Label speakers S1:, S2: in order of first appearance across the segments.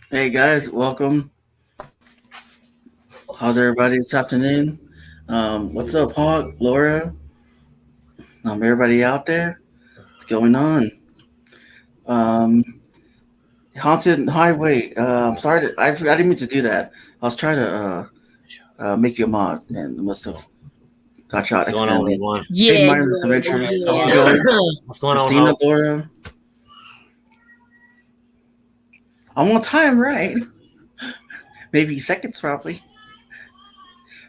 S1: Hey guys, welcome. How's everybody this afternoon? What's up, Hawk, Laura? Everybody out there? What's going on? Um, Haunted Highway. I'm sorry, I didn't mean to do that. I was trying to make you a mod, and must have got shot
S2: What's going on,
S1: accidentally.
S2: everyone?
S1: Hey,
S3: Yeah,
S1: Mindless Adventures. How's it
S3: yeah.
S1: going?
S2: What's going on,
S1: Christina,
S2: Hope?
S1: Laura. I'm on time, right? Maybe seconds, probably.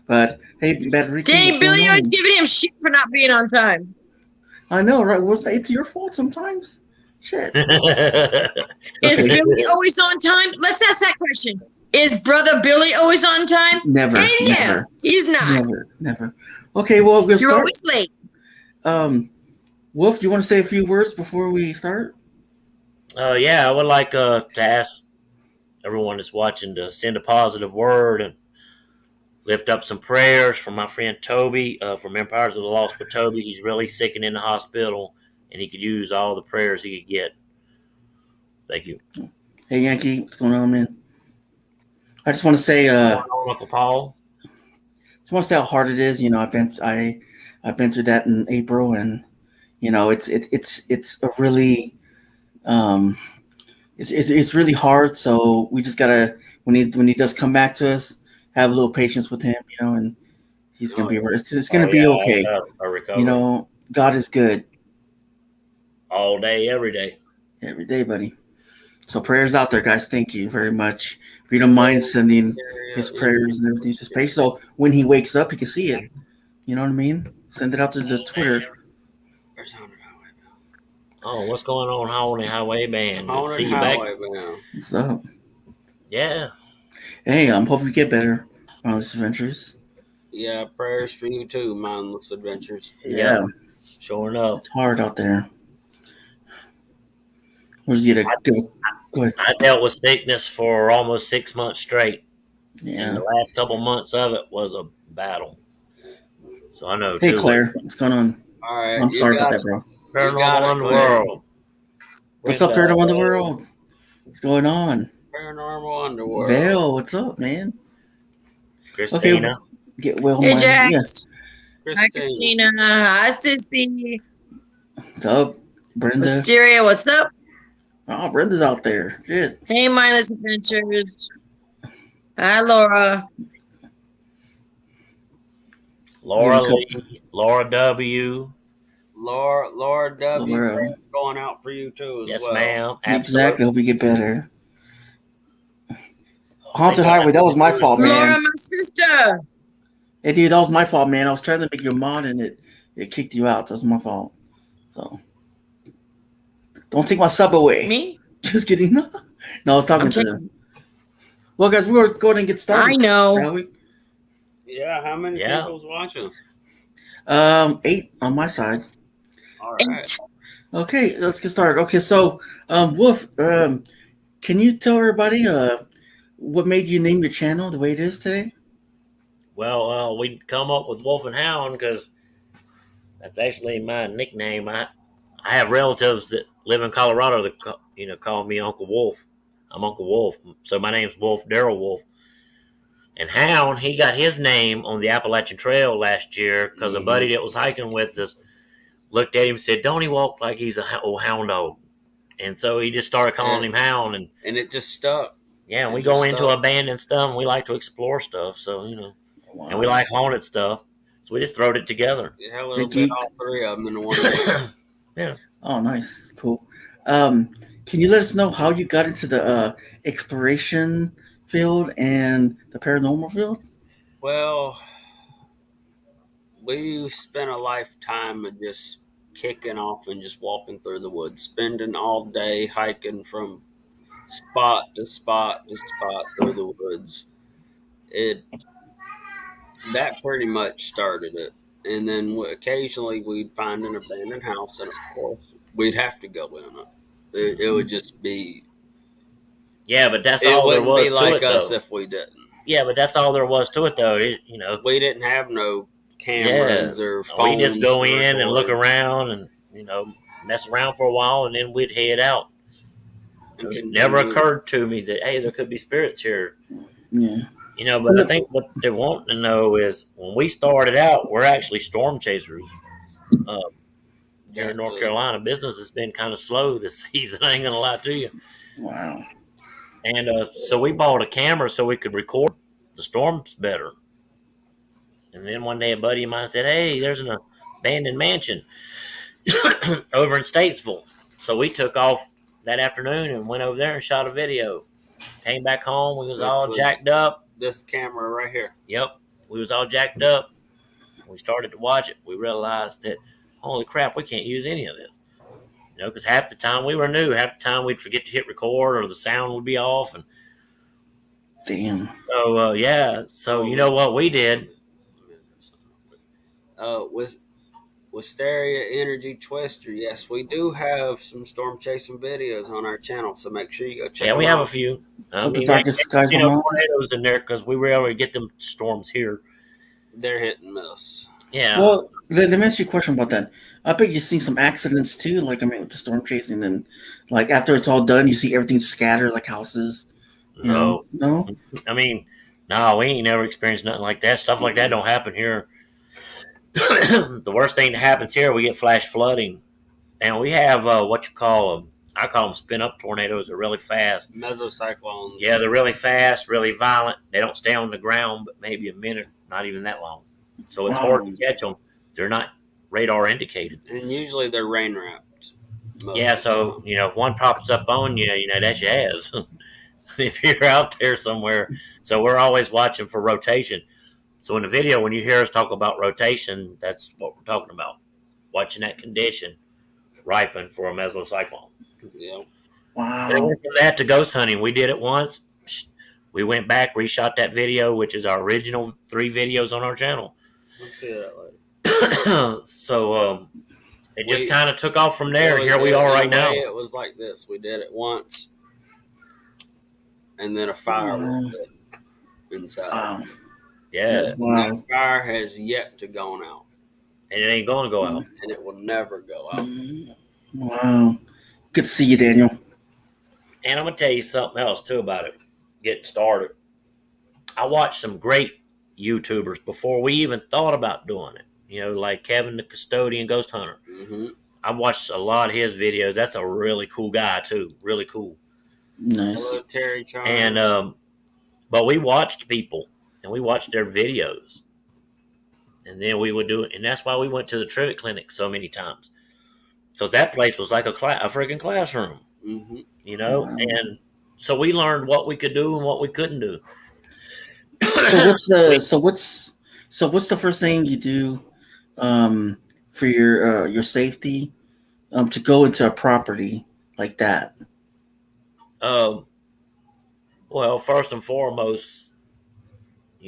S1: But hey, Bad Ricky, what's
S3: Dang,
S1: going
S3: Billy always
S1: on?
S3: giving him shit for not being on time.
S1: I know, right? It's your fault sometimes. Shit.
S3: Is
S1: Okay.
S3: Billy always on time? Let's ask that question. Is brother Billy always on time?
S1: Never,
S3: Hey, no,
S1: never,
S3: he's not.
S1: never. Okay, well, we'll
S3: You're
S1: start.
S3: always late.
S1: Um, Wolf, do you want to say a few words before we start?
S2: Yeah, I would like to ask everyone that's watching to send a positive word and lift up some prayers for my friend Toby from Empires of the Lost with Toby. He's really sick and in the hospital, and he could use all the prayers he could get. Thank you.
S1: Hey, Yankee, what's going on, man? I just want to say,
S2: What's going on, Uncle Paul?
S1: how hard it is. I've been through that in April, and it's a really, um, it's really hard. So we just gotta when he does come back to us, have a little patience with him, and he's gonna be. It's
S2: Oh,
S1: gonna
S2: yeah,
S1: be okay.
S2: a recovery.
S1: God is good
S2: All day, every day.
S1: every day, buddy. So prayers out there, guys. Thank you very much. If you don't mind sending his prayers and everything to his page, so when he wakes up, he can see it. You know what I mean? Send it out to the Twitter.
S2: Oh, what's going on, Haunted Highway Band? Good to
S4: Haunted
S2: see you back.
S4: Highway, man.
S1: What's up?
S2: Yeah.
S1: Hey, I'm hoping you get better on this adventures.
S4: Yeah, prayers for you too, Mindless Adventures.
S2: Yep.
S1: Yeah,
S2: Showing up.
S1: it's hard out there. Where's you to go? Go ahead.
S2: I dealt with sickness for almost 6 months straight, and
S1: Yeah.
S2: the last couple months of it was a battle. So I know
S1: Hey,
S2: too.
S1: Claire, what's going on?
S4: All right,
S1: I'm
S4: you
S1: sorry about
S4: got
S1: that,
S4: it.
S1: bro.
S4: You got
S2: Paranormal
S4: it, Claire.
S2: Underworld.
S1: What's up,
S2: Brenda.
S1: Paranormal in the world? What's going on?
S4: Paranormal Underworld.
S1: Vale, what's up, man? Okay,
S2: Christina.
S1: get well,
S3: Hey,
S1: my yes.
S3: Jax. Hi,
S4: Christine.
S3: Christina. Hi, Sissy.
S1: What's up, Brenda?
S3: Wisteria, what's up?
S1: Oh, Brenda's out there. Shit.
S3: Hey, Mindless Adventures. Hi, Laura.
S2: Laura Lee. Laura W.
S4: Laura W.
S1: Laura.
S4: Prayers going out for you too as
S2: Yes,
S4: well.
S2: ma'am.
S1: Exactly.
S2: Absolutely.
S1: Hope you get better. Haunted Highway. That was my fault,
S3: Laura,
S1: man.
S3: my sister.
S1: Hey, dude, that was my fault, man. I was trying to make you a mod and it kicked you out. That was my fault. So don't take my sub away.
S3: Me?
S1: Just kidding. No, I was talking to them. Well, guys, we were going to get started.
S3: I know.
S1: Shall we?
S4: Yeah, how many people's watching?
S1: 8 on my side.
S4: All right.
S3: 8.
S1: Okay, let's get started. Okay, so Wolf, can you tell everybody what made you name your channel the way it is today?
S2: Well, we come up with Wolf and Hound because that's actually my nickname. I have relatives that live in Colorado that call me Uncle Wolf. I'm Uncle Wolf, so my name's Wolf Darrell Wolf. And Hound, he got his name on the Appalachian Trail last year because a buddy that was hiking with us looked at him and said, "Don't he walk like he's a old hound dog?" And so he just started calling him Hound, and
S4: it just stuck.
S2: Yeah, and we go into abandoned stuff, and we like to explore stuff, so
S1: Wow.
S2: and we like haunted stuff, so we just throwed it together.
S4: Yeah, a little bit all three of them in one.
S2: Yeah.
S1: Oh, nice, cool. Can you let us know how you got into the exploration field and the paranormal field?
S4: Well, we spent a lifetime of just kicking off and just walking through the woods, spending all day hiking from spot to spot to spot through the woods. That pretty much started it. And then occasionally we'd find an abandoned house, and of course we'd have to go in it. It would just be.
S2: Yeah, but that's all there was to it, though. It wouldn't be like us
S4: if we didn't.
S2: Yeah, but that's all there was to it, though.
S4: We didn't have no cameras or phones.
S2: We just go in and look around and mess around for a while, and then we'd head out.
S4: And
S2: It never
S4: continue.
S2: occurred to me that, hey, there could be spirits here.
S1: Yeah.
S2: But I think what they want to know is when we started out, we're actually storm chasers. Here in North Carolina, business has been kind of slow this season. I ain't gonna lie to you.
S1: Wow.
S2: And so we bought a camera so we could record the storms better. And then one day a buddy of mine said, "Hey, there's an abandoned mansion over in Statesville." So we took off that afternoon and went over there and shot a video. Came back home, we was all jacked up.
S4: This camera right here.
S2: Yep, we was all jacked up. We started to watch it. We realized that, holy crap, we can't use any of this. Because half the time we were new, half the time we'd forget to hit record or the sound would be off. And
S1: damn.
S2: so So you know what we did?
S4: With Wisteria Energy Twister, yes, we do have some storm chasing videos on our channel, so make sure you go check them out.
S2: Yeah, we have a few.
S1: So the darkest skies will melt.
S2: Tornadoes in there because we were able to get them storms here.
S4: They're hit and miss.
S2: Yeah.
S1: Well, let me ask you a question about that. I bet you've seen some accidents too, like with the storm chasing, and like after it's all done, you see everything scattered like houses.
S2: No.
S1: No.
S2: No, we ain't never experienced nothing like that. Stuff like that don't happen here. The worst thing that happens here, we get flash flooding, and we have what you call them. I call them spin up tornadoes. They're really fast.
S4: Mesocyclones.
S2: Yeah, they're really fast, really violent. They don't stay on the ground, but maybe a minute, not even that long. So it's hard to catch them. They're not radar indicated,
S4: and usually they're rain wrapped.
S2: Yeah, so if one pops up on you, that's your ass. If you're out there somewhere, so we're always watching for rotation. So in the video, when you hear us talk about rotation, that's what we're talking about. Watching that condition ripen for a mesocyclone.
S4: Yeah.
S1: Wow.
S2: And from that to ghost hunting, we did it once. We went back, reshot that video, which is our original 3 videos on our channel.
S4: We'll see that later.
S2: So it just kind of took off from there. Here we are right now.
S4: It was like this. We did it once, and then a fire was lit inside.
S1: Wow.
S2: Yeah.
S1: Wow.
S4: That fire has yet to go out.
S2: And it ain't going to go out.
S4: And it will never go out.
S1: Wow. Good to see you, Daniel.
S2: And I'm going to tell you something else, too, about it. Getting started. I watched some great YouTubers before we even thought about doing it. Like Kevin the Custodian Ghost Hunter.
S4: Mm-hmm.
S2: I watched a lot of his videos. That's a really cool guy, too. Really cool.
S1: Nice.
S4: Hello, Terry Charles.
S2: And, but we watched people. And we watched their videos. And then we would do it. And that's why we went to the Trivet Clinic so many times. Because that place was like a freaking classroom.
S4: Mm-hmm.
S1: Wow.
S2: And so we learned what we could do and what we couldn't do.
S1: So what's the first thing you do for your safety to go into a property like that?
S2: Well, first and foremost,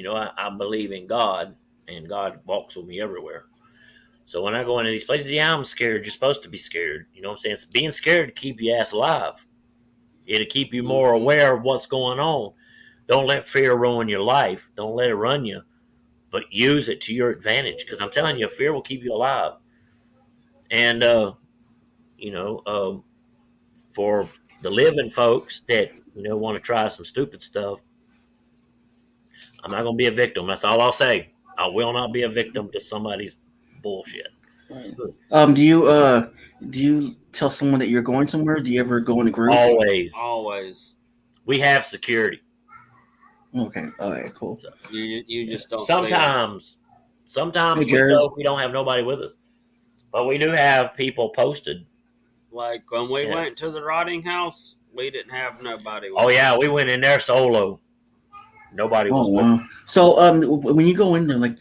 S2: I believe in God, and God walks with me everywhere. So when I go into these places, I'm scared. You're supposed to be scared. You know what I'm saying? It's being scared to keep your ass alive. It'll keep you more aware of what's going on. Don't let fear ruin your life. Don't let it run you, but use it to your advantage. Because I'm telling you, fear will keep you alive. And, for the living folks that, want to try some stupid stuff, I'm not going to be a victim. That's all I'll say. I will not be a victim to somebody's bullshit.
S1: Right. Do you tell someone that you're going somewhere? Do you ever go in a group?
S4: Always.
S2: We have security.
S1: Okay. All right. Cool.
S4: So you just don't.
S2: Sometimes we don't have nobody with us, but we do have people posted.
S4: Like when we went to the rotting house, we didn't have nobody with
S2: us. We went in there solo. Nobody was with us.
S1: So when you go in there, like,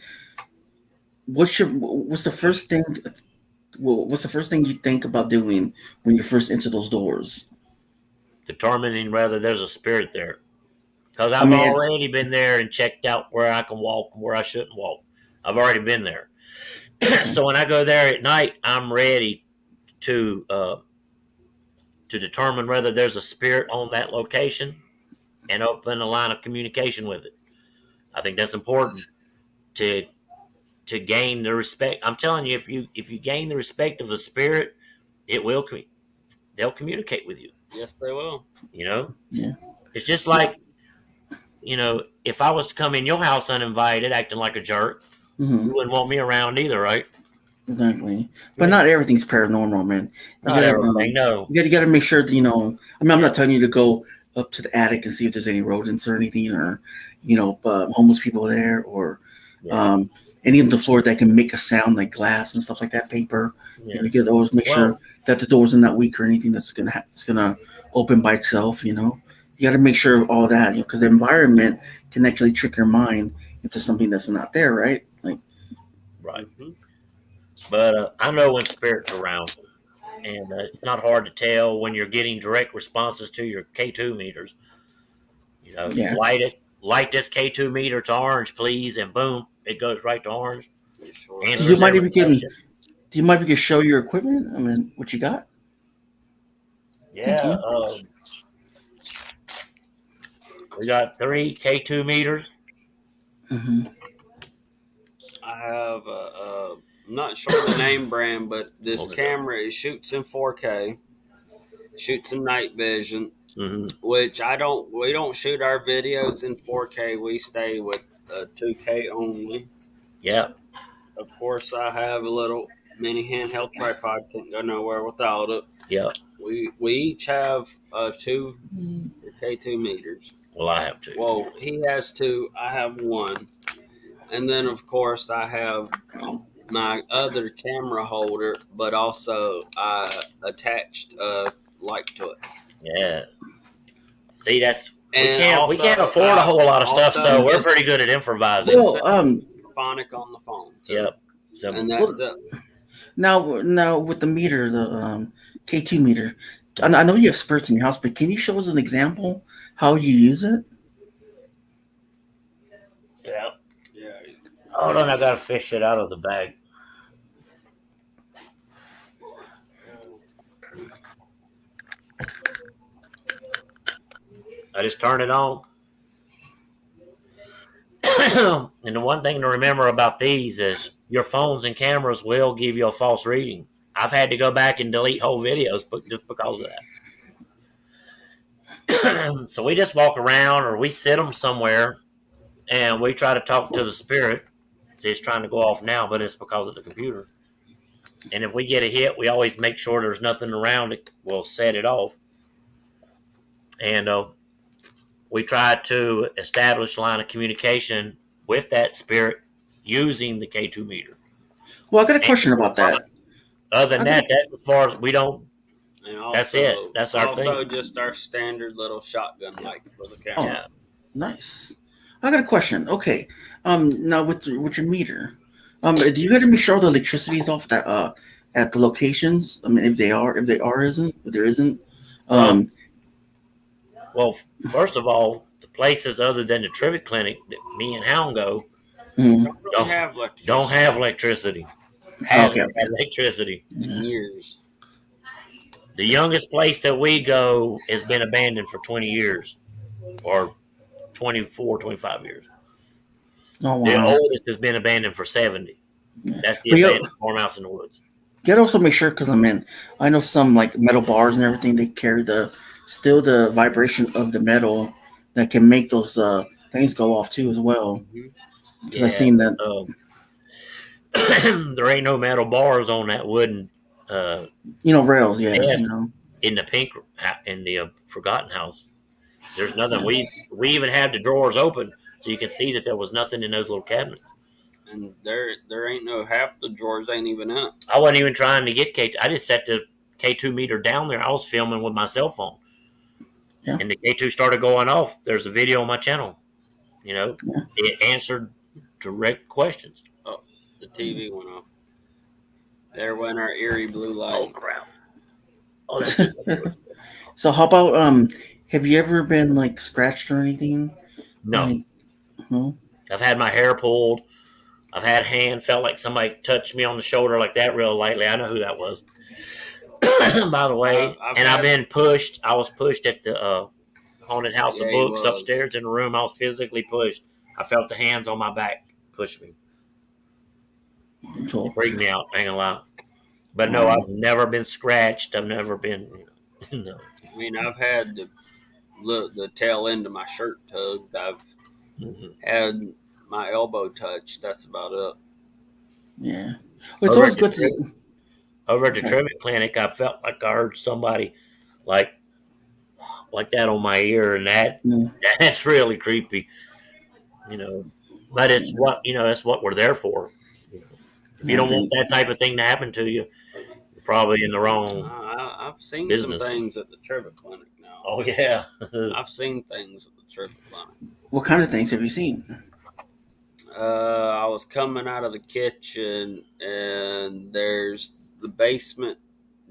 S1: what's the first thing you think about doing when you first enter those doors?
S2: Determining whether there's a spirit there. Because I've already been there and checked out where I can walk and where I shouldn't walk. I've already been there. So when I go there at night, I'm ready to determine whether there's a spirit on that location and open a line of communication with it. I think that's important to gain the respect. I'm telling you, if you gain the respect of the spirit, they'll communicate with you.
S4: Yes, they will.
S2: You know,
S1: Yeah.
S2: it's just like, if I was to come in your house uninvited, acting like a jerk,
S1: Hmm.
S2: you wouldn't want me around either, right?
S1: Exactly. But
S2: Yeah.
S1: not everything's paranormal, man. You
S2: Not
S1: gotta
S2: everything, no.
S1: you gotta make sure that I mean, I'm not telling you to go up to the attic and see if there's any rodents or anything, or homeless people there, or
S2: Yeah,
S1: um, any of the floor that can make a sound like glass and stuff like that, paper.
S2: yeah.
S1: You gotta always make sure
S2: Well,
S1: that the doors are not weak or anything that's it's gonna open by itself. You got to make sure of all that, because the environment can actually trick your mind into something that's not there, right? Like,
S2: right.
S4: Hmm.
S2: But I know when spirits are around, and it's not hard to tell when you're getting direct responses to your K2 meters.
S1: yeah.
S2: Light this K2 meter to orange, please, and boom, it goes right to orange.
S4: It sure
S1: Do you
S2: Answers
S1: mind if
S4: does.
S2: every
S1: you can?
S2: question.
S1: Do you mind if you can show your equipment? I mean, what you got? Thank
S2: Yeah,
S1: you.
S2: we got 3 K2 meters.
S1: Hmm.
S4: I have I'm not sure the name brand, but this
S2: Hold it up.
S4: camera it shoots in 4K, shoots in night vision,
S2: Hmm.
S4: which we don't shoot our videos in 4K. We stay with 2K only.
S2: Yeah,
S4: Of course, I have a little mini handheld tripod. Can't go nowhere without it.
S2: yeah.
S4: We each have two K2 meters.
S2: Well, I have 2.
S4: Well, he has two. I have one, and then of course I have my other camera holder, but also I attached a light to it.
S2: Yeah. See,
S4: And
S2: we can't
S4: also,
S2: afford a whole lot of stuff,
S4: also
S2: so we're
S4: just
S2: pretty good at improvising.
S4: just
S1: Well,
S4: set phonic on the phone too,
S2: Yep. So
S4: and
S1: well,
S4: that's it.
S1: now with the meter, the K2 meter, I know you have spirits in your house, but can you show us an example how you use it?
S2: yeah.
S4: Yeah.
S2: Hold on, I gotta fish it out of the bag. I just turn it on. And the one thing to remember about these is your phones and cameras will give you a false reading. I've had to go back and delete whole videos just because of that. So we just walk around or we sit them somewhere and we try to talk to the spirit. It's trying to go off now, but it's because of the computer. And if we get a hit, we always make sure there's nothing around it. We'll set it off. And we try to establish a line of communication with that spirit using the K2 meter.
S1: Well, I got a question about that.
S2: Other than
S1: I got
S2: that, that's as far as we don't.
S4: And
S2: That's it. That's our
S4: also
S2: thing.
S4: just our standard little shotgun light for the
S1: Oh,
S4: camera.
S2: Yeah.
S1: nice. I got a question. Okay. Now with your meter, do you got to make sure the electricity is off that at the locations? I mean, if there isn't.
S2: Um,
S1: Um,
S2: well, first of all, the places other than the Trivet Clinic that me and Hound go
S1: mhm.
S4: Don't really have electricity
S2: don't have electricity. Haven't
S1: Okay.
S2: had electricity.
S4: in years.
S2: The youngest place that we go has been abandoned for 20 years or 24, 25 years.
S1: Oh
S2: The
S1: wow.
S2: oldest has been abandoned for 70.
S1: Yeah.
S2: That's the
S1: But
S2: abandoned farmhouse in the woods.
S1: you gotta also make sure, because I know some like metal bars and everything. They carry the vibration of the metal that can make those things go off too as well.
S4: Mm-hmm.
S1: Because I
S2: Yeah.
S1: seen that.
S2: There ain't no metal bars on that wooden
S1: Rails. Yeah.
S2: desk in the Forgotten House. There's nothing.
S1: Yeah.
S2: We even had the drawers open so you can see that there was nothing in those little cabinets.
S4: And there ain't no half the drawers ain't even in it.
S2: I wasn't even trying to get K2. I just set the K2 meter down there. I was filming with my cell phone.
S1: Yeah.
S2: And the K2 started going off. There's a video on my channel.
S1: Yeah.
S2: It answered direct questions.
S4: Oh, the TV went off. There went our eerie blue light.
S2: Oh, crap. Oh, that's too much.
S1: So how about have you ever been like scratched or anything?
S2: No.
S1: Like, no?
S2: I've had my hair pulled. I've had felt like somebody touched me on the shoulder like that real lightly. I know who that was. By the way. I've been pushed. I was pushed at the Haunted House of Books upstairs in the room. I was physically pushed. I felt the hands on my back push me.
S1: Cool.
S2: Freaked me out, I ain't gonna lie. But no, I've never been scratched. I've never been. No.
S4: I mean, I've had the tail end of my shirt tugged. I've
S2: Mhm.
S4: had my elbow touched. That's about it.
S1: Yeah. Well, it's
S2: Over
S1: always
S2: at the
S1: good to.
S2: over at the
S1: Sorry.
S2: treatment clinic, I felt like I heard somebody like like that on my ear, and
S1: Yeah.
S2: that's really creepy. You know, but it's what that's what we're there for. You know, if you
S1: Yeah. I
S2: don't want
S1: think.
S2: that type of thing to happen to you, you're probably in the wrong
S4: I've seen some
S2: business.
S4: things at the trivia clinic now.
S2: Oh yeah.
S4: I've seen things at the trivia clinic.
S1: What kind of things have you seen?
S4: I was coming out of the kitchen, and there's the basement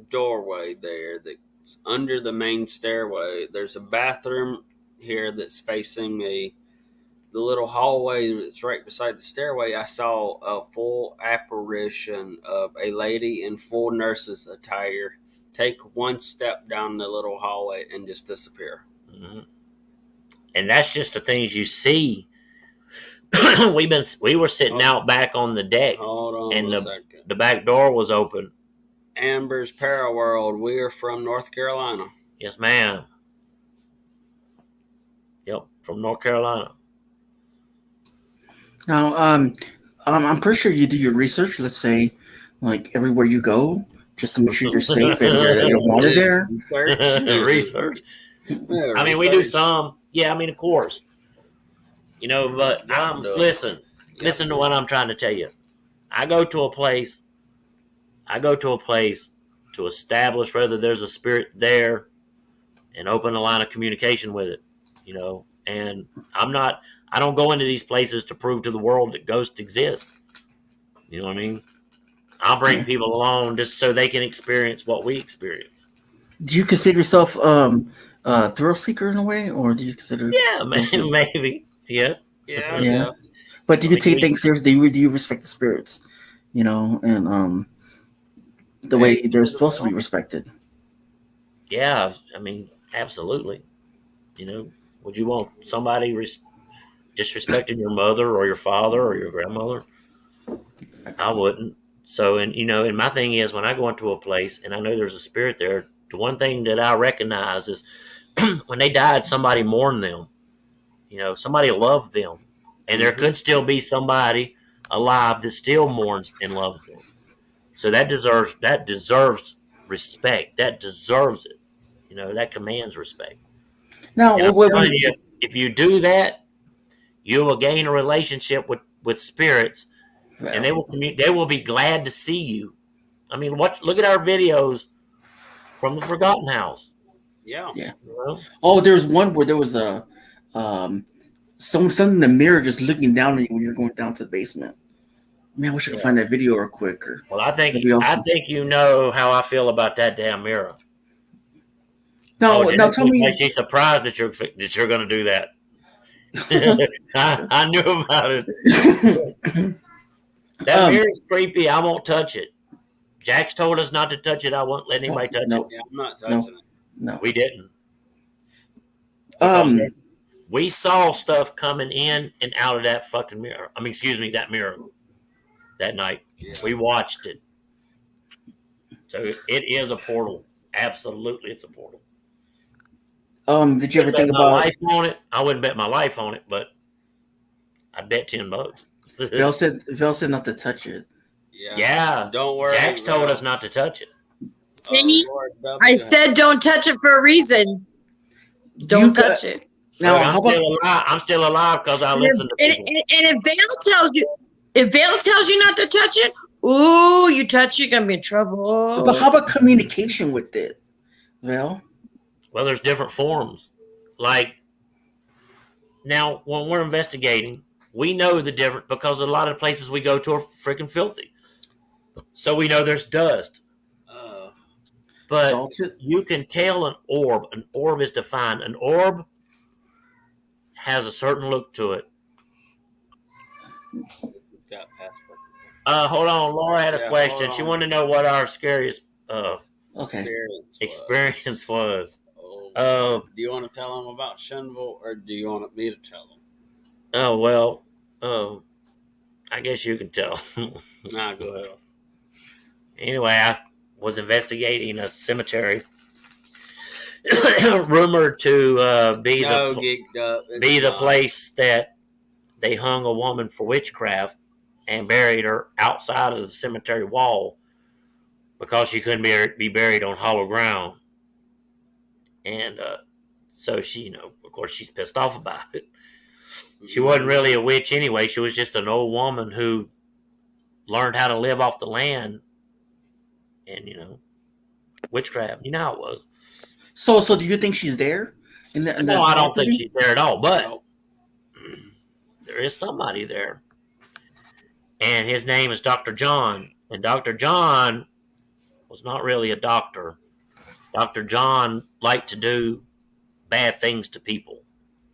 S4: doorway there that's under the main stairway. There's a bathroom here that's facing me. The little hallway that's right beside the stairway, I saw a full apparition of a lady in full nurse's attire take one step down the little hallway and just disappear.
S2: Mhm. And that's just the things you see. We were sitting
S4: Oh,
S2: out back on the deck,
S4: hold on
S2: and
S4: a
S2: the
S4: second.
S2: the back door was open.
S4: Amber's Paraworld. We are from North Carolina.
S2: Yes, ma'am. Yep, from North Carolina.
S1: Now, I'm pretty sure you do your research. Let's say, like everywhere you go, just to make sure you're safe and that you're wanted there.
S2: Research.
S4: Yeah,
S2: I mean, we do
S4: research.
S2: some. Yeah, I mean, of course. But
S4: Y'all do it.
S2: listen.
S4: Yep.
S2: Listen to what I'm trying to tell you. I go to a place. I go to a place to establish whether there's a spirit there and open a line of communication with it. And I don't go into these places to prove to the world that ghosts exist. You know what I mean? I'll bring
S1: Yeah.
S2: people along just so they can experience what we experience.
S1: Do you consider yourself a thrill seeker in a way, or do you consider?
S2: Yeah, maybe. Yeah.
S4: Yeah, I
S1: Yeah.
S4: guess.
S1: But do
S2: I
S1: you
S2: mean,
S1: take things seriously? Do you respect the spirits? And the way they're supposed to be respected.
S2: yeah, I mean, absolutely. Would you want somebody disrespecting your mother or your father or your grandmother? I wouldn't. So, and my thing is, when I go into a place and I know there's a spirit there, the one thing that I recognize is when they died, somebody mourned them. Somebody loved them, and there could still be somebody alive that still mourns and loves them. So that deserves respect. That deserves it. That commands respect.
S1: Now,
S2: And I'm telling
S1: when
S2: you, if you do that, you will gain a relationship with spirits, and they will be glad to see you. I mean, look at our videos from the Forgotten House.
S4: Yeah.
S1: Yeah.
S2: You know?
S1: Oh, there was one where there was a something in the mirror just looking down at you when you're going down to the basement. Man, I wish I could find that video real quick.
S2: Well, I think
S1: That'd be awesome.
S2: you know how I feel about that damn mirror.
S1: Now,
S2: Jack
S1: now tell
S2: looks
S1: me.
S2: like she's surprised that you're going to do that. I knew about it. That mirror's creepy. I won't touch it. Jack's told us not to touch it. I won't let anybody touch it.
S4: Yeah, I'm not touching it.
S1: No.
S2: We didn't. Because
S1: Um.
S2: we saw stuff coming in and out of that fucking mirror. I mean, excuse me, that mirror that night.
S4: Yeah.
S2: We watched it. So it is a portal. Absolutely, it's a portal.
S1: Did you ever think
S2: my
S1: about?
S2: life on it? I wouldn't bet my life on it, but I'd bet $10.
S1: Val said not to touch it.
S2: Yeah.
S4: Don't worry.
S2: Jack's told us not to touch it.
S3: See,
S4: Lord W.
S3: I said don't touch it for a reason. Don't touch it.
S1: Now,
S2: Look,
S1: how about?
S2: I'm still alive because I
S3: And
S2: listen to
S3: if,
S2: people.
S3: and if Vale tells you not to touch it, ooh, you touch it, you're gonna be in trouble.
S1: But how about communication with it, Val?
S2: Well, there's different forms. Like now, when we're investigating, we know the difference because a lot of places we go to are freaking filthy. So we know there's dust. But
S1: Salted?
S2: you can tell an orb. An orb is defined. An orb has a certain look to it.
S4: It's got password.
S2: Hold on. Laura had a question. She
S4: on.
S2: wanted to know what our scariest
S4: Experience
S2: was.
S4: do you want to tell them about Shenville, or do you want me to tell them?
S2: Oh, well, I guess you can tell.
S4: Nah, go ahead.
S2: Anyway, I was investigating a cemetery rumored to be
S4: No,
S2: the
S4: geeked up. It's
S2: be the
S4: not.
S2: place that they hung a woman for witchcraft and buried her outside of the cemetery wall because she couldn't be buried on hollow ground. And so she, of course, she's pissed off about it. She wasn't really a witch anyway. She was just an old woman who learned how to live off the land and, witchcraft. You know how it was.
S1: So do you think she's there?
S2: No, I don't think she's there at all, but
S4: No.
S2: there is somebody there. And his name is Dr. John. And Dr. John was not really a doctor. Dr. John liked to do bad things to people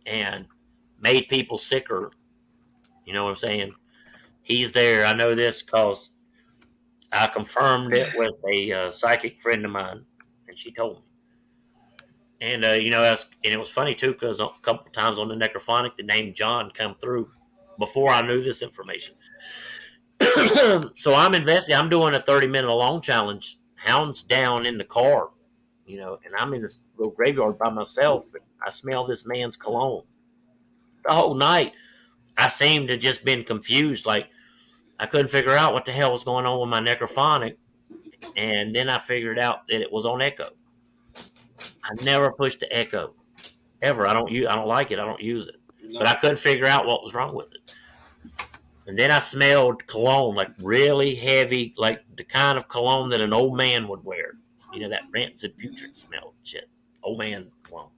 S2: and made people sicker. You know what I'm saying? He's there. I know this because I confirmed it with a psychic friend of mine, and she told me. And and it was funny too because a couple of times on the necrophonic, the name John come through before I knew this information. So I'm investing. I'm doing a 30-minute long challenge. Hound's down in the car, and I'm in this little graveyard by myself. I smell this man's cologne. The whole night, I seemed to just been confused. Like, I couldn't figure out what the hell was going on with my necrophonic. And then I figured out that it was on echo. I never pushed the echo ever. I don't like it. I don't use it.
S4: No.
S2: But I couldn't figure out what was wrong with it. And then I smelled cologne, like really heavy, like the kind of cologne that an old man would wear. That rancid, putrid smell shit. Old man cologne.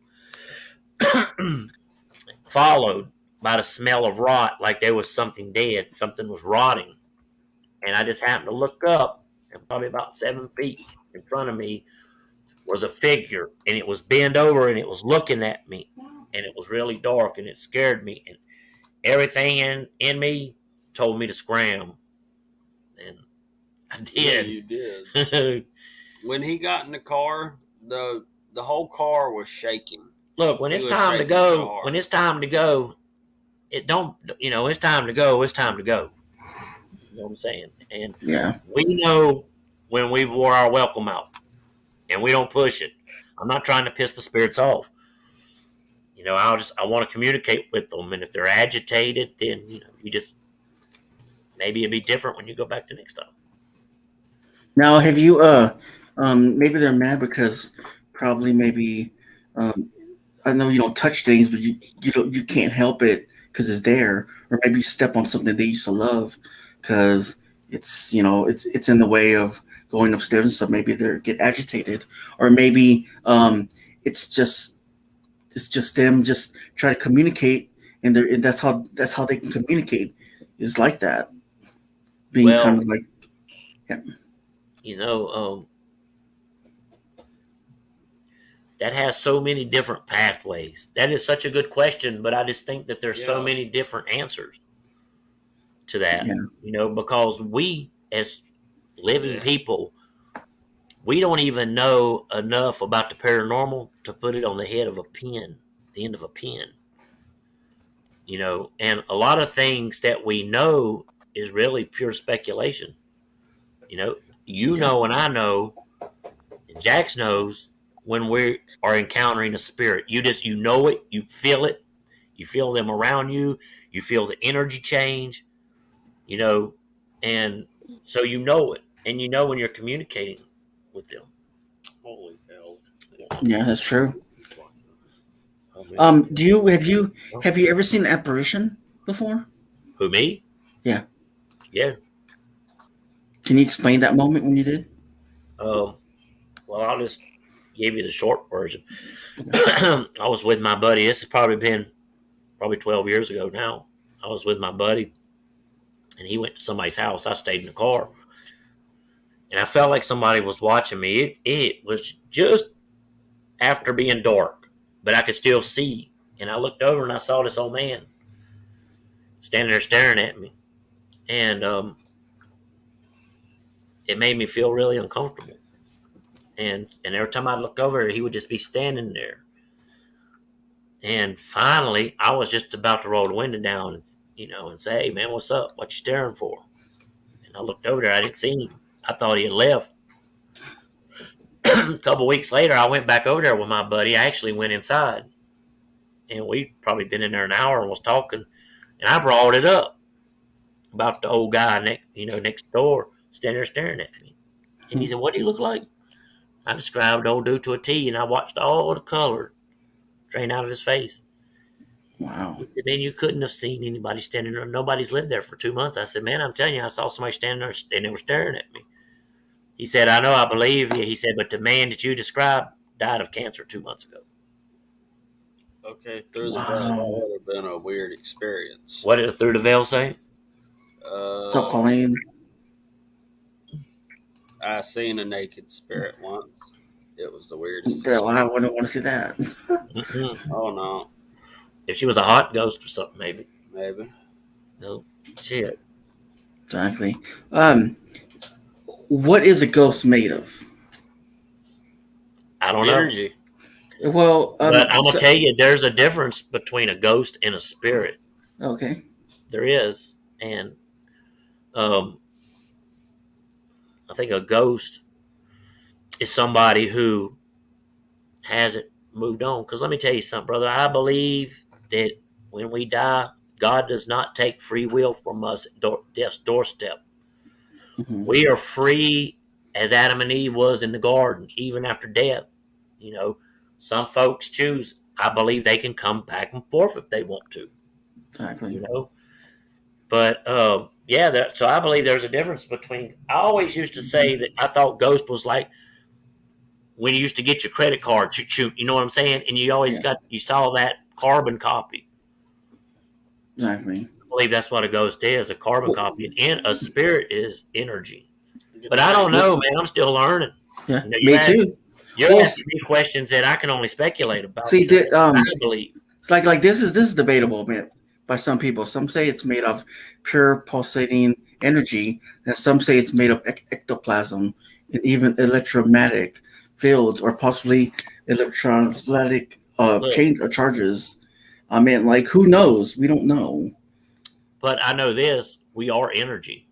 S2: Followed by the smell of rot, like there was something dead, something was rotting. And I just happened to look up, and probably about 7 feet in front of me was a figure, and it was bent over, and it was looking at me, and it was really dark, and it scared me, and everything in me told me to scram, and I did.
S4: Yeah, you did. When he got in the car, the whole car was shaking.
S2: Look, when it's time to go, it's time to go. It's time to go. It's time to go. You know what I'm saying? And
S1: Yeah.
S2: we know when we've wore our welcome out, and we don't push it. I'm not trying to piss the spirits off. I want to communicate with them, and if they're agitated, then you just maybe it'll be different when you go back the next time.
S1: Now, have you maybe they're mad because probably maybe I know you don't touch things, but you can't help it because it's there, or maybe you step on something they used to love because it's it's in the way of going upstairs and stuff. Maybe they get agitated, or maybe it's just them just try to communicate, and that's how they can communicate, is like that, being kind of like, yeah.
S2: That has so many different pathways. That is such a good question, but I just think that there's so many different answers to that.
S1: Yeah.
S2: Because we as living people, we don't even know enough about the paranormal to put it on the head of a pen, the end of a pen. And a lot of things that we know is really pure speculation. And I know, and Jax knows when we are encountering a spirit. You know it, you feel them around you, you feel the energy change, and so it, and when you're communicating with them.
S4: Holy hell!
S1: Yeah, that's true. Have you ever seen an apparition before?
S2: Who, me?
S1: Yeah.
S2: Yeah.
S1: Can you explain that moment when you did?
S2: Well, I'll just give you the short version. I was with my buddy. This has probably been 12 years ago now. I was with my buddy, and he went to somebody's house. I stayed in the car, and I felt like somebody was watching me. It was just after being dark, but I could still see. And I looked over, and I saw this old man standing there staring at me, and it made me feel really uncomfortable. And every time I looked over, he would just be standing there. And finally, I was just about to roll the window down, and say, "Hey, man, what's up? What you staring for?" And I looked over there. I didn't see him. I thought he had left. a couple weeks later, I went back over there with my buddy. I actually went inside, and we'd probably been in there an hour and was talking, and I brought it up about the old guy next door standing there staring at me. And he said, "What do you look like?" I described the old dude to a T, and I watched all the color drain out of his face.
S1: Wow.
S2: He said, "Man, you couldn't have seen anybody standing there. Nobody's lived there for 2 months." I said, "Man, I'm telling you, I saw somebody standing there, and they were staring at me." He said, "I know, I believe you." He said, "But the man that you described died of cancer 2 months ago."
S4: Okay, through the veil, that would have been a weird experience.
S2: What did Through the Veil say?
S1: What's up, Colleen?
S4: I seen a naked spirit once. It was the weirdest.
S1: Yeah, well, I wouldn't want to see that.
S4: Oh no.
S2: If she was a hot ghost or something, maybe.
S4: Maybe.
S2: No shit.
S1: Exactly. What is a ghost made of?
S2: I don't know.
S4: Energy.
S1: Well,
S2: But I'm gonna tell you, there's a difference between a ghost and a spirit.
S1: Okay.
S2: There is, and I think a ghost is somebody who hasn't moved on. Because let me tell you something, brother. I believe that when we die, God does not take free will from us at death's doorstep.
S1: Mm-hmm.
S2: We are free as Adam and Eve was in the garden, even after death. You know, some folks choose. I believe they can come back and forth if they want to.
S1: Exactly.
S2: You know, but so I believe there's a difference between. I always used to say that I thought ghost was like when you used to get your credit card, shoot, you know what I'm saying, and you always you saw that carbon copy.
S1: Exactly.
S2: I believe that's what a ghost is, a carbon copy, and a spirit is energy. But I don't know, man. I'm still learning.
S1: Yeah,
S2: You know,
S1: me too.
S2: You're asking me questions that I can only speculate about.
S1: See,
S2: I believe
S1: it's like this is debatable, man, by some people. Some say it's made of pure pulsating energy, and some say it's made of ectoplasm and even electromagnetic fields, or possibly electromagnetic change or charges. I mean, like, who knows? We don't know.
S2: But I know this: we are energy.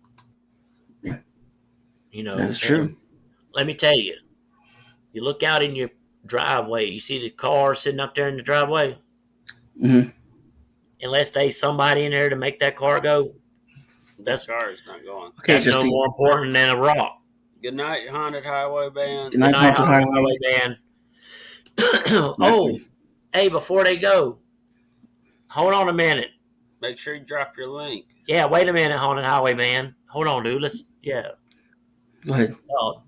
S1: Yeah,
S2: you know
S1: that's true.
S2: Let me tell you. You look out in your driveway, you see the car sitting up there in the driveway.
S1: Mm-hmm.
S2: Unless there's somebody in there to make that car go,
S4: that car is not going.
S1: Okay,
S2: that's no more important than a rock.
S4: Good night, Haunted Highway Band.
S2: Good night, Haunted Highway Band. Oh, hey, before they go, hold on a minute.
S4: Make sure you drop your link.
S2: Yeah, wait a minute, Haunted Highway Band. Hold on, dude.
S1: Go ahead.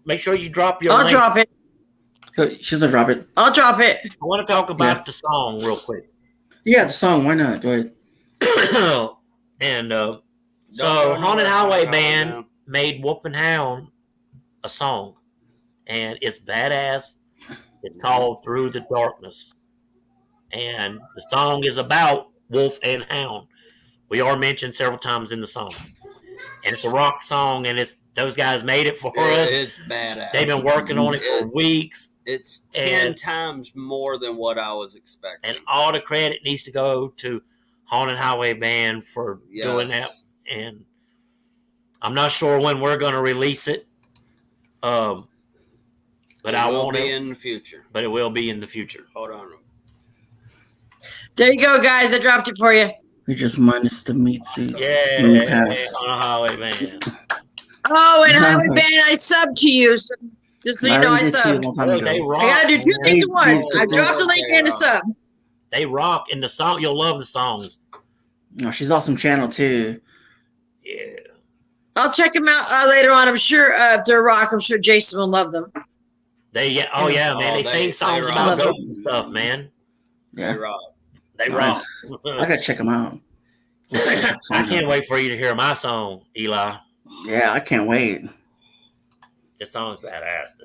S2: Make sure you drop your
S3: I'll
S2: link.
S3: drop it.
S1: She's gonna drop it.
S3: I'll drop it.
S2: I want to talk about the song real quick.
S1: Yeah, the song. Why not? Go ahead.
S2: And so Haunted Highway Band made Wolf and Hound a song, and it's badass. It's called Through the Darkness, and the song is about Wolf and Hound. We are mentioned several times in the song, and it's a rock song, and those guys made it for us.
S4: It's badass.
S2: They've been working on it for weeks.
S4: It's 10 times more than what I was expecting.
S2: And all the credit needs to go to Haunted Highway Band for doing that. And I'm not sure when we're going to release it. But
S4: it will be in the future.
S2: But it will be in the future.
S4: Hold on.
S3: There you go, guys. I dropped it for you.
S1: We just minus the meat suit.
S2: Yeah, on a Highway Band.
S3: Oh, and Highway Band, I subbed to you. So just so you know, I subbed.
S2: They rock.
S3: I gotta do two things at once. I dropped the link and a sub.
S2: They rock, and the song, you'll love the songs.
S1: No, she's awesome channel too.
S2: Yeah.
S3: I'll check them out later on. I'm sure if they're rock, I'm sure Jason will love them.
S2: Man. They sing songs about ghosts and stuff, man.
S1: Yeah.
S2: They rock.
S1: I gotta check them out.
S2: I can't wait for you to hear my song, Eli.
S1: Yeah, I can't wait.
S2: This song's badass.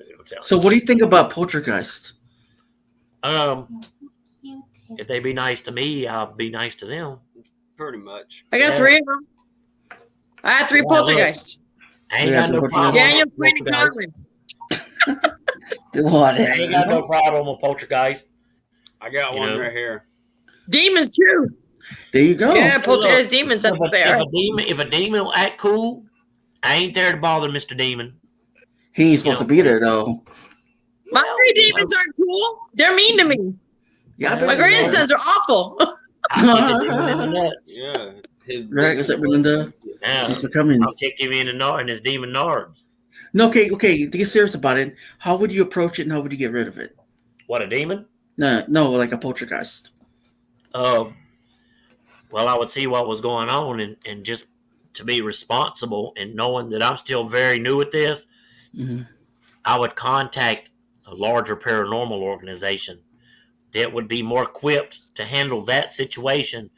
S1: So, what do you think about Poltergeist?
S2: If they be nice to me, I'll be nice to them.
S4: Pretty much.
S3: I got 3 of them. I had 3 poltergeists.
S2: I ain't got no problem.
S3: Daniel, Quinn, and Conlon.
S1: What?
S2: I ain't got no problem with Poltergeist.
S4: I got one right here.
S3: Demons too.
S1: There you go.
S3: Yeah, poltergeist demons. That's what they are.
S2: If a demon will act cool, I ain't there to bother Mr. Demon.
S1: He ain't supposed to be there though.
S3: My
S2: Well,
S3: three demons aren't cool. They're mean to me.
S1: Yeah, I
S2: My
S1: bet
S3: My
S1: they are.
S3: grandsons are awful.
S2: I'll kick him in the nuts.
S4: Yeah. His
S1: Right, what's up, Melinda?
S2: Now,
S1: Thanks for coming.
S2: I'll kick him in the nard and his demon nards.
S1: No, okay. To get serious about it, how would you approach it and how would you get rid of it?
S2: What, a demon?
S1: No, like a poltergeist.
S2: Well, I would see what was going on and just to be responsible and knowing that I'm still very new at this,
S1: Mm-hmm.
S2: I would contact a larger paranormal organization that would be more equipped to handle that situation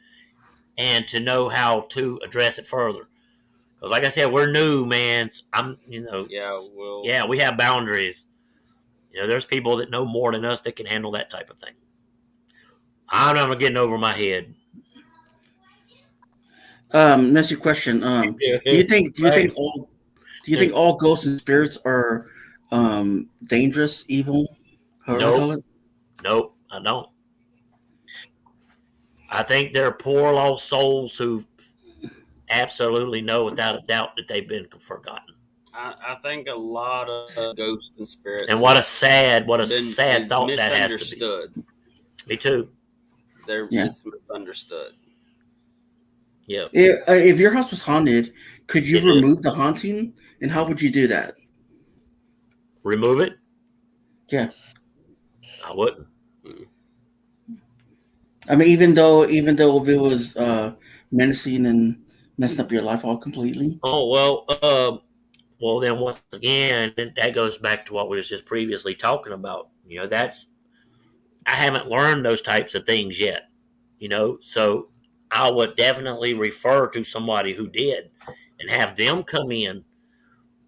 S2: and to know how to address it further. Because, like I said, we're new, man.
S4: Yeah,
S2: we have boundaries. There's people that know more than us that can handle that type of thing. I'm not getting over my head.
S1: That's your question. Do you think all ghosts and spirits are dangerous, evil? However you call it?
S2: Nope, I don't. I think they're poor lost souls who absolutely know without a doubt that they've been forgotten.
S4: I think a lot of ghosts and spirits.
S2: And what a sad thought that has to be.
S4: Misunderstood.
S2: Me too.
S4: It's misunderstood.
S2: Yeah.
S1: If your house was haunted, could you remove the haunting? And how would you do that?
S2: Remove it?
S1: Yeah.
S2: I wouldn't.
S1: I mean, even though if it was menacing and messing up your life all completely.
S2: Oh, well, then once again, that goes back to what we was just previously talking about. I haven't learned those types of things yet. So I would definitely refer to somebody who did and have them come in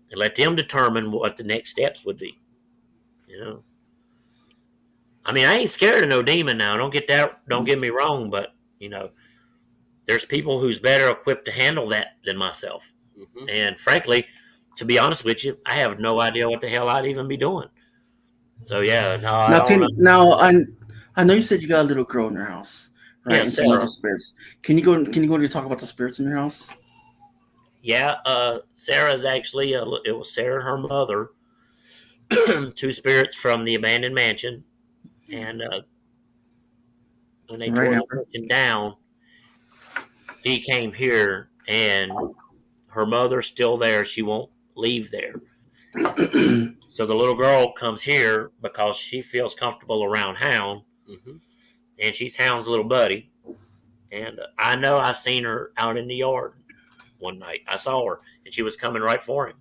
S2: and let them determine what the next steps would be. I mean, I ain't scared of no demon now. Don't get me wrong, but there's people who's better equipped to handle that than myself.
S4: Mm-hmm.
S2: And frankly, to be honest with you, I have no idea what the hell I'd even be doing. So yeah, no.
S1: I know you said you got a little girl in your house, right?
S2: Yeah,
S1: and some other spirits. Can you go and talk about the spirits in your house?
S2: Yeah, Sarah's actually it was Sarah and her mother, two spirits from the abandoned mansion, and when they tore the mansion down, he came here, and her mother's still there. She won't leave there. So the little girl comes here because she feels comfortable around Hound, and she's Hound's little buddy. And I know I've seen her out in the yard one night. I saw her, and she was coming right for him.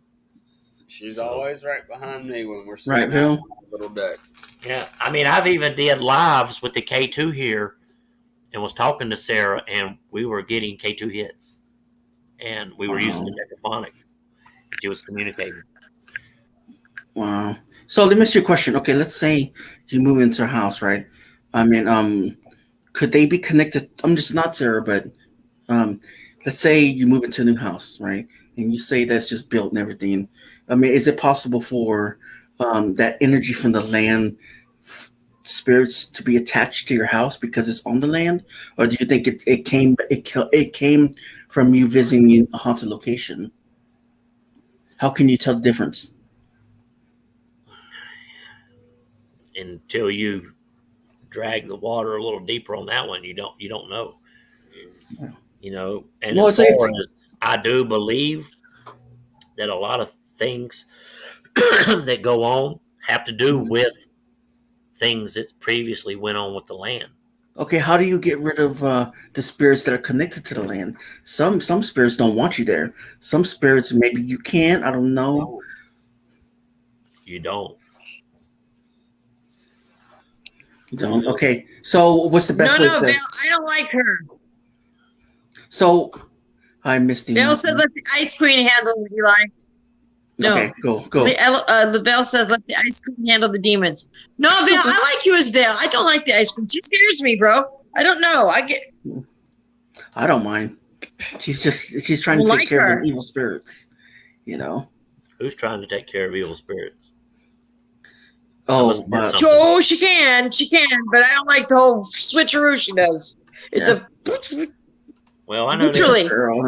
S4: She's always right behind me when we're sitting
S1: Bill?
S4: on the little deck.
S2: Yeah, I mean, I've even did lives with the K2 here and was talking to Sarah, and we were getting K2 hits. And we were using the necrophonic. She was communicating.
S1: Wow. So let me ask you a question. Okay, let's say you move into a house, right? I mean, could they be connected? I'm just not Sarah, but let's say you move into a new house, right? And you say that's just built and everything. I mean, is it possible for that energy from the land spirits to be attached to your house because it's on the land, or do you think it came from you visiting a haunted location? How can you tell the difference?
S2: Until you drag the water a little deeper on that one, you don't know. And as far as I do believe that a lot of things that go on have to do with things that previously went on with the land.
S1: Okay, how do you get rid of the spirits that are connected to the land? Some spirits don't want you there. Some spirits maybe you can. I don't know.
S2: You don't.
S1: You don't. Okay, so what's the best way?
S3: No, Val, I don't like her.
S1: So I missed you.
S3: Val says let the ice queen handle it, Eli. No.
S1: Okay, go.
S3: The Val says let the ice cream handle the demons. No, Val, I like you as Val. I don't like the ice cream. She scares me, bro. I don't know.
S1: I don't mind. She's trying to take care of the evil spirits.
S2: Who's trying to take care of evil spirits?
S1: Oh,
S3: so she can, but I don't like the whole switcheroo she does. It's
S2: well, I know.
S3: Literally,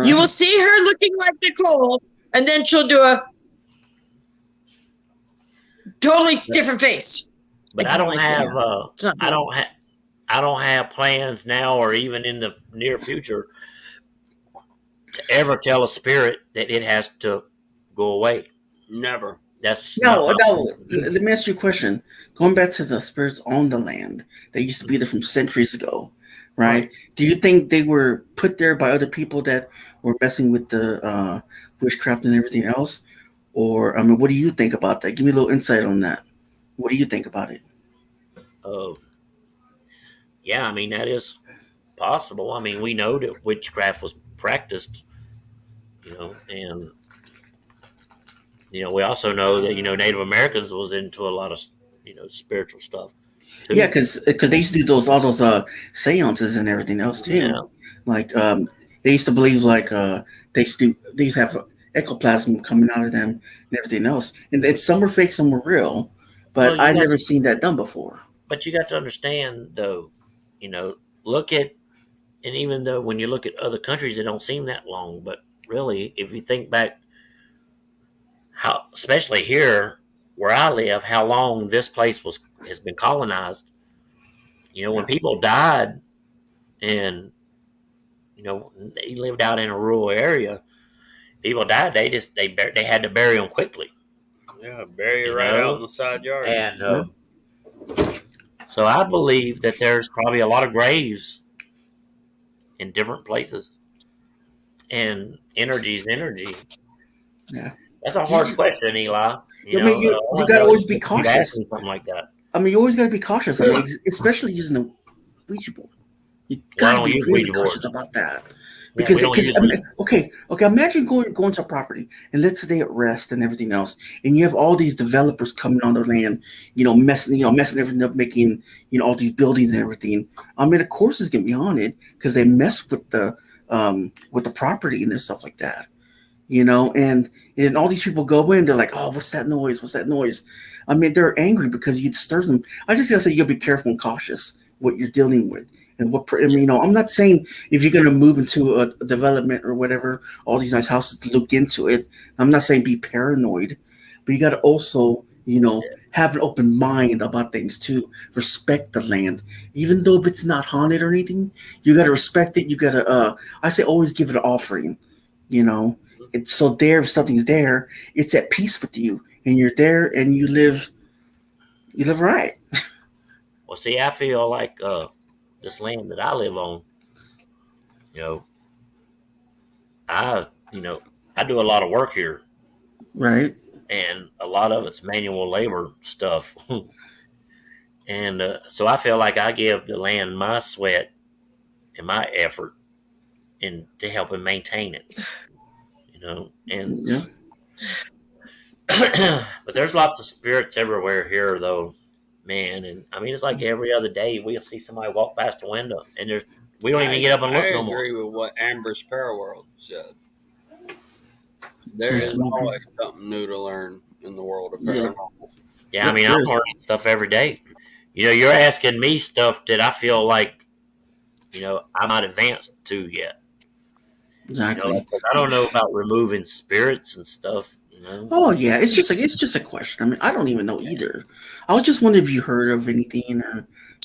S3: you will see her looking like Nicole, and then she'll do a totally different face.
S2: But
S3: I
S2: I
S3: don't
S2: don't
S3: like
S2: have
S3: that. It's not
S2: I don't have plans now or even in the near future to ever tell a spirit that it has to go away.
S4: Never.
S2: That's not
S1: No,
S2: my
S1: no.
S2: plan to do.
S1: Let me ask you a question. Going back to the spirits on the land that used to be there from centuries ago, right? Do you think they were put there by other people that were messing with the witchcraft and everything else? Or, I mean, what do you think about that? Give me a little insight on that. What do you think about it?
S2: Uh, yeah, I mean that is possible. I mean, we know that witchcraft was practiced, and we also know that Native Americans was into a lot of spiritual stuff
S1: Yeah,
S2: too.
S1: because they used to do all those seances and everything else too.
S2: Yeah,
S1: Like they used to believe like they used to have ectoplasm coming out of them and everything else. And then some were fake, some were real.
S2: well,
S1: But I never seen that done before.
S2: but you got to understand though, you know, look at and even though when you look at other countries, it don't seem that long, but really, if you think back, how especially here where I live, how long this place has been colonized. When
S1: Yeah.
S2: people died and they lived out in a rural area, people died. They had to bury them quickly.
S4: Yeah, bury it
S2: You
S4: right out in
S2: know,
S4: the side yard.
S2: and
S1: Yeah.
S2: so I believe that there's probably a lot of graves in different places, and energy is energy.
S1: Yeah.
S2: That's a hard question, Eli.
S1: I mean, you
S2: I
S1: gotta
S2: know
S1: always be
S2: you'd ask
S1: cautious.
S2: me something like that.
S1: I mean, you always gotta be cautious. I mean, especially using the Ouija board. You
S2: Well, I
S1: gotta
S2: don't
S1: be
S2: use
S1: really
S2: Ouija
S1: cautious
S2: boards.
S1: about that.
S2: Yeah, we don't
S1: Because
S2: use
S1: I
S2: Ouija.
S1: mean, okay, imagine going to a property and let's say at rest and everything else, and you have all these developers coming on the land, messing everything up, making all these buildings and everything. I mean, of course, it's gonna be haunted because they mess with the property and stuff like that. And all these people go in, they're like, "Oh, what's that noise? What's that noise?" I mean, they're angry because you disturb them. I just gotta say, you'll be careful and cautious what you're dealing with, and I mean, I'm not saying if you're gonna move into a development or whatever, all these nice houses, look into it. I'm not saying be paranoid, but you gotta also, have an open mind about things too. Respect the land, even though if it's not haunted or anything, you gotta respect it. You gotta, I say, always give it an offering. You know, it's so there if something's there, it's at peace with you, and you're there, and you live right.
S2: Well, see, I feel like this land that I live on, you know, I you know I do a lot of work here,
S1: Right.
S2: and a lot of it's manual labor stuff, and so I feel like I give the land my sweat and my effort, and to help and maintain it. And
S1: Yeah.
S2: but there's lots of spirits everywhere here, though, man. And I mean, it's like every other day we'll see somebody walk past the window, and we don't even get up and
S4: I
S2: look no more.
S4: agree with what Amber's Paraworld said. There
S1: Yes,
S4: is
S1: okay.
S4: always something new to learn in the world of
S1: Yeah.
S4: paranormal.
S2: Yeah, I mean, I'm learning stuff every day. You're asking me stuff that I feel like, I'm not advanced to yet.
S1: Exactly.
S2: 'Cause I don't know about removing spirits and stuff.
S1: Oh yeah, it's just a question. I mean, I don't even know either. I was just wondering if you heard of anything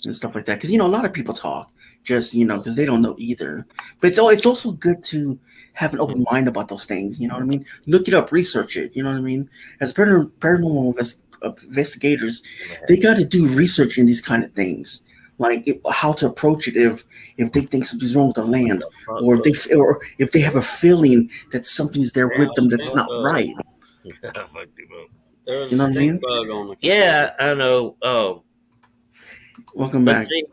S1: and stuff like that, because a lot of people talk just because they don't know either. But it's also good to have an open mind about those things. You know what I mean? Look it up, research it. You know what I mean? As paranormal investigators, they got to do research in these kind of things, like how to approach it if they think something's wrong with the land, or if they have a feeling that something's there with them that's not right.
S4: There was
S1: You
S4: a
S1: know what I
S4: stink
S1: mean?
S4: bug on the
S2: Yeah, I know. Oh,
S1: Welcome
S2: but
S1: back,
S2: see,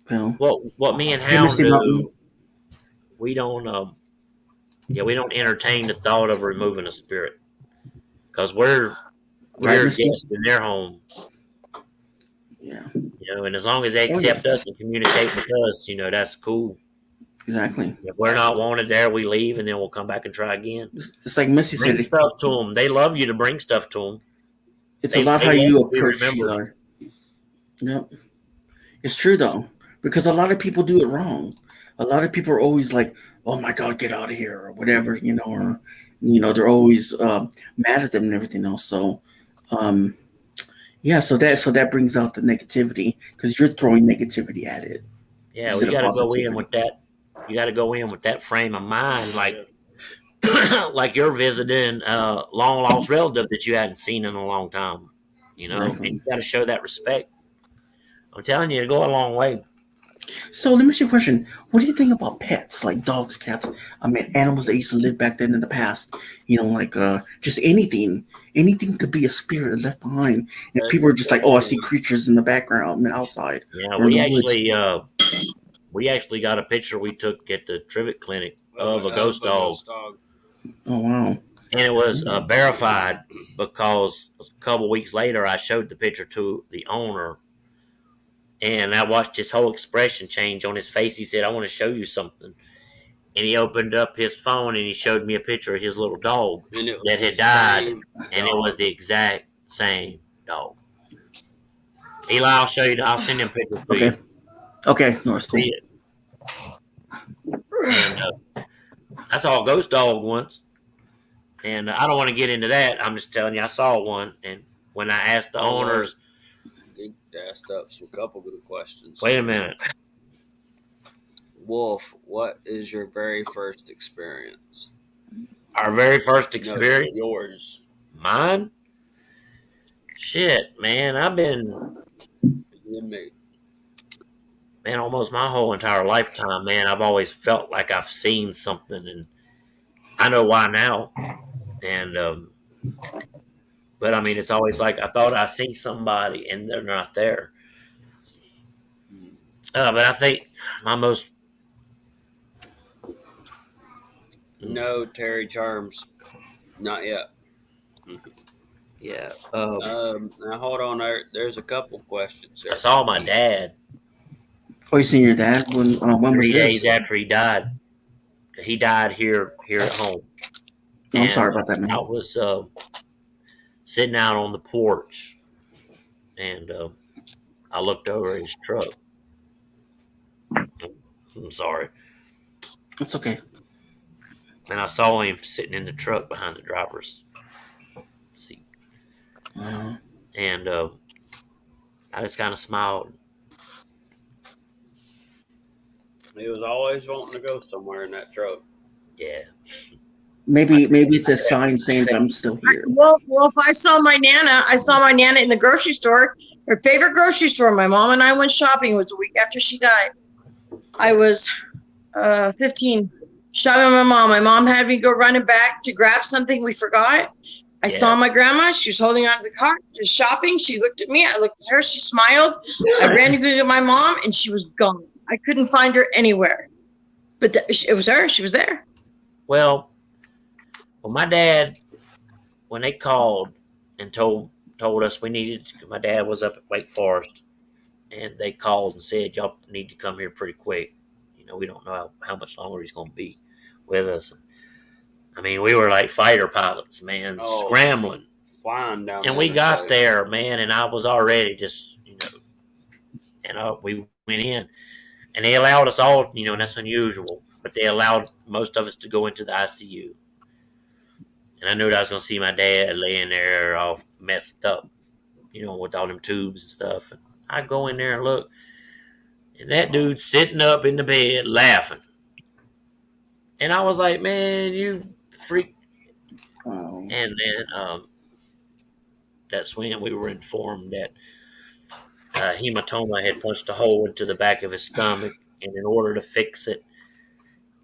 S1: Phil.
S2: what me and
S1: Hey,
S2: Hound
S1: Misty Mountain.
S2: do, we don't. We don't entertain the thought of removing a spirit because we're
S1: Right, Misty?
S2: guests in their home.
S1: Yeah,
S2: And as long as they accept us and communicate with us, that's cool.
S1: exactly.
S2: If we're not wanted there, we leave and then we'll come back and try again.
S1: It's like Misty
S2: Bring
S1: said.
S2: stuff to them. They love you to bring stuff to them.
S1: It's
S2: They
S1: about how
S2: love
S1: you
S2: to be
S1: approach
S2: remembered.
S1: Sheila. Yep, it's true though, because a lot of people do it wrong. A lot of people are always like, "Oh my God, get out of here," or whatever, or they're always mad at them and everything else. So, um, Yeah, so that brings out the negativity because you're throwing negativity at it
S2: Yeah, we
S1: instead of
S2: got to go in
S1: positivity.
S2: with that. You got to go in with that frame of mind, like like you're visiting a long lost relative that you hadn't seen in a long time. And
S1: Exactly.
S2: you got to show that respect. I'm telling you, it go a long way.
S1: So let me ask you a question. What do you think about pets, like dogs, cats? I mean, animals that used to live back then in the past. Like just anything. Anything could be a spirit left behind. And
S4: That's
S1: people
S4: a
S1: are just like,
S4: good
S1: oh, I see
S4: one.
S1: creatures in the background and outside
S2: Yeah,
S1: or in the woods.
S2: we actually got a picture we took at the Trivet Clinic of a
S4: Of
S2: ghost
S4: a
S2: dog,
S4: ghost dog.
S1: Oh wow.
S2: and it was verified because a couple weeks later I showed the picture to the owner, and I watched his whole expression change on his face. He said, "I want to show you something." And he opened up his phone and he showed me a picture of his little dog
S4: And it was
S2: that
S4: the
S2: had died,
S4: same
S2: and it was
S4: dog.
S2: the exact same dog. Eli, I'll show you. I'll send him pictures to you.
S1: Okay. Okay. No, it's cool.
S2: See it. And I saw a ghost dog once, and I don't want to get into that. I'm just telling you, I saw one, and when I asked the
S4: Oh,
S2: owners,
S4: He asked up some couple good questions.
S2: wait a minute,
S4: Wolf, what is your very first experience?
S2: our very first
S4: No,
S2: experience,
S4: yours.
S2: mine. Shit, man, I've been
S4: You and me.
S2: man almost my whole entire lifetime. Man, I've always felt like I've seen something, and I know why now. And but I mean, it's always like I thought I seen somebody, and they're not there. But I think my most
S4: No, Terry Charms. Not yet.
S2: yeah.
S4: Now hold on. There's a couple questions
S2: I
S4: there.
S2: saw my dad
S1: Oh, you seen your dad? When was
S2: 3 days
S1: this?
S2: after he died. He died here at home,
S1: Oh, I'm
S2: and
S1: sorry about that,
S2: I
S1: man.
S2: was sitting out on the porch, and I looked over his truck. I'm sorry,
S1: It's okay.
S2: and I saw him sitting in the truck behind the driver's seat,
S1: Uh,
S2: and I just kind of smiled.
S4: He was always wanting to go somewhere in that truck.
S2: Yeah,
S1: maybe it's a sign saying that I'm still here.
S3: Well, if I saw my Nana in the grocery store, her favorite grocery store. My mom and I went shopping. It was a week after she died. I was 15, shopping with my mom. My mom had me go running back to grab something we forgot. I saw my grandma. She was holding on to the cart, just shopping. She looked at me. I looked at her. She smiled. I ran to visit my mom, and she was gone. I couldn't find her anywhere. But it was her. She was there.
S2: Well, my dad, when they called and told us we needed, my dad was up at Wake Forest, and they called and said y'all need to come here pretty quick. We don't know how much longer he's going to be with us. I mean, we were like fighter pilots, man, scrambling,
S4: flying down.
S2: And we got there, man, and I was already just, and we went in, and they allowed us all, and that's unusual, but they allowed most of us to go into the ICU. And I knew that I was going to see my dad laying there all messed up, with all them tubes and stuff. And I go in there and look, and that dude's sitting up in the bed laughing. And I was like, man, you freak.
S1: Wow.
S2: And then that's when we were informed that hematoma had punched a hole into the back of his stomach. And in order to fix it,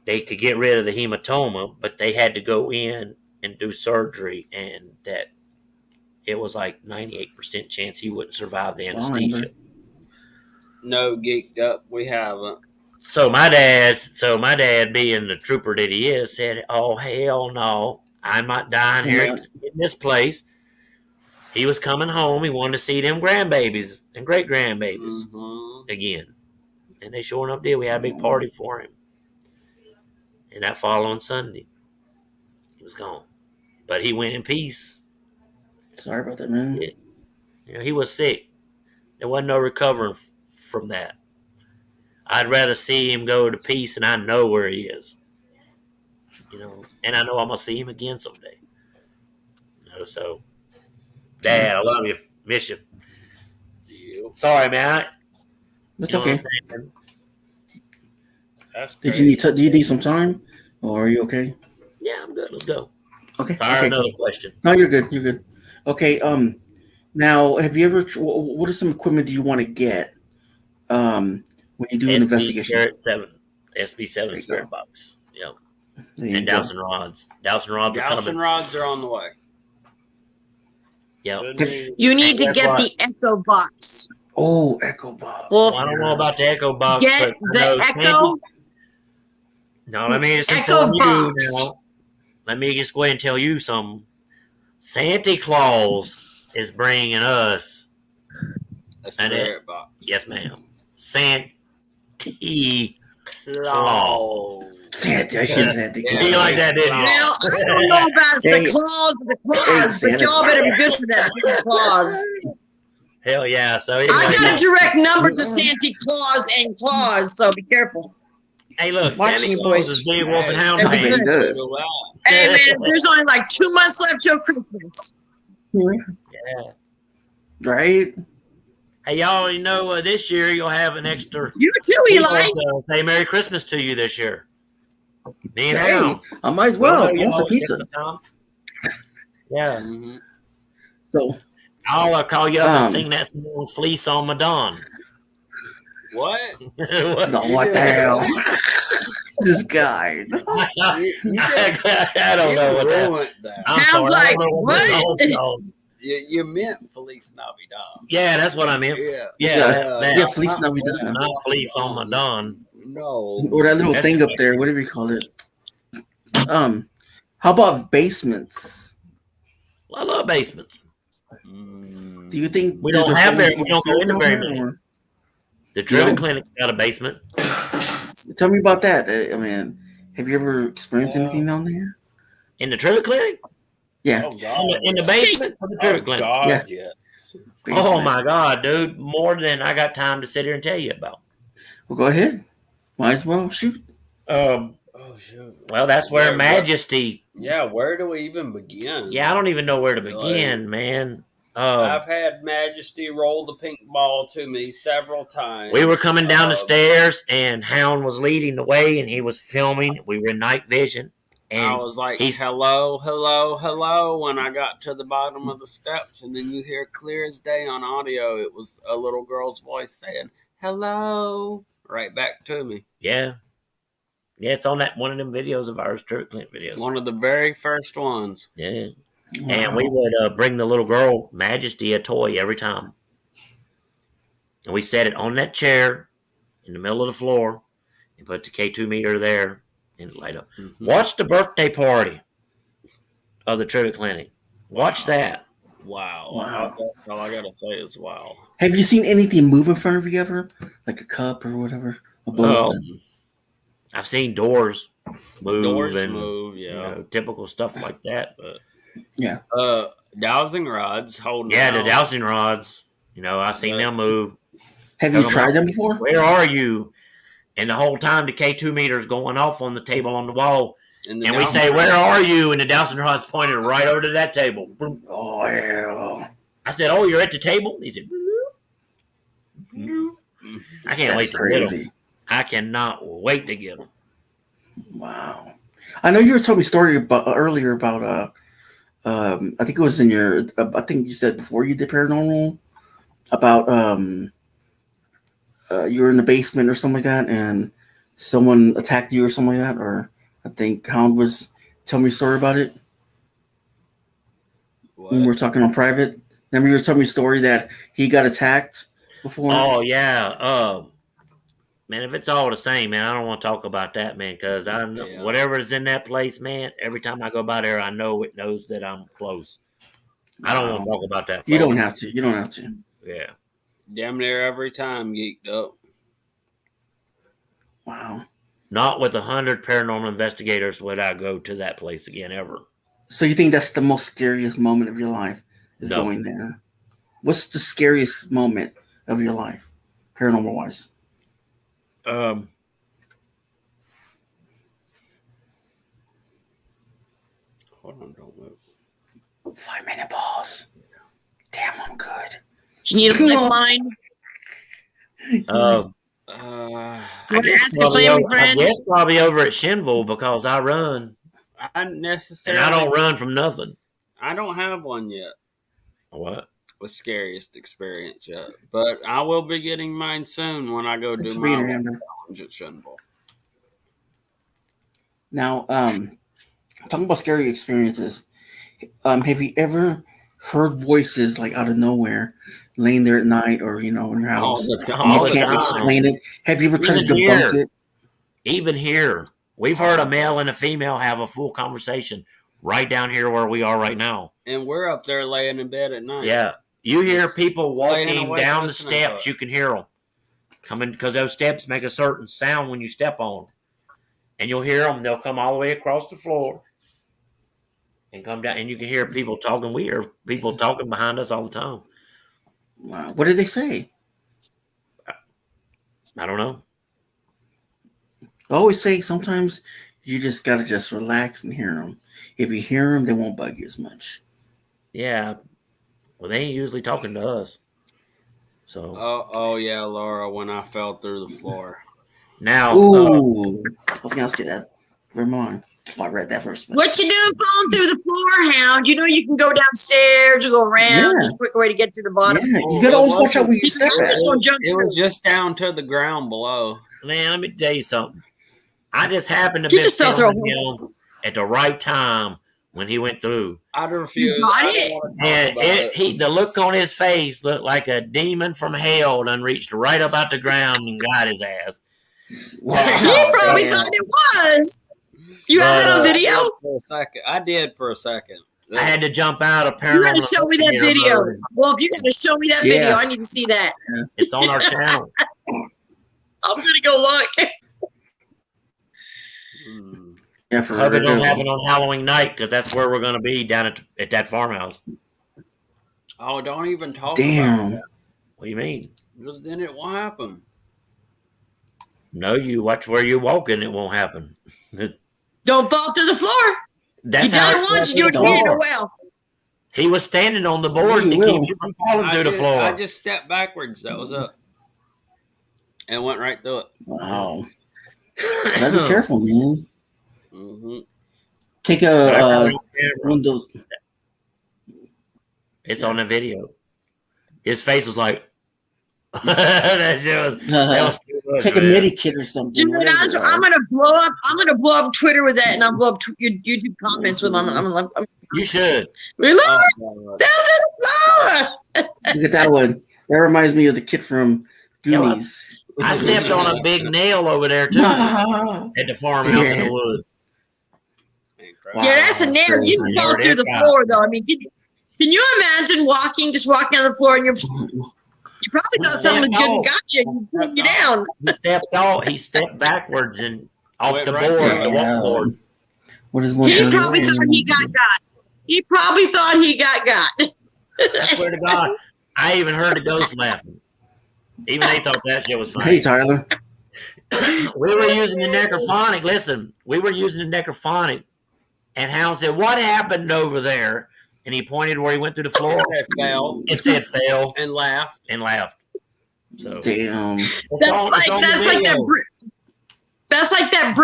S2: they could get rid of the hematoma, but they had to go in and do surgery. And that it was like 98% chance he wouldn't survive the anesthesia.
S4: No, geeked up. We haven't.
S2: So my dad, being the trooper that he is, said, "Oh hell no, I'm not dying here in this place." He was coming home. He wanted to see them grandbabies and great grandbabies again, and they sure enough did. We had a big party for him, and that following Sunday, he was gone. But he went in peace.
S1: Sorry about that, man.
S2: He was sick. There wasn't no recovering from that. I'd rather see him go to peace, and I know where he is. And I know I'm gonna see him again someday. So, Dad, I love you, miss you. Sorry, man.
S1: That's
S2: You know what
S1: okay.
S2: I'm saying?
S4: That's
S1: Did you
S4: crazy.
S1: need do you need some time, or are you okay?
S2: Yeah, I'm good. Let's go.
S1: Okay.
S2: Fire
S1: Okay.
S2: another
S1: Cool.
S2: question.
S1: No, you're good. You're good. Okay. Now, have you ever? What are some equipment do you want to get? When you do an
S2: SB
S1: investigation.
S2: Spirit 7. SB7
S1: There you
S2: Spirit
S1: go.
S2: Box. Yep.
S1: There you
S2: And
S1: go.
S2: dowsing rods. Dowsing rods are
S4: Dowsing
S2: coming.
S4: rods are on the way.
S2: Yep.
S4: Should be.
S3: You need to
S2: guess
S3: get
S2: what?
S3: the Echo box.
S1: Oh, Echo Box.
S3: Wolf,
S2: Well, I don't know about the Echo Box,
S3: get
S2: but I
S3: the
S2: know
S3: Echo
S2: Now, let me just
S3: Echo
S2: inform you
S3: box.
S2: now. Let me just go ahead and tell you something. Santa Claus is bringing us
S4: A spirit box.
S2: Yes, ma'am. Santa Claus.
S4: Claus.
S1: Santa, I should have said the
S4: Yeah.
S2: You like that, didn't you?
S3: Well, I don't know about
S1: Hey.
S3: the claws of the
S1: Hey,
S3: claws, but
S1: Santa
S3: y'all better be good for that Santa Claus.
S2: Hell yeah. So
S3: I
S2: anyway,
S3: got a direct number to Santa Claus and Claus, so be careful.
S2: hey, look,
S3: Watching
S2: Santa
S3: you,
S2: Claus
S3: boys.
S2: is big Wolf and Hound
S3: Hey,
S1: I bet he
S2: fan.
S3: good.
S1: does.
S3: Hey man, there's only like 2 months left till Christmas.
S2: Yeah.
S1: Right?
S2: Hey, y'all already know this year you'll have an extra.
S3: You too, Eli.
S2: Say Merry Christmas to you this year. Me and
S1: Hey,
S2: Hound.
S1: I might as
S2: We'll
S1: well.
S2: know
S1: I want some
S2: y'all
S1: pizza.
S2: at the time. Yeah.
S4: Mm-hmm.
S1: So,
S2: I'll call you up and
S1: Um,
S2: sing that song Fleece on Madonna.
S4: What?
S2: What?
S1: no, what the hell? This guy.
S2: I don't know what that.
S4: ruined that.
S2: I'm
S3: Sounds
S2: sorry. I
S3: like,
S2: don't know what
S3: what?
S2: the song's called.
S4: You meant Feliz Navidad.
S2: Yeah, that's what I meant.
S4: Yeah.
S2: Yeah, that.
S1: Yeah, Fleece Navidad.
S2: Not Fleece on Madonna.
S4: No.
S1: Or that little
S2: That's-
S1: thing up there, whatever you call it. How about basements?
S2: I love basements.
S1: Do you think
S2: We don't
S1: there's
S2: have
S1: always
S2: very. We don't go into
S1: down
S2: very
S1: there,
S2: many.
S1: or-
S2: The Driven
S1: No.
S2: Clinic got a basement.
S1: Tell me about that. I mean, have you ever experienced anything down there?
S2: In the Driven Clinic?
S1: Yeah.
S4: Oh God.
S2: In the basement of the Driven Clinic.
S4: God,
S1: Yeah.
S4: yes.
S2: Oh
S1: Basement.
S2: my God, dude! More than I got time to sit here and tell you about.
S1: Well, go ahead. Might as well shoot.
S4: Oh shoot.
S2: Well, that's where
S4: Where-
S2: Majesty.
S4: Yeah, where do we even begin?
S2: Yeah, I don't even know where to
S4: Really?
S2: begin, man.
S4: I've had Majesty roll the pink ball to me several times.
S2: We were coming down the stairs, and Hound was leading the way, and he was filming. We were in night vision,
S4: I
S2: and
S4: was like,
S2: he's-
S4: hello, hello, hello, when I got to the bottom of the steps, and then you hear clear as day on audio, it was a little girl's voice saying, hello, right back to me.
S2: yeah, it's on that one of them videos of ours, Turk Clint videos.
S4: One of the very first ones.
S2: Yeah,
S1: Wow.
S2: and we would bring the little girl Majesty a toy every time, and we set it on that chair in the middle of the floor, and put the K2 meter there, and light up.
S4: Mhm.
S2: Watch the birthday party of the Trivia Clinic. Watch that.
S4: Wow.
S1: Wow.
S4: That's all I gotta say is wow.
S1: Have you seen anything move in front of you ever? Like a cup or whatever? A boat?
S2: I've seen doors move
S4: Doors
S2: and
S4: move,
S2: you
S4: yeah.
S2: know, typical stuff like that. But
S1: Yeah.
S4: Dowsing rods holding.
S2: yeah, the
S4: out.
S2: dowsing rods. You know, I've seen them move.
S1: Have
S2: Tell
S1: you
S2: them
S1: tried
S2: out.
S1: them before?
S2: Where are you? And the whole time the K2 meter is going off on the table on the wall,
S4: And
S2: and we say, "Where are you?" And the dowsing rod's pointed right over to that table. Boom.
S1: Oh, yeah.
S2: I said, "Oh, you're at the table?" He said, "I can't wait
S1: That's
S2: to get them.
S1: crazy.
S2: I cannot wait to get them."
S1: Wow. I know you were telling me a story about earlier about I think it was in your I think you said before you did paranormal about you were in the basement or something like that and someone attacked you or something like that, or I think Hound was telling me a story about it when we were talking on private. Remember you were telling me a story that he got attacked before?
S2: Oh yeah, man. If it's all the same, man, I don't want to talk about that, man, because I know whatever is in that place, man. Every time I go by there, I know it knows that I'm close. I don't want to talk about that.
S1: You don't have to. You don't have to.
S2: Yeah.
S4: Damn near every time geeked up.
S1: Wow.
S2: Not with 100 paranormal investigators would I go to that place again ever.
S1: So you think that's the most scariest moment of your life is
S2: No.
S1: going there? What's the scariest moment of your life, paranormal wise?
S2: Um.
S4: Hold on, don't move.
S1: 5-minute pause. Damn, I'm good.
S3: Do you need a lifeline?
S2: I
S3: Wanna
S2: guess
S3: ask a family friend?
S2: probably over at Shinville because I run
S4: I
S2: and
S4: necessarily.
S2: I don't run from nothing.
S4: I don't have one yet.
S2: What?
S4: With scariest experience yet, but I will be getting mine soon when I go do
S1: Thanks for
S4: my
S1: being here, Amber.
S4: challenge at Shinville.
S1: Now, talking about scary experiences, have you ever heard voices like out of nowhere, laying there at night or in your
S4: All
S1: house,
S4: the
S1: and
S4: time.
S1: you
S2: All the
S1: can't
S2: time.
S1: explain it? Have you ever tried to
S2: Even
S1: debunk
S2: here.
S1: it?
S2: Even here, we've heard a male and a female have a full conversation right down here where we are right now.
S4: And we're up there laying in bed at night.
S2: Yeah, you hear
S4: Just
S2: people
S4: laying
S2: walking
S4: awake
S2: down the
S4: listening to
S2: steps.
S4: it.
S2: You can hear them coming because those steps make a certain sound when you step on them, and you'll hear them. They'll come all the way across the floor and come down, and you can hear people talking. We hear people talking behind us all the time.
S1: Wow. What did they say?
S2: I don't know.
S1: I always say sometimes you just gotta just relax and hear them. If you hear them, they won't bug you as much.
S2: Yeah, well, they ain't usually talking to us. So
S4: Oh yeah, Laura. When I fell through the floor.
S2: now,
S1: Ooh, I was gonna ask you that. Never mind. I read that first.
S3: What you doing falling through the floor, Hound? You know you can go downstairs or go around.
S1: Yeah.
S3: There's a quick way to get to the bottom.
S1: Yeah, you gotta always watch out where you
S3: You
S1: step
S3: gotta
S1: at.
S3: go jump
S4: It was
S3: through.
S4: just down to the ground below.
S2: man, let me tell you something. I just happened to
S3: You
S2: be
S3: just fell through a
S2: filming him at the right time when he went through.
S4: I'd refuse.
S3: got
S4: I don't
S3: it?
S4: want to talk
S2: And
S4: about it.
S2: the look on his face looked like a demon from hell done reached right up out the ground and got his ass.
S1: Wow,
S3: You probably
S1: damn.
S3: thought it was. You have that on
S2: But,
S3: video?
S4: For a second. I did for a second.
S2: I had to jump out of
S3: You
S2: Paranormal.
S3: gotta show me that
S2: Investigator
S3: video.
S2: mode.
S3: Well, if you gotta show me that video,
S1: Yeah.
S3: I need to see that.
S2: It's on our channel.
S3: I'm gonna go look.
S4: Hmm.
S1: Yeah, for
S2: Hope it don't
S1: real.
S2: happen on Halloween night because that's where we're going to be down at that farmhouse.
S4: Oh, don't even talk about
S1: Damn.
S4: that.
S2: What do you mean?
S4: Because then it won't happen.
S2: No, you watch where you're walking. It won't happen.
S3: Don't fall through the floor.
S2: That's
S3: You done
S2: how
S3: it once, you do it
S1: Don't.
S3: again. Oh well.
S2: He was standing on the board
S1: He
S2: to
S1: will.
S2: keep you from falling through the floor.
S4: I just stepped backwards. That was it. And went right through it.
S1: Wow. Gotta be careful, man.
S4: Mm-hmm.
S1: Take
S2: But I got
S1: a
S2: it on camera.
S1: one of those.
S2: It's on the video. His face was like, that was too much,
S1: Take a
S2: man.
S1: midi kit or something.
S3: Dude,
S1: whatever,
S3: I'm gonna blow up. I'm gonna blow up Twitter with that, and I'll blow up your YouTube comments with them. I'm
S2: You should.
S3: reload
S4: Oh,
S3: down to the floor.
S1: Look at that one. That reminds me of the kid from Goonies.
S2: I stepped on a big nail over there too
S1: Wow.
S2: at the farmhouse in the woods.
S1: Wow.
S3: Yeah, that's a nail. You can
S2: I
S3: fall
S2: never
S3: through
S2: did
S3: the
S2: that.
S3: floor, though. I mean, can you imagine just walking on the floor, and you probably thought someone was good and got you, and you pulled you down.
S2: He stepped backwards and off
S4: Went
S2: the
S4: right
S2: board,
S4: through
S2: the
S1: Yeah.
S2: walkboard.
S1: What is one?
S3: He
S1: thing
S3: probably
S1: saying?
S3: thought he got. He probably thought he got.
S2: I swear to God, I even heard the ghost laughing. Even they thought that shit was
S1: Hey,
S2: funny.
S1: Tyler.
S2: We were using the necrophonic. Listen, we were using the necrophonic, and Hound said, "What happened over there?" And he pointed where he went through the floor.
S4: It fell
S2: It said "fell"
S4: and laughed.
S2: and laughed. So
S1: Damn.
S2: it's
S3: That's
S2: on-
S3: like
S2: it's on the
S3: that's like that.
S2: video.
S3: That's like that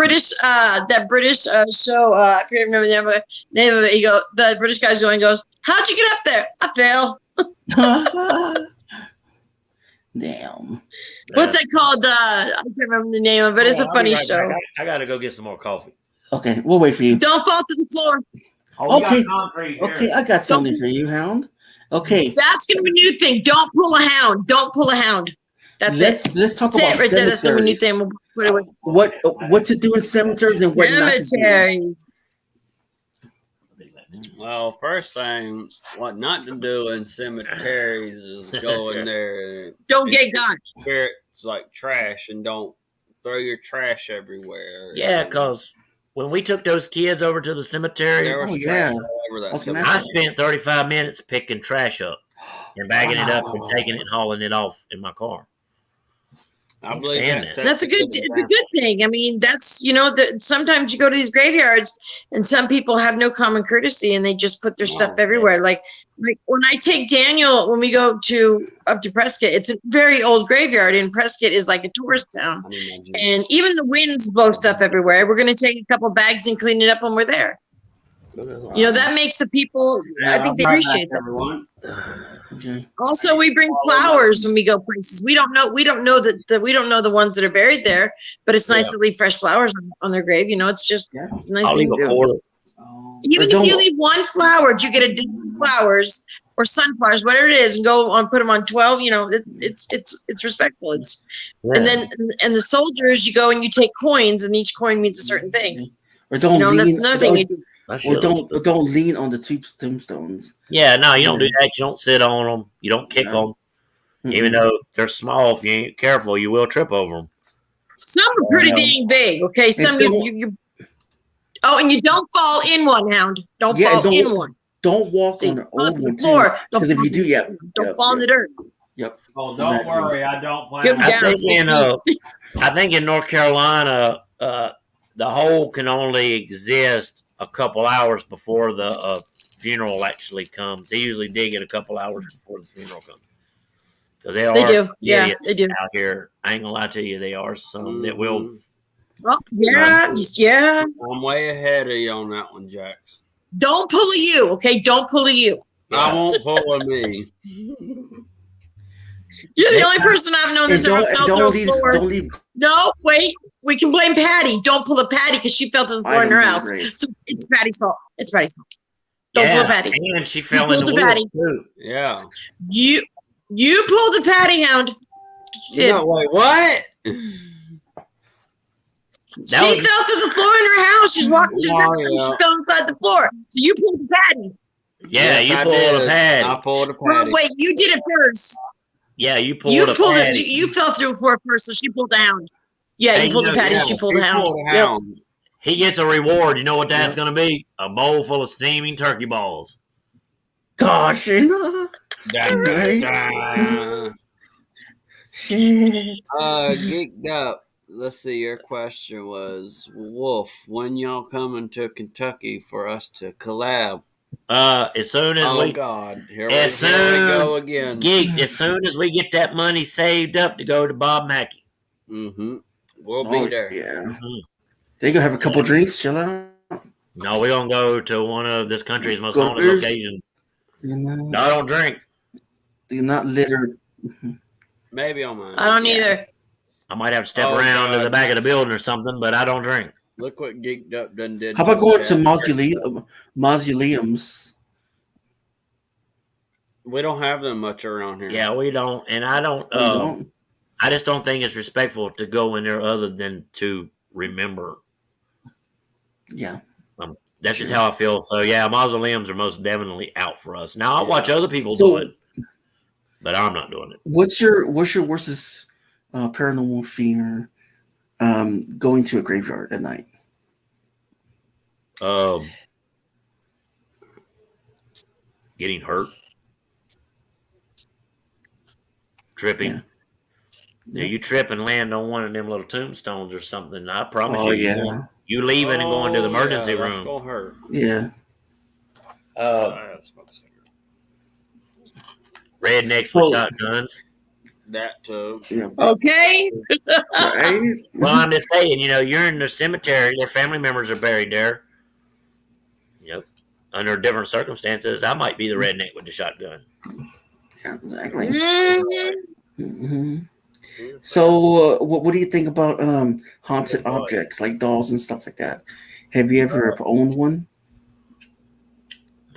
S3: British show. I can't remember the name of it. The British guy's goes, "How'd you get up there?" "I fell."
S1: Damn.
S3: What's that called? I can't remember the name of it. It's a
S2: I'll be
S3: funny
S2: right
S3: show.
S2: back. I got to go get some more coffee.
S1: Okay, we'll wait for you.
S3: Don't fall to the floor.
S2: Oh, we got
S1: Okay.
S2: concrete here.
S1: Okay, I got something for you, Hound. Okay,
S3: That's gonna be a new thing. Don't pull a hound. Don't pull a hound. That's it.
S1: let's talk
S3: That's
S1: about
S3: it right there. That's gonna be a new
S1: cemeteries.
S3: thing. We'll put it with
S1: What to do in cemeteries and what not to do.
S3: cemeteries.
S4: Well, first thing, what not to do in cemeteries is go in there.
S3: Don't get got.
S4: Spirits like trash and don't throw your trash everywhere.
S2: Yeah, because when we took those kids over to the cemetery,
S4: there was
S1: Oh,
S4: trash
S1: yeah.
S4: all over that
S1: I was gonna
S4: cemetery.
S2: I spent 35 minutes picking trash up and bagging it up and
S1: Wow.
S2: taking it and hauling it off in my car.
S4: I believe
S2: stand
S4: that.
S2: that.
S3: That's a good. It's a good thing. I mean, that's sometimes you go to these graveyards, and some people have no common courtesy, and they just put their stuff everywhere. Like when I take Daniel, when we go up to Prescott, it's a very old graveyard, and Prescott is like a tourist town, and even the winds blow stuff everywhere. We're going to take a couple bags and clean it up when we're there. That makes the people. I think they appreciate that.
S4: everyone.
S1: Okay.
S3: Also, we bring flowers when we go places. We don't know the ones that are buried there, but it's nice to leave fresh flowers on their grave. It's just it's a nice
S2: I'll
S3: thing
S2: leave
S3: to
S2: a
S3: do.
S2: quarter.
S3: Even if you leave one flower, you get a dozen flowers or sunflowers, whatever it is, and put them on 12. It's respectful. And then the soldiers, you go and you take coins, and each coin means a certain thing.
S1: Or don't
S3: that's another thing you do.
S1: Or don't lean on the tombstones.
S2: Yeah, no, you don't do that. You don't sit on them. You don't kick them. Mm-hmm. Even though they're small, if you ain't careful, you will trip over them.
S3: Some are pretty dang big. Okay, some you. Oh, and you don't fall in one, Hound. Don't fall in one.
S1: Don't walk on the
S3: floor. Because
S1: if you do,
S3: don't fall in the dirt.
S1: Yep.
S4: Oh, don't worry. I don't plan.
S2: I think in North Carolina, the hole can only exist a couple hours before the funeral actually comes. They usually dig it a couple hours before the funeral comes. Because they do. Yeah, they do. Out here, I ain't gonna lie to you, they are some that will.
S3: Oh, yeah.
S4: I'm way ahead of you on that one, Jax.
S3: Don't pull a you, okay? Don't pull a you.
S4: I won't pull a me.
S3: You're the only person I've known that's ever fell through a floor.
S1: Don't leave.
S3: No, wait. We can blame Patty. Don't pull a Patty because she fell to the floor in her house. So it's Patty's fault. It's Patty's fault. Don't pull a Patty.
S2: And she fell in the Patty too.
S4: Yeah.
S3: You pulled a Patty, Hound.
S4: No, wait, what?
S3: She fell to the floor in her house. She's walking through the house and she fell inside the floor. So you pulled a Patty.
S2: Yeah, you pulled a Patty.
S4: I pulled a Patty.
S3: Well, wait, you did it first.
S2: Yeah, you pulled a Patty.
S3: You fell through the floor first, so she pulled a Hound. Yeah, you pulled a Patty. She pulled a Hound. Yep.
S2: He gets a reward. You know what that's going to be? A bowl full of steaming turkey balls.
S1: Gosh,
S4: Geeked up. Let's see. Your question was, Wolf, when y'all coming to Kentucky for us to collab?
S2: As soon as
S4: God, here we go again.
S2: Geek, as soon as we get that money saved up to go to Bob Mackey.
S4: Mm-hmm. We'll be there.
S1: Yeah. Mm-hmm. They gonna have a couple drinks, chill out.
S2: No, we're gonna go to one of this country's most haunted locations. No, I don't drink.
S1: You're not littered.
S4: Maybe on mine.
S3: I don't either.
S2: I might have to step around to the back of the building or something, but I don't drink.
S4: Look what Geeked Up done did.
S1: How about going to mausoleums?
S4: We don't have them much around here.
S2: Yeah, we don't, and I don't. I just don't think it's respectful to go in there other than to remember.
S1: Yeah.
S2: That's just how I feel. So, yeah, mausoleums are most definitely out for us. Now, I'll watch other people do it, but I'm not doing it.
S1: What's your worstest paranormal fear going to a graveyard at night?
S2: Getting hurt. Tripping. Yeah, you trip and land on one of them little tombstones or something. I promise you leaving and going to the emergency room.
S4: That's gonna hurt.
S1: Yeah.
S2: Rednecks with shotguns.
S4: That too.
S1: Yeah.
S3: Okay.
S1: Right?
S2: Well, I'm just saying, you're in the cemetery. Their family members are buried there. Under different circumstances, I might be the redneck with the shotgun.
S1: Yeah, exactly. Mm-hmm. So, what do you think about haunted objects like dolls and stuff like that? Have you ever owned one?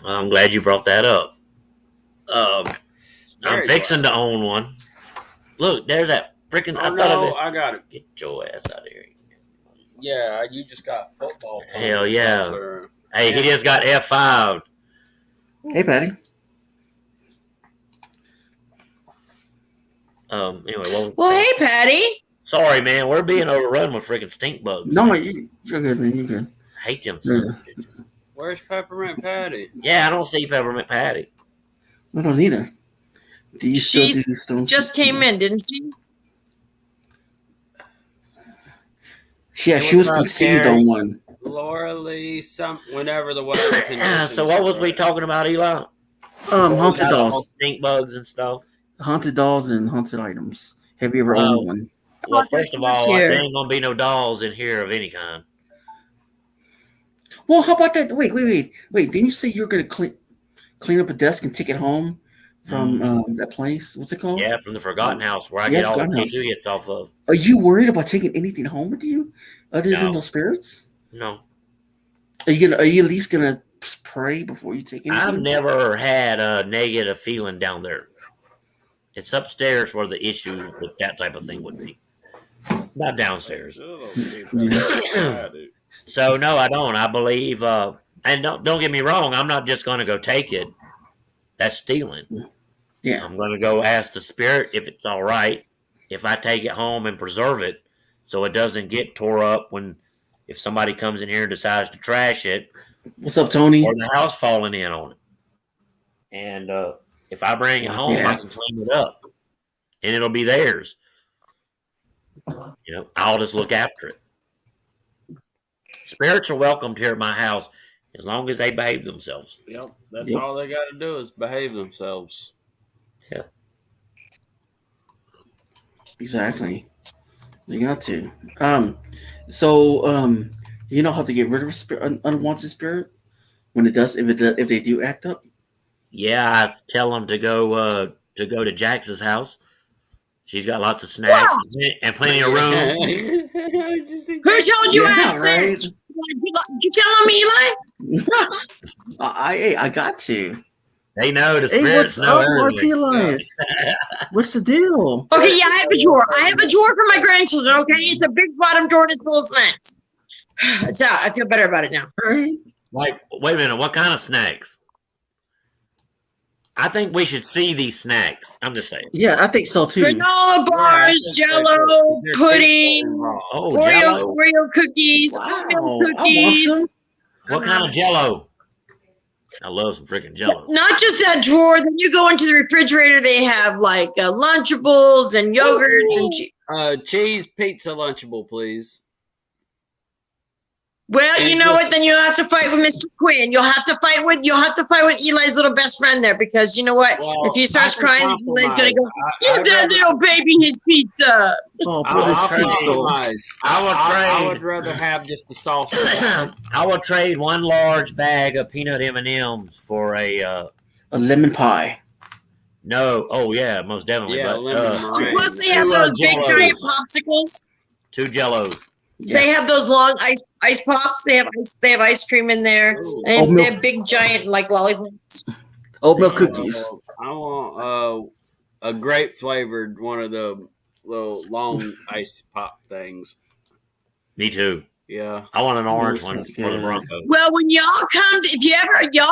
S2: I'm glad you brought that up. I'm fixing to own one. Look, there's that freaking.
S4: I got it.
S2: Get your ass out of here.
S4: Yeah, you just got football.
S2: Hell yeah. Hey, he just got F5.
S1: Hey, Patty.
S2: Anyway,
S3: well, hey, Patty.
S2: Sorry, man. We're being overrun with freaking stink bugs.
S1: No, you're good, man. You're good.
S2: I hate them.
S4: Where's Peppermint Patty?
S2: Yeah, I don't see Peppermint Patty.
S1: I don't either. Do you still do
S3: just came in, didn't she?
S1: Yeah, she was
S2: what's up,
S1: conceived
S2: Carrie?
S1: on one.
S4: Laura Lee, whenever the weather conditions.
S2: So what was
S4: are
S2: we
S4: right.
S2: talking about, Eli?
S1: Haunted
S2: About all
S1: dolls.
S2: stink bugs and stuff.
S1: Haunted dolls and haunted items. Have you ever
S2: Well,
S1: owned one?
S2: Well,
S3: Haunted
S2: first of
S3: house
S2: all, there
S3: here.
S2: ain't gonna be no dolls in here of any kind.
S1: Well, how about that? Wait. Didn't you say you were going to clean up a desk and take it home from that place? What's it called?
S2: Yeah, from the Forgotten House where I
S1: Yeah,
S2: get all the
S1: Forgotten House.
S2: K2 hits off of.
S1: Are you worried about taking anything home with you other than
S2: No.
S1: those spirits?
S2: No,
S1: Are you at least gonna pray before you take anything?
S2: I've never had a negative feeling down there. It's upstairs where the issue with that type of thing would be, not downstairs. So no, I don't. I believe, and don't get me wrong. I'm not just going to go take it. That's stealing.
S1: Yeah.
S2: I'm going to go ask the spirit if it's all right if I take it home and preserve it, so it doesn't get tore up if somebody comes in here and decides to trash it.
S1: What's up, Tony?
S2: Or the house falling in on it. And if I bring it home, I can clean it up, and it'll be theirs. I'll just look after it. Spirits are welcomed here at my house as long as they behave themselves.
S4: Yep, that's all they got to do is behave themselves.
S2: Yeah.
S1: Exactly. You got to. So you know how to get rid of an unwanted spirit when it does if they do act up?
S2: Yeah, I tell them to go to Jax's house. She's got lots of snacks and plenty of room.
S3: Who told you access?
S1: Right?
S3: You telling me, Eli?
S1: I got to.
S2: They know the
S1: Hey,
S2: spirits
S1: what's
S2: know
S1: up,
S2: everything.
S1: RP Life? What's the deal?
S3: Okay, yeah, I have a drawer. I have a drawer for my grandchildren, okay? It's a big bottom drawer and it's full of snacks. It's out. I feel better about it now.
S1: Right?
S2: Like, wait a minute, what kind of snacks? I think we should see these snacks. I'm just saying.
S1: Yeah, I think so too.
S3: Granola bars, Jello, pudding,
S2: Oh,
S3: Oreo
S2: Jello.
S3: cookies,
S1: Wow,
S3: oatmeal
S1: I want
S3: cookies.
S1: some.
S2: What kind of Jello? I love some freaking Jello.
S3: Not just that drawer. Then you go into the refrigerator. They have like Lunchables and yogurts and
S4: Cheese pizza Lunchable, please.
S3: well, you know what? Then you have to fight with Mr. Quinn. You'll have to fight with Eli's little best friend there because you know what?
S4: Well,
S3: if he starts
S4: I can
S3: crying, Eli's gonna go.
S4: I'd
S3: Give that
S4: rather-
S3: little baby his pizza.
S1: Oh,
S4: I'll
S1: put his
S4: compromise. I would
S2: trade.
S4: rather have just the sauce.
S2: I will trade one large bag of peanut M&Ms for a
S1: lemon pie.
S2: no. Oh yeah, most definitely.
S4: Yeah,
S2: but,
S4: lemon meringue.
S3: Plus, they have
S2: Two,
S3: those big
S2: Jellos.
S3: giant popsicles.
S2: 2 Jellos.
S1: Yeah.
S3: They have those long ice pops. They have ice cream in there, and they have big giant like lollipops.
S1: Oatmeal cookies.
S4: I want a grape flavored one of the little long ice pop things.
S2: Me too.
S4: Yeah.
S2: I want an orange one
S1: sounds
S2: for the
S1: good.
S2: Broncos.
S3: Well, when y'all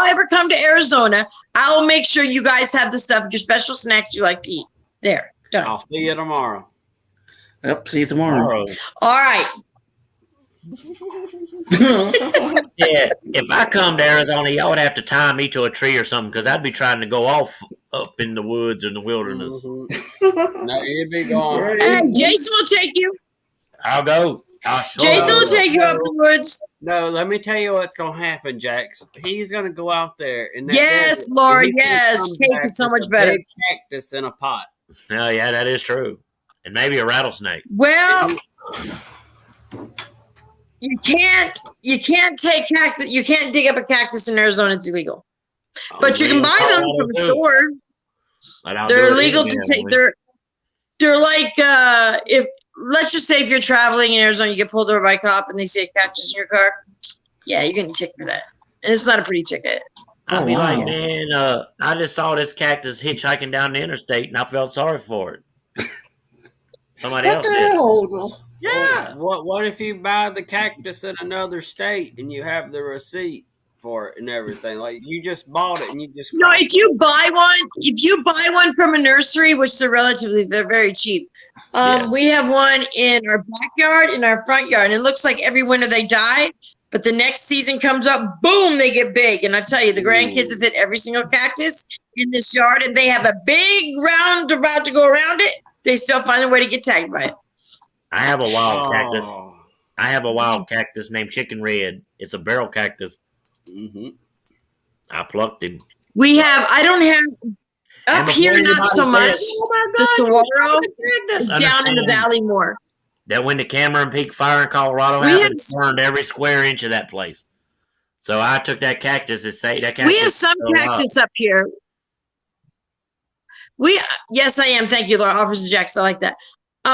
S3: ever come to Arizona, I'll make sure you guys have the stuff, your special snacks you like to eat. There, done.
S4: I'll see you tomorrow.
S1: Yep. See you tomorrow.
S3: All right.
S2: Yeah, if I come to Arizona, y'all would have to tie me to a tree or something because I'd be trying to go off up in the woods and the wilderness.
S4: Mm-hmm. No, you'd be gone.
S3: Hey, Jason will take you.
S2: I'll go. I'll sure
S3: Jason will
S2: go.
S3: take you up the woods.
S4: No, let me tell you what's gonna happen, Jax. He's gonna go out there and
S3: Yes, Laura. Yes, cake is so much better.
S4: Big cactus in a pot.
S2: Oh, yeah, that is true. And maybe a rattlesnake.
S3: Well, you can't take cactus. You can't dig up a cactus in Arizona. It's illegal. But you can buy them from a store.
S2: But I'll do
S3: They're
S2: it
S3: illegal
S2: anyway,
S3: to take.
S2: Emily.
S3: They're like if let's just say if you're traveling in Arizona, you get pulled over by a cop and they see a cactus in your car. Yeah, you're getting a ticket for that, and it's not a pretty ticket.
S2: I'll be
S1: wow.
S2: like, man, I just saw this cactus hitchhiking down the interstate and I felt sorry for it. Somebody
S1: What
S2: else
S1: the
S2: did.
S1: hell?
S3: Yeah.
S4: What if you buy the cactus in another state and you have the receipt for it and everything? Like you just bought it and you just
S3: No, if you buy one from a nursery, which they're very cheap.
S2: Yeah.
S3: We have one in our backyard, in our front yard, and it looks like every winter they die. But the next season comes up, boom, they get big. And I tell you, the grandkids have hit every single cactus in this yard, and they have a big round about to go around it. They still find a way to get tagged by it.
S2: I have a wild cactus. I have a wild cactus named Chicken Red. It's a barrel cactus.
S4: Mm-hmm.
S2: I plucked him.
S3: We have. I don't have
S2: And
S3: up
S2: before
S3: here. Not
S2: anybody
S3: so
S2: says,
S3: much.
S2: "Oh my
S3: The
S2: God, you
S3: saguaro
S2: shot the cactus,"
S3: is down in the
S2: understand
S3: valley more.
S2: that when the Cameron Peak fire in Colorado
S3: We
S2: happened,
S3: have-
S2: it burned every square inch of that place. So I took that cactus and say that cactus.
S3: We have some
S2: is still up.
S3: cactus up here. Yes, I am. Thank you, Laura. Officer Jackson. I like that.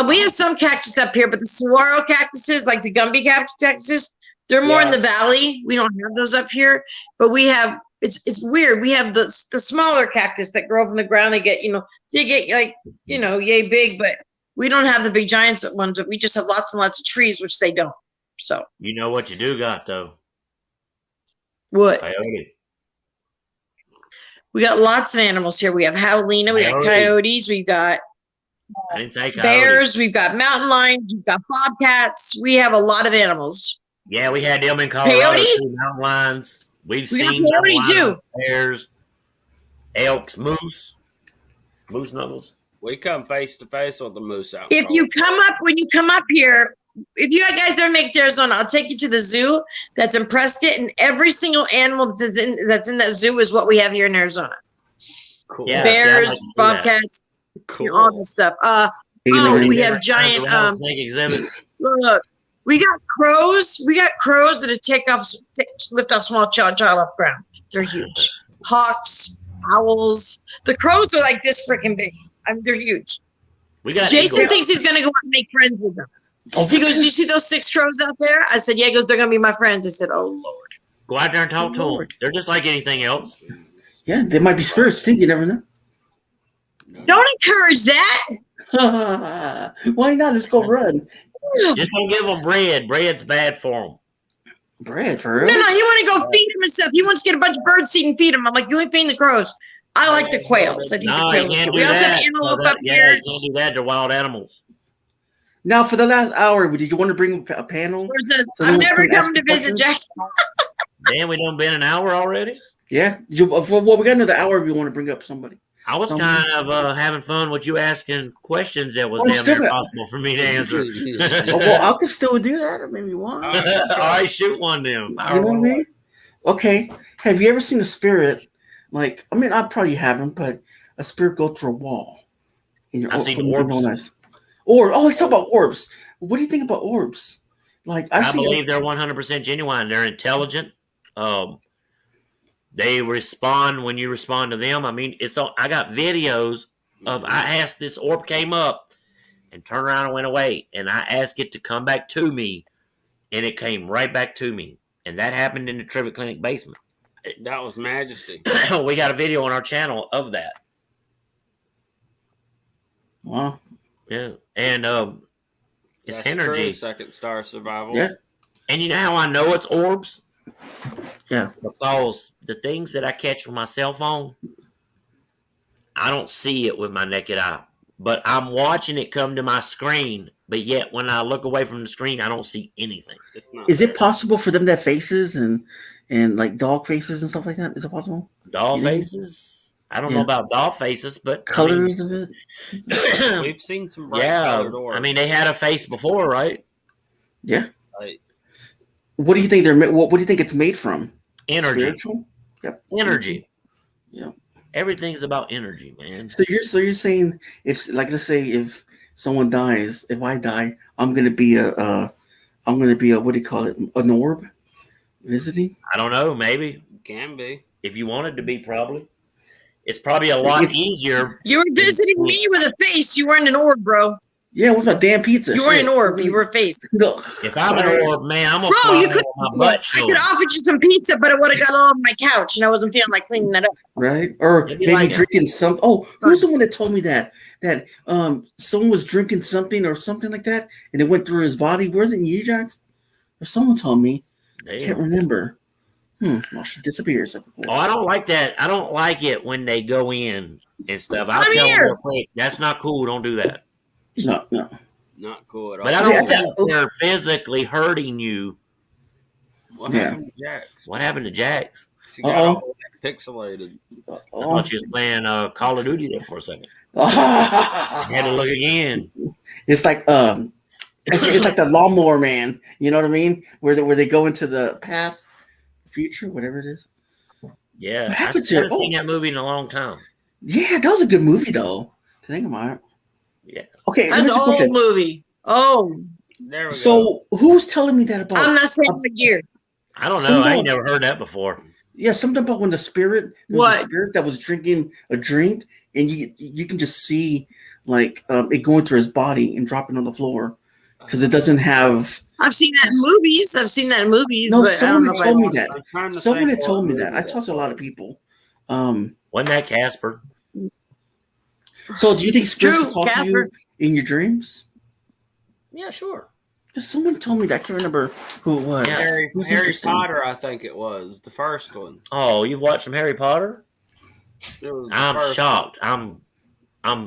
S3: We have some cactus up here, but the saguaro cactuses, like the Gumby cactuses, they're more in the valley. We don't have those up here, but we have. It's weird. We have the smaller cactus that grow up in the ground. They get like yay big, but we don't have the big giants ones. We just have lots and lots of trees, which they don't. So
S2: You know what you do got though?
S3: what?
S2: Coyote.
S3: We got lots of animals here. We have javelina, we got
S2: Coyote.
S3: coyotes, we've got
S2: I didn't say coyote.
S3: bears, we've got mountain lions, we've got bobcats. We have a lot of animals.
S2: Yeah, we had them in Colorado
S3: Coyote?
S2: too. Mountain lions.
S3: We got
S2: seen
S3: coyote,
S2: mountain
S3: too.
S2: lions, bears, elks, moose knuckles.
S4: We come face to face with the moose out.
S3: When you come up here, if you guys ever make it to Arizona, I'll take you to the zoo that's in Prescott, and every single animal that's in that zoo is what we have here in Arizona.
S4: Cool.
S2: Yeah.
S3: Bears,
S2: see, I'd like to see that.
S3: bobcats,
S4: Cool.
S3: all that stuff.
S1: Aliens.
S3: We have giant.
S2: Snake exhibit.
S3: Look, we got crows. We got crows that lift off small child off the ground. They're huge. Hawks, owls. The crows are like this freaking big. They're huge.
S2: We got
S3: Jason
S2: eagles.
S3: thinks he's gonna go out and make friends with them.
S1: Oh,
S3: He goes, "Do you see those 6 crows out there?" I said, "Yeah." He goes, "They're gonna be my friends." I said, "Oh Lord."
S2: Go out there and talk to them.
S3: Lord.
S2: They're just like anything else.
S1: yeah, they might be spirits too. You never know.
S3: Don't encourage that.
S1: Why not? Let's go run.
S2: Just don't give them bread. Bread's bad for them.
S1: Bread for
S3: No,
S1: real?
S3: he want to go feed him and stuff. He wants to get a bunch of bird seed and feed him. I'm like, "You ain't feeding the crows." I like the quails. I think
S2: No,
S3: the
S2: you
S3: quails.
S2: can't do
S3: We also
S2: that.
S3: have antelope
S2: No,
S3: up
S2: yeah,
S3: here.
S2: you can't do that. They're wild animals.
S1: Now, for the last hour, did you want to bring a panel?
S3: I'm never
S1: Can I ask
S3: coming to visit
S1: questions?
S3: Jackson.
S2: Damn, we done been an hour already.
S1: Yeah. Well, we got another hour if you want to bring up somebody.
S2: I was
S1: Someone-
S2: kind of having fun with you asking questions that was
S1: Oh,
S2: damn near
S1: still got-
S2: impossible for me to answer.
S1: Oh, well, I can still do that if maybe you want.
S2: All right, shoot one then.
S1: You know what I mean? Okay. Have you ever seen a spirit? Like, I mean, I probably haven't, but a spirit go through a wall. In your
S2: I've seen orbs.
S1: Let's talk about orbs. What do you think about orbs? Like,
S2: I
S1: see
S2: believe they're 100% genuine. They're intelligent. They respond when you respond to them. I mean, I got videos of I asked this orb came up and turned around and went away, and I asked it to come back to me, and it came right back to me, and that happened in the Trivet Clinic basement.
S4: That was majesty.
S2: We got a video on our channel of that.
S1: Wow.
S2: Yeah, and it's
S4: That's
S2: energy.
S4: true. Second star survival.
S1: Yeah.
S2: And you know how I know it's orbs?
S1: Yeah.
S2: Because the things that I catch with my cell phone, I don't see it with my naked eye. But I'm watching it come to my screen. But yet, when I look away from the screen, I don't see anything.
S4: It's not
S1: Is
S4: there.
S1: it possible for them to have faces and like dog faces and stuff like that? Is it possible?
S2: Doll
S1: You know?
S2: faces? I don't know
S1: Yeah.
S2: about doll faces, but
S1: Colors of it?
S4: We've seen some bright
S2: yeah,
S4: colored orbs.
S2: I mean, they had a face before, right?
S1: Yeah.
S4: Like,
S1: What do you think they're made? What do you think it's made from?
S2: Energy.
S1: Spiritual? Yep.
S2: Energy.
S1: Yeah.
S2: Everything's about energy, man.
S1: So you're saying if, like, let's say if someone dies, if I die, I'm gonna be a what do you call it? An orb visiting?
S2: I don't know, maybe.
S4: can be.
S2: If you wanted to be, probably. It's probably a lot easier.
S3: You were visiting me with a face. You weren't an orb, bro.
S1: Yeah. What about damn pizza?
S3: You weren't an orb. You were a face.
S1: No.
S2: If I'm an orb, man, I'm gonna
S3: Bro,
S2: fly
S3: you could.
S2: on my butt.
S3: I could offer you some pizza, but it would have got all over my couch, and I wasn't feeling like cleaning that up.
S1: Right? Or
S2: Maybe
S1: maybe
S2: like
S1: drinking some. Oh, who's the one that told me that someone was drinking something or something like that, and it went through his body? Where's it, you, Jax? Or someone told me. I can't remember. Well, she disappears. Of course.
S2: Oh, I don't like that. I don't like it when they go in and stuff. I'll
S3: I'm
S2: tell
S3: here.
S2: them real quick. That's not cool. Don't do that.
S1: No.
S4: Not cool at all.
S2: But I don't
S1: Yeah,
S2: think they're physically hurting you.
S4: What
S1: Yeah.
S4: happened to Jax?
S2: What happened to Jax?
S4: She got
S1: Uh-oh.
S4: all pixelated.
S2: I thought you was playing Call of Duty there for a second.
S1: Oh.
S2: I had to look again.
S1: It's like It's like the Lawnmower Man. You know what I mean? Where they go into the past, future, whatever it is.
S2: Yeah,
S1: What
S2: I
S1: happened to
S2: haven't
S1: it?
S2: seen that movie in a long time.
S1: Yeah, that was a good movie though. To think about it.
S2: Yeah.
S1: Okay,
S3: That's an old movie. Oh,
S4: There we go.
S1: so who's telling me that about?
S3: I'm not saying what year.
S2: I don't know. I ain't never heard that before.
S1: Yeah, something about when the spirit, there was
S3: What?
S1: a spirit that was drinking a drink, and you can just see like it going through his body and dropping on the floor because it doesn't have.
S3: I've seen that in movies.
S1: No,
S3: but I don't
S1: someone
S3: know
S1: had
S3: if I
S1: told me
S3: watched
S1: that.
S4: I'm trying to
S1: Someone
S4: think
S1: had told
S4: what
S1: me that. I
S4: movie
S1: talked to a lot of
S4: was.
S1: people.
S2: Wasn't that Casper?
S1: So do you think spirits
S3: True,
S1: will talk to
S3: Casper.
S1: you in your dreams?
S2: Yeah, sure.
S1: Just someone told me that. I can't remember who it was.
S2: Yeah.
S1: It was
S4: Harry
S1: interesting.
S4: Potter, I think it was the first one.
S2: Oh, you've watched some Harry Potter?
S4: It was the
S2: I'm
S4: first
S2: shocked. I'm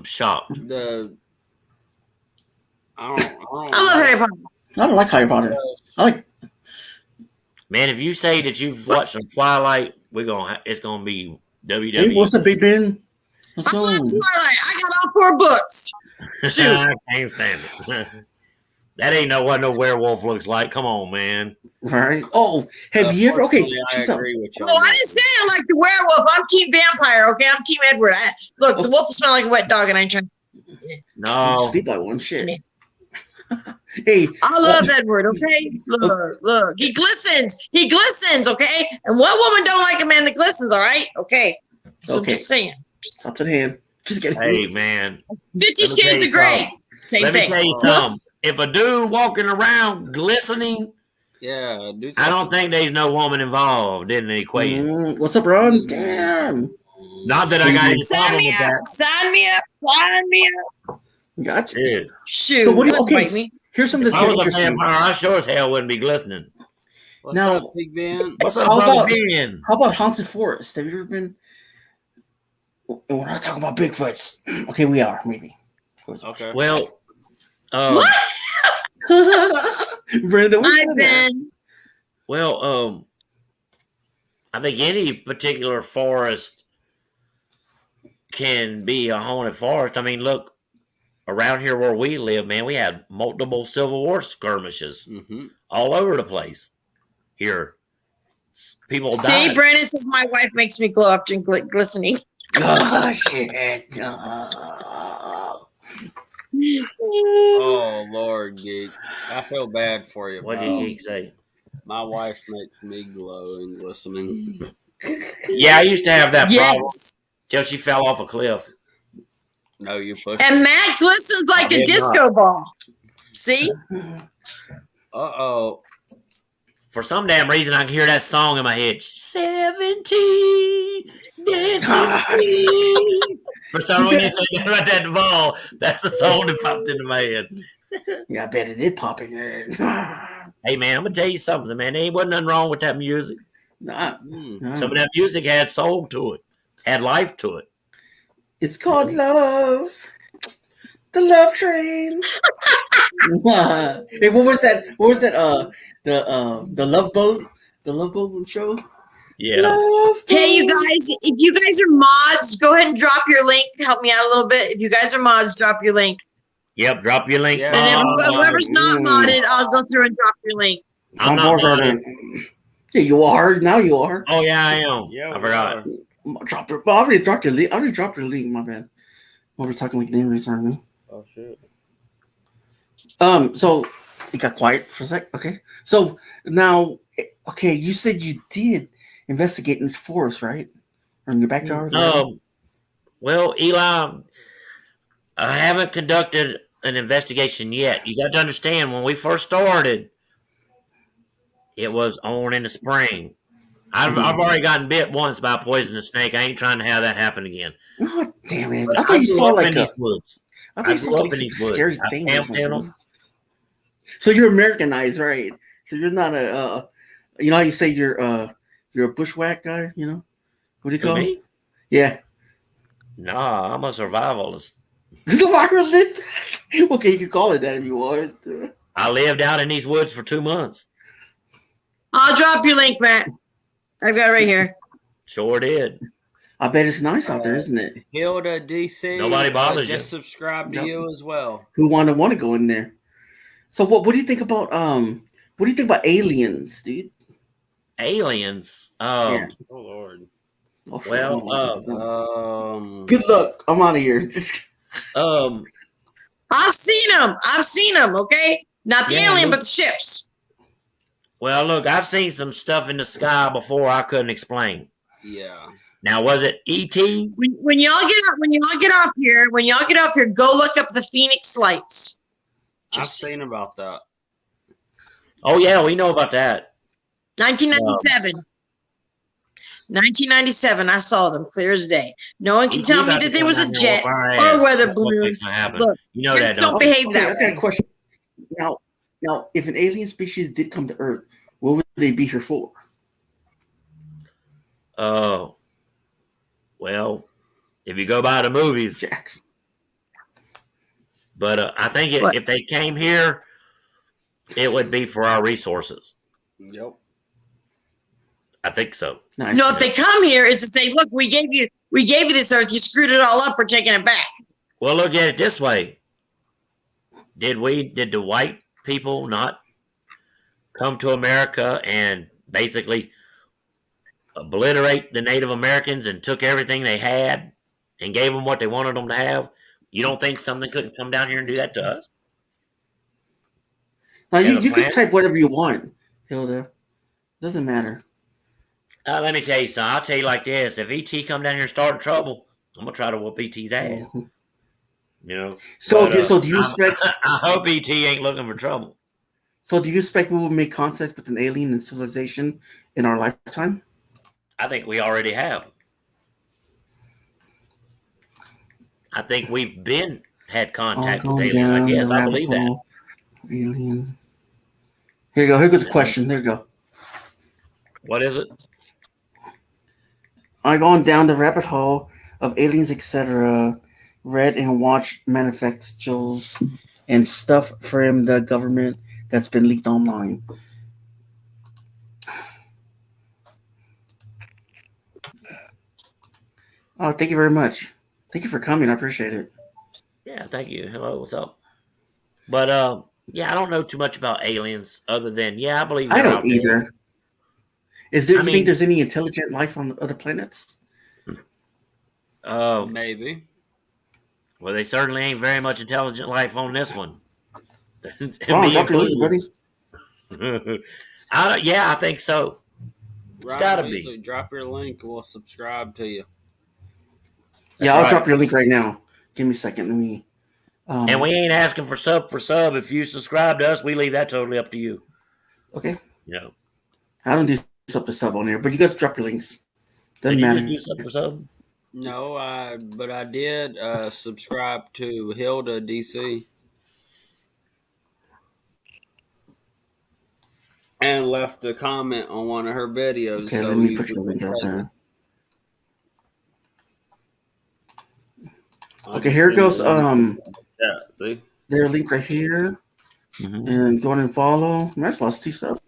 S2: shocked.
S4: one. The I don't
S3: I love Harry Potter.
S1: I don't like Harry Potter. I like.
S2: Man, if you say that you've watched some Twilight, it's gonna be WWE.
S1: Hey, what's up, Big Ben? Let's
S3: I
S1: go.
S3: love Twilight. I got all 4 books. Shoot.
S2: I can't stand it. That ain't what no werewolf looks like. Come on, man.
S1: Right? Oh, have you ever? Okay,
S4: Unfortunately, I
S1: check this out.
S4: agree with you.
S3: Well, I didn't say I like the werewolf. I'm Team Vampire, okay? I'm Team Edward. Look, the wolf will smell like a wet dog, and I ain't trying.
S2: No.
S1: Sleep like one shit. Hey,
S3: I love Edward, okay? Look. He glistens, okay? And what woman don't like a man that glistens, all right? Okay. So
S1: Okay.
S3: just saying.
S1: up to the hand. Just get
S2: Hey, man.
S3: 50
S2: Let me
S3: Shades
S2: tell
S3: of
S2: you
S3: Grey.
S2: something.
S3: Same
S2: Let me
S3: thing.
S2: tell you something. If a dude walking around glistening,
S4: Yeah, dude.
S2: I don't think there's no woman involved in the equation.
S1: What's up, Ron? Damn.
S2: Not that I got any
S3: Sign
S2: problem
S3: me
S2: with
S3: up.
S2: that.
S3: Sign me up.
S1: Gotcha.
S2: Dude,
S3: Shoot.
S1: So what do you-
S3: don't
S1: okay.
S3: bite me.
S1: Here's something
S2: if
S1: that's
S2: I
S1: very
S2: was a
S1: interesting.
S2: vampire, I sure as hell wouldn't be glistening.
S4: What's
S1: Now-
S4: up, Big Ben?
S2: What's up,
S1: How
S2: brother
S1: about-
S2: Ben?
S1: How about Haunted Forest? Have you ever been? We're not talking about Bigfoots. Okay, we are, maybe.
S4: Okay.
S2: Well,
S3: What?
S1: Brenda, what's
S3: I've
S1: that?
S3: been.
S2: well, I think any particular forest can be a haunted forest. I mean, look, around here where we live, man, we had multiple Civil War skirmishes
S4: Mm-hmm.
S2: all over the place. Here, people
S3: See,
S2: died.
S3: Brandon says my wife makes me glow after glistening.
S1: Oh, shit. Oh.
S4: Oh Lord, geek. I feel bad for you.
S2: What
S4: pal.
S2: did he say?
S4: My wife makes me glow and glistening.
S2: Yeah, I used to have that problem
S3: Yes.
S2: till she fell off a cliff.
S4: No, you push.
S3: And Matt glistens like
S2: I
S3: a
S2: did
S3: disco ball. See?
S4: Uh-oh.
S2: For some damn reason, I can hear that song in my head. 17, dancing queen. For some reason, you said about that ball. That's the song that popped into my head.
S1: Yeah, I bet it did pop in there.
S2: Hey, man, I'm going to tell you something, man. There ain't wasn't nothing wrong with that music.
S1: Nah,
S4: Hmm.
S1: nah.
S2: Some of that music had soul to it, had life to it.
S1: It's called love. The love train. Hey, what was that? What was that? The Love Boat. The Love Boat show.
S2: Yeah.
S1: Love
S3: Hey, you
S1: Boat.
S3: guys, if you guys are mods, go ahead and drop your link. Help me out a little bit. If you guys are mods, drop your link.
S2: Yep, drop your link.
S4: Yeah.
S3: And if whoever's not
S1: Mm.
S3: modded, I'll go through and drop your link.
S2: I'm
S1: On
S2: not
S1: board,
S2: modded.
S1: Robert. Yeah, you are. Now you are.
S2: Oh, yeah, I am.
S4: Yeah,
S2: I
S4: we
S2: forgot.
S4: are.
S1: Drop your. I already dropped your link. I already dropped your link. My bad. Well, we're talking like names right now.
S4: Oh shit.
S1: So it got quiet for a sec. Okay. So now, okay, you said you did investigate in the forest, right? Or in your backyard?
S2: Well, Eli, I haven't conducted an investigation yet. You got to understand, when we first started, it was on in the spring. I've already gotten bit once by a poisonous snake. I ain't trying to have that happen again.
S1: Oh, damn it.
S2: But
S1: I thought you
S2: grew
S1: saw
S2: up
S1: like
S2: in
S1: a.
S2: these woods.
S1: I
S2: I
S1: thought you
S2: grew
S1: saw
S2: up
S1: like
S2: in
S1: some
S2: these woods.
S1: scary
S2: I
S1: thing or
S2: camped in
S1: something.
S2: them.
S1: So you're Americanized, right? So you're not a. You know how you say you're a bushwhack guy? You know what do you
S2: Who,
S1: call it?
S2: me?
S1: Yeah,
S2: Nah, I'm a survivalist.
S1: survivalist. Okay, you can call it that if you want.
S2: I lived out in these woods for 2 months.
S3: I'll drop your link, Matt. I've got it right here.
S2: Sure did.
S1: I bet it's nice out there, isn't it?
S4: Hilda DC.
S2: Nobody bothers
S4: just
S2: you.
S4: subscribe to
S1: No.
S4: you as well.
S1: Who want to go in there? So what do you think about what do you think about aliens, dude?
S2: Aliens.
S1: Yeah.
S4: Oh Lord.
S1: Oh,
S2: Well,
S1: good luck. I'm out of here.
S3: I've seen them. I've seen them. Okay, not the
S2: Yeah,
S3: alien,
S2: look.
S3: but the ships.
S2: Well, look, I've seen some stuff in the sky before I couldn't explain.
S4: Yeah.
S2: Now, was it ET?
S3: When y'all get off here, go look up the Phoenix Lights.
S4: I've seen about that.
S2: Oh yeah, we know about that.
S3: 1997. 1997, I saw them clear as day. No one can
S2: ET
S3: tell me
S2: about to
S3: that there
S2: come
S3: was a
S2: down here and
S3: jet
S2: whoop our
S3: or a
S2: ass.
S3: weather
S2: That's what's
S3: balloon.
S2: fixing to happen.
S3: Look,
S2: You know that,
S3: jets don't
S2: don't you?
S3: behave that
S1: I got a
S3: way.
S1: question. Now, if an alien species did come to Earth, what would they be here for?
S2: Oh, well, if you go by the movies,
S1: Jax.
S2: but I think
S3: What?
S2: if they came here, it would be for our resources.
S4: Yep.
S2: I think so.
S1: Nice.
S3: No, if they come here, it's to say, look, we gave you this Earth, you screwed it all up, we're taking it back.
S2: Well, look at it this way: did the white people not come to America and basically obliterate the Native Americans and took everything they had and gave them what they wanted them to have? You don't think something couldn't come down here and do that to us?
S1: Now
S2: Yeah,
S1: you can type whatever you want, Hilda. Doesn't matter.
S2: Let me tell you something. I'll tell you like this: if ET come down here and start trouble, I'm gonna try to whoop ET's ass.
S1: Mhm.
S2: You know.
S1: So
S2: But,
S1: do you expect?
S2: I hope ET ain't looking for trouble.
S1: So do you expect we will make contact with an alien and civilization in our lifetime?
S2: I think we already have. I think we've had contact with aliens. Like, yes, I believe that.
S1: Alien. Here you go. Here goes a question. There you go.
S2: What is it?
S1: I'm going down the rabbit hole of aliens, etc. Read and watched manifestos and stuff from the government that's been leaked online. Oh, thank you very much. Thank you for coming. I appreciate it.
S2: Yeah, thank you. Hello, what's up? But yeah, I don't know too much about aliens other than I believe they're
S1: I don't
S2: out there.
S1: either. Do you think there's any intelligent life on other planets?
S4: Maybe.
S2: Well, they certainly ain't very much intelligent life on this one.
S1: Oh, drop your link, buddy.
S2: I think so. It's gotta be.
S4: So drop your link. We'll subscribe to you.
S1: Yeah, I'll drop your link right now. Give me a second. Let me.
S2: And we ain't asking for sub. If you subscribe to us, we leave that totally up to you.
S1: Okay.
S2: You know.
S1: I don't do sub to sub on here, but you guys drop your links. Doesn't
S2: Did you
S1: matter.
S2: just do sub for sub?
S4: No, but I did subscribe to Hilda DC and left a comment on one of her videos.
S1: Okay,
S4: so
S1: let me put your link out there. Okay, here goes.
S4: See
S1: their link right here, and go on and follow. That's lost 2 subs.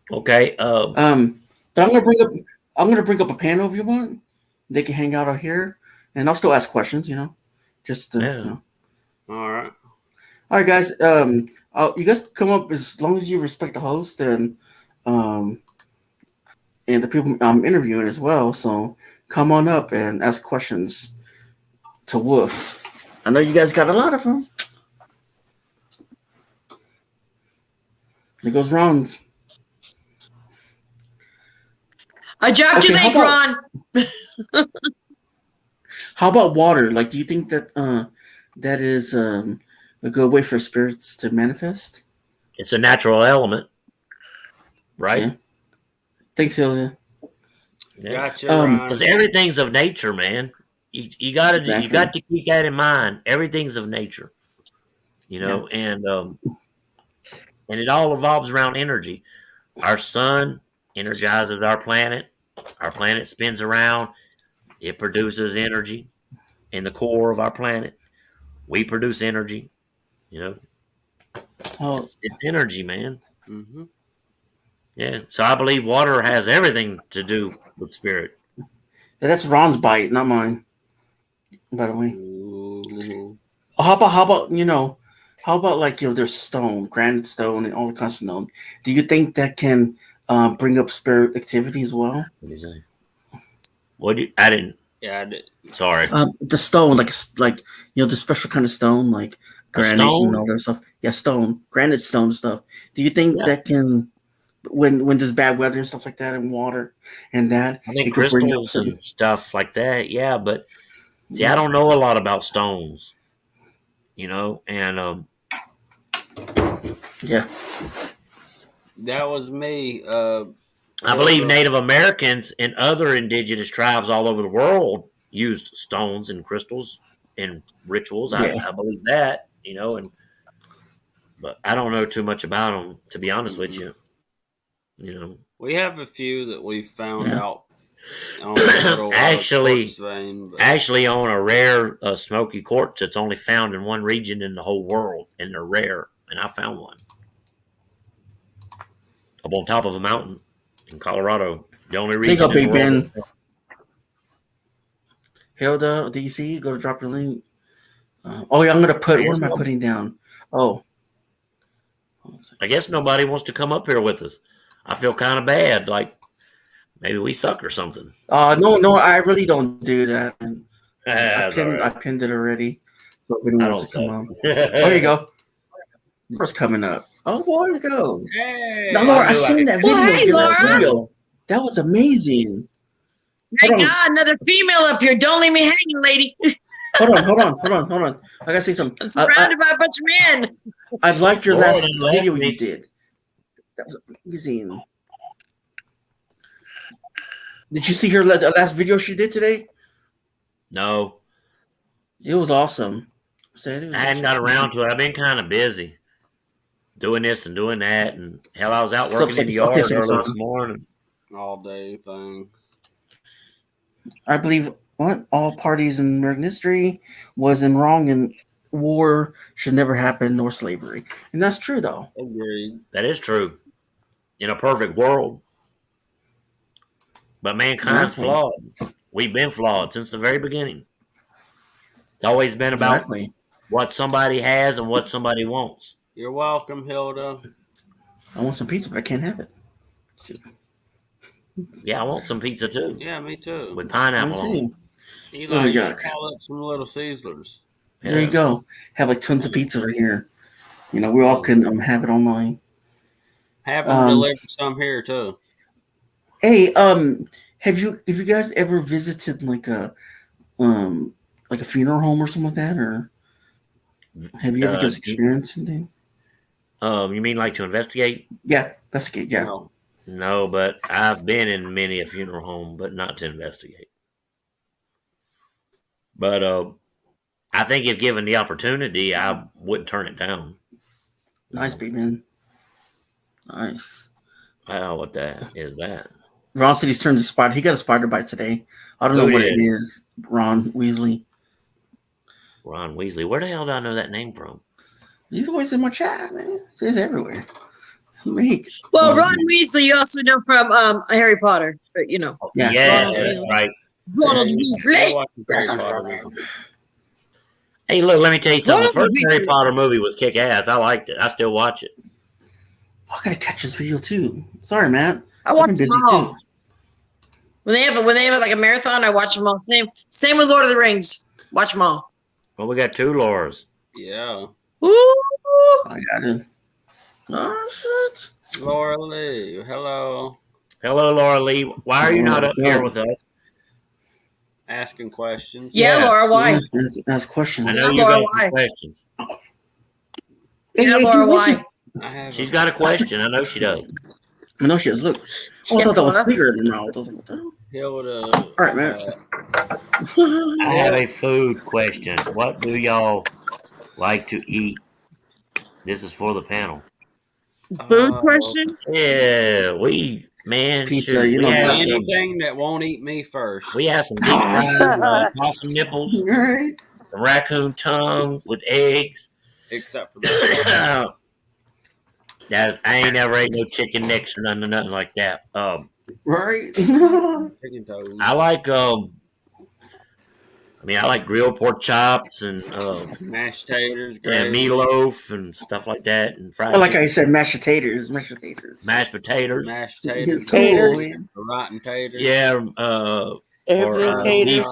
S2: Okay.
S1: But I'm gonna bring up a panel if you want. They can hang out here, and I'll still ask questions. Just
S4: All right.
S1: All right, guys. You guys come up as long as you respect the host and the people I'm interviewing as well. So come on up and ask questions to Wolf. I know you guys got a lot of them. There goes Ron's.
S3: I dropped your link, Ron.
S1: How about water? Like, do you think that that is a good way for spirits to manifest?
S2: It's a natural element, right?
S1: Yeah. Thanks, Hilda.
S4: Gotcha.
S2: Because everything's of nature, man. You got to keep that in mind. Everything's of nature, and it all revolves around energy. Our sun energizes our planet. Our planet spins around. It produces energy in the core of our planet. We produce energy. It's energy, man.
S4: Mm-hmm.
S2: Yeah. So I believe water has everything to do with spirit.
S1: Yeah, that's Ron's bite, not mine. By the way.
S4: Ooh.
S1: How about How about like there's stone, granite stone, and all kinds of stone. Do you think that can bring up spirit activity as well?
S2: What do you say? What do you, I didn't.
S4: Yeah, I did.
S2: Sorry.
S1: The stone, like the special kind of stone, like
S2: A
S1: granite and
S2: stone?
S1: all that stuff. Yeah, stone, granite stone stuff. Do you think
S2: Yeah.
S1: that can, when there's bad weather and stuff like that, and water and that,
S2: I think
S1: it could bring up
S2: crystals
S1: certain?
S2: and stuff like that. Yeah, but see, I don't know a lot about stones. And
S1: Yeah,
S4: That was me.
S2: I believe Native Americans and other indigenous tribes all over the world used stones and crystals in rituals.
S1: yeah.
S2: I believe that, but I don't know too much about them, to be honest with you.
S4: We have a few that we found
S1: Yeah.
S4: out on the little
S2: Actually-
S4: quartz vein, but
S2: Actually, on a rare smoky quartz that's only found in one region in the whole world, and they're rare, and I found one up on top of a mountain in Colorado. The only
S1: There you
S2: region
S1: go,
S2: in the
S1: Big
S2: world.
S1: Ben. Hilda, DC, go to drop your link. Oh yeah, I'm gonna put. What am I putting down? Oh,
S2: I guess nobody wants to come up here with us. I feel kind of bad, like maybe we suck or something.
S1: no, I really don't do that. I
S2: That's all right.
S1: pinned it already. So if anyone
S2: I
S1: wants to
S2: don't
S1: come on.
S2: suck.
S1: There you go. What's coming up? Oh, boy, we go.
S4: hey,
S1: Now, Laura, I
S2: knew I
S1: seen
S2: could-
S1: that video.
S3: Well, hey,
S1: That
S3: Laura.
S1: video. That was amazing.
S3: Thank
S1: Hold on.
S3: God, another female up here. Don't leave me hanging, lady.
S1: Hold on. I gotta say something.
S3: I'm surrounded by a bunch of men.
S1: I like your
S2: Laura
S1: last
S2: didn't laugh
S1: video
S2: at me.
S1: you did. That was amazing. Did you see her last video she did today?
S2: No,
S1: It was awesome.
S2: I hadn't got around to it. I've been kind of busy doing this and doing that, and hell, I was out working in the yard early this morning.
S4: all day thing.
S1: I believe all parties in American history wasn't wrong, and war should never happen, nor slavery, and that's true though.
S4: Agreed.
S2: That is true. In a perfect world, but mankind's
S1: Exactly.
S2: flawed. We've been flawed since the very beginning. It's always been about
S1: Exactly.
S2: what somebody has and what somebody wants.
S4: You're welcome, Hilda.
S1: I want some pizza, but I can't have it.
S2: Yeah, I want some pizza too,
S4: Yeah, me too.
S2: with pineapple on it.
S4: Eli,
S1: Oh,
S4: you
S1: yeah.
S4: should call up some Little Caesars.
S1: There you go. Have like tons of pizza right here. We all can have it online.
S4: Have them deliver some here too.
S1: Hey, have you guys ever visited like a funeral home or something like that, or have you ever just experienced anything?
S2: You mean like to investigate?
S1: Yeah, investigate. Yeah.
S4: No.
S2: No, but I've been in many a funeral home, but not to investigate. But I think if given the opportunity, I wouldn't turn it down.
S1: Nice, big man. Nice.
S2: I don't know what that is. That
S1: Ron said he's turned to spider. He got a spider bite today. I don't know what it is. Ron Weasley.
S2: Ron Weasley. Where the hell do I know that name from?
S1: He's always in my chat, man. He's everywhere.
S3: Well, Ron Weasley, you also know from Harry Potter, but
S1: Yeah.
S2: Yeah,
S3: Ronald
S2: that's
S3: Weasley.
S2: right.
S3: Ronald
S4: You're
S3: Weasley.
S4: watching
S1: That's
S4: Harry
S1: not
S4: Potter
S1: right.
S4: now.
S2: Hey, look, let me tell you something. The
S3: Ronald
S2: first Harry
S3: Weasley.
S2: Potter movie was kick ass. I liked it. I still watch it.
S1: I gotta catch this video too. Sorry, Matt.
S3: I watch
S1: I've been
S3: them
S1: busy,
S3: all.
S1: too.
S3: When they have like a marathon, I watch them all. Same with Lord of the Rings. Watch them all.
S2: Well, we got two Lauras.
S4: Yeah.
S3: Ooh.
S1: I got it. Oh shit.
S4: Laura Lee, hello.
S2: Hello, Laura Lee. Why are you not up here with us?
S4: Asking questions.
S3: Yeah,
S2: Yeah.
S3: Laura, why?
S1: That's questions.
S2: I know
S3: Yeah,
S2: you
S3: Laura,
S2: got some
S3: why?
S2: questions.
S1: Hey,
S3: Yeah,
S1: hey,
S3: Laura,
S1: dude, listen.
S3: why?
S4: I have
S2: She's got a question. I know she does.
S1: I know she has. Look. Oh, I thought that was cigarette in her mouth. I was like, what the hell?
S4: Hilda.
S1: All right, man.
S2: I have a food question. What do y'all like to eat? This is for the panel.
S3: Food question?
S2: Yeah,
S1: Pizza,
S2: shoot,
S1: you
S2: we
S1: know
S2: have
S1: that.
S2: some,
S4: anything that won't eat me first.
S2: we have some deep fried possum nipples,
S1: Right.
S2: some raccoon tongue with eggs.
S4: Except for that.
S2: I ain't never ate no chicken necks or nothing like that.
S1: Right.
S4: Chicken toes.
S2: I like I mean, I like grilled pork chops and
S4: Mashed taters,
S2: and
S4: gravy,
S2: meatloaf and stuff like that, and fried
S1: Well, like
S2: chicken,
S1: I said, mashed potatoes, mashed potatoes.
S2: mashed potatoes.
S4: mashed
S1: It's
S4: taters,
S1: cool,
S5: Taters.
S1: man.
S4: rotten taters.
S2: Yeah,
S5: Everything
S2: or
S5: taters.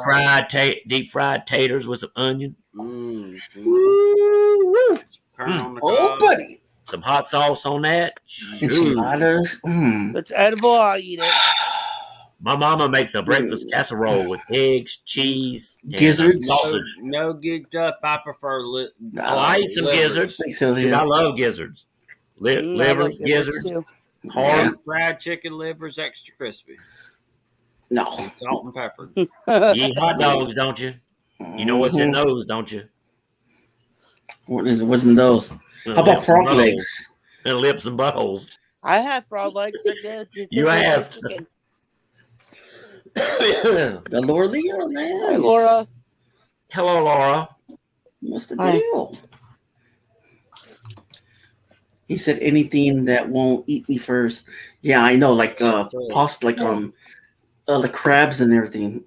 S2: deep fried taters with some onion.
S4: Mm.
S2: Woo-woo.
S4: Kernel on the
S1: Oh,
S4: cob.
S1: buddy.
S2: Some hot sauce on that. Shoot.
S1: Enchiladas.
S5: If it's edible, I'll eat it.
S2: My mama makes a breakfast casserole with eggs, cheese, and
S1: Gizzards.
S2: sausage.
S4: No gigged up. I prefer
S2: Oh, I eat some gizzards.
S1: Thanks, hell
S2: Dude,
S1: yeah.
S2: I love gizzards.
S5: I
S2: Liver,
S5: love
S2: gizzards,
S5: too.
S2: heart.
S4: fried chicken livers, extra crispy,
S1: No.
S4: salt and pepper.
S2: You eat hot dogs, don't you? You know what's in those, don't you?
S1: What is it? What's in those? How about
S2: Lips and
S1: frog
S2: buttholes.
S1: legs?
S2: And lips and buttholes.
S5: I have frog legs. They're good. It's
S2: You
S5: like
S2: asked.
S5: chicken.
S1: The Laura Leo, man.
S5: Hi, Laura.
S2: Hello, Laura.
S1: What's the
S5: Hi.
S1: deal? He said anything that won't eat me first. Yeah, I know, like pasta, like the crabs and everything.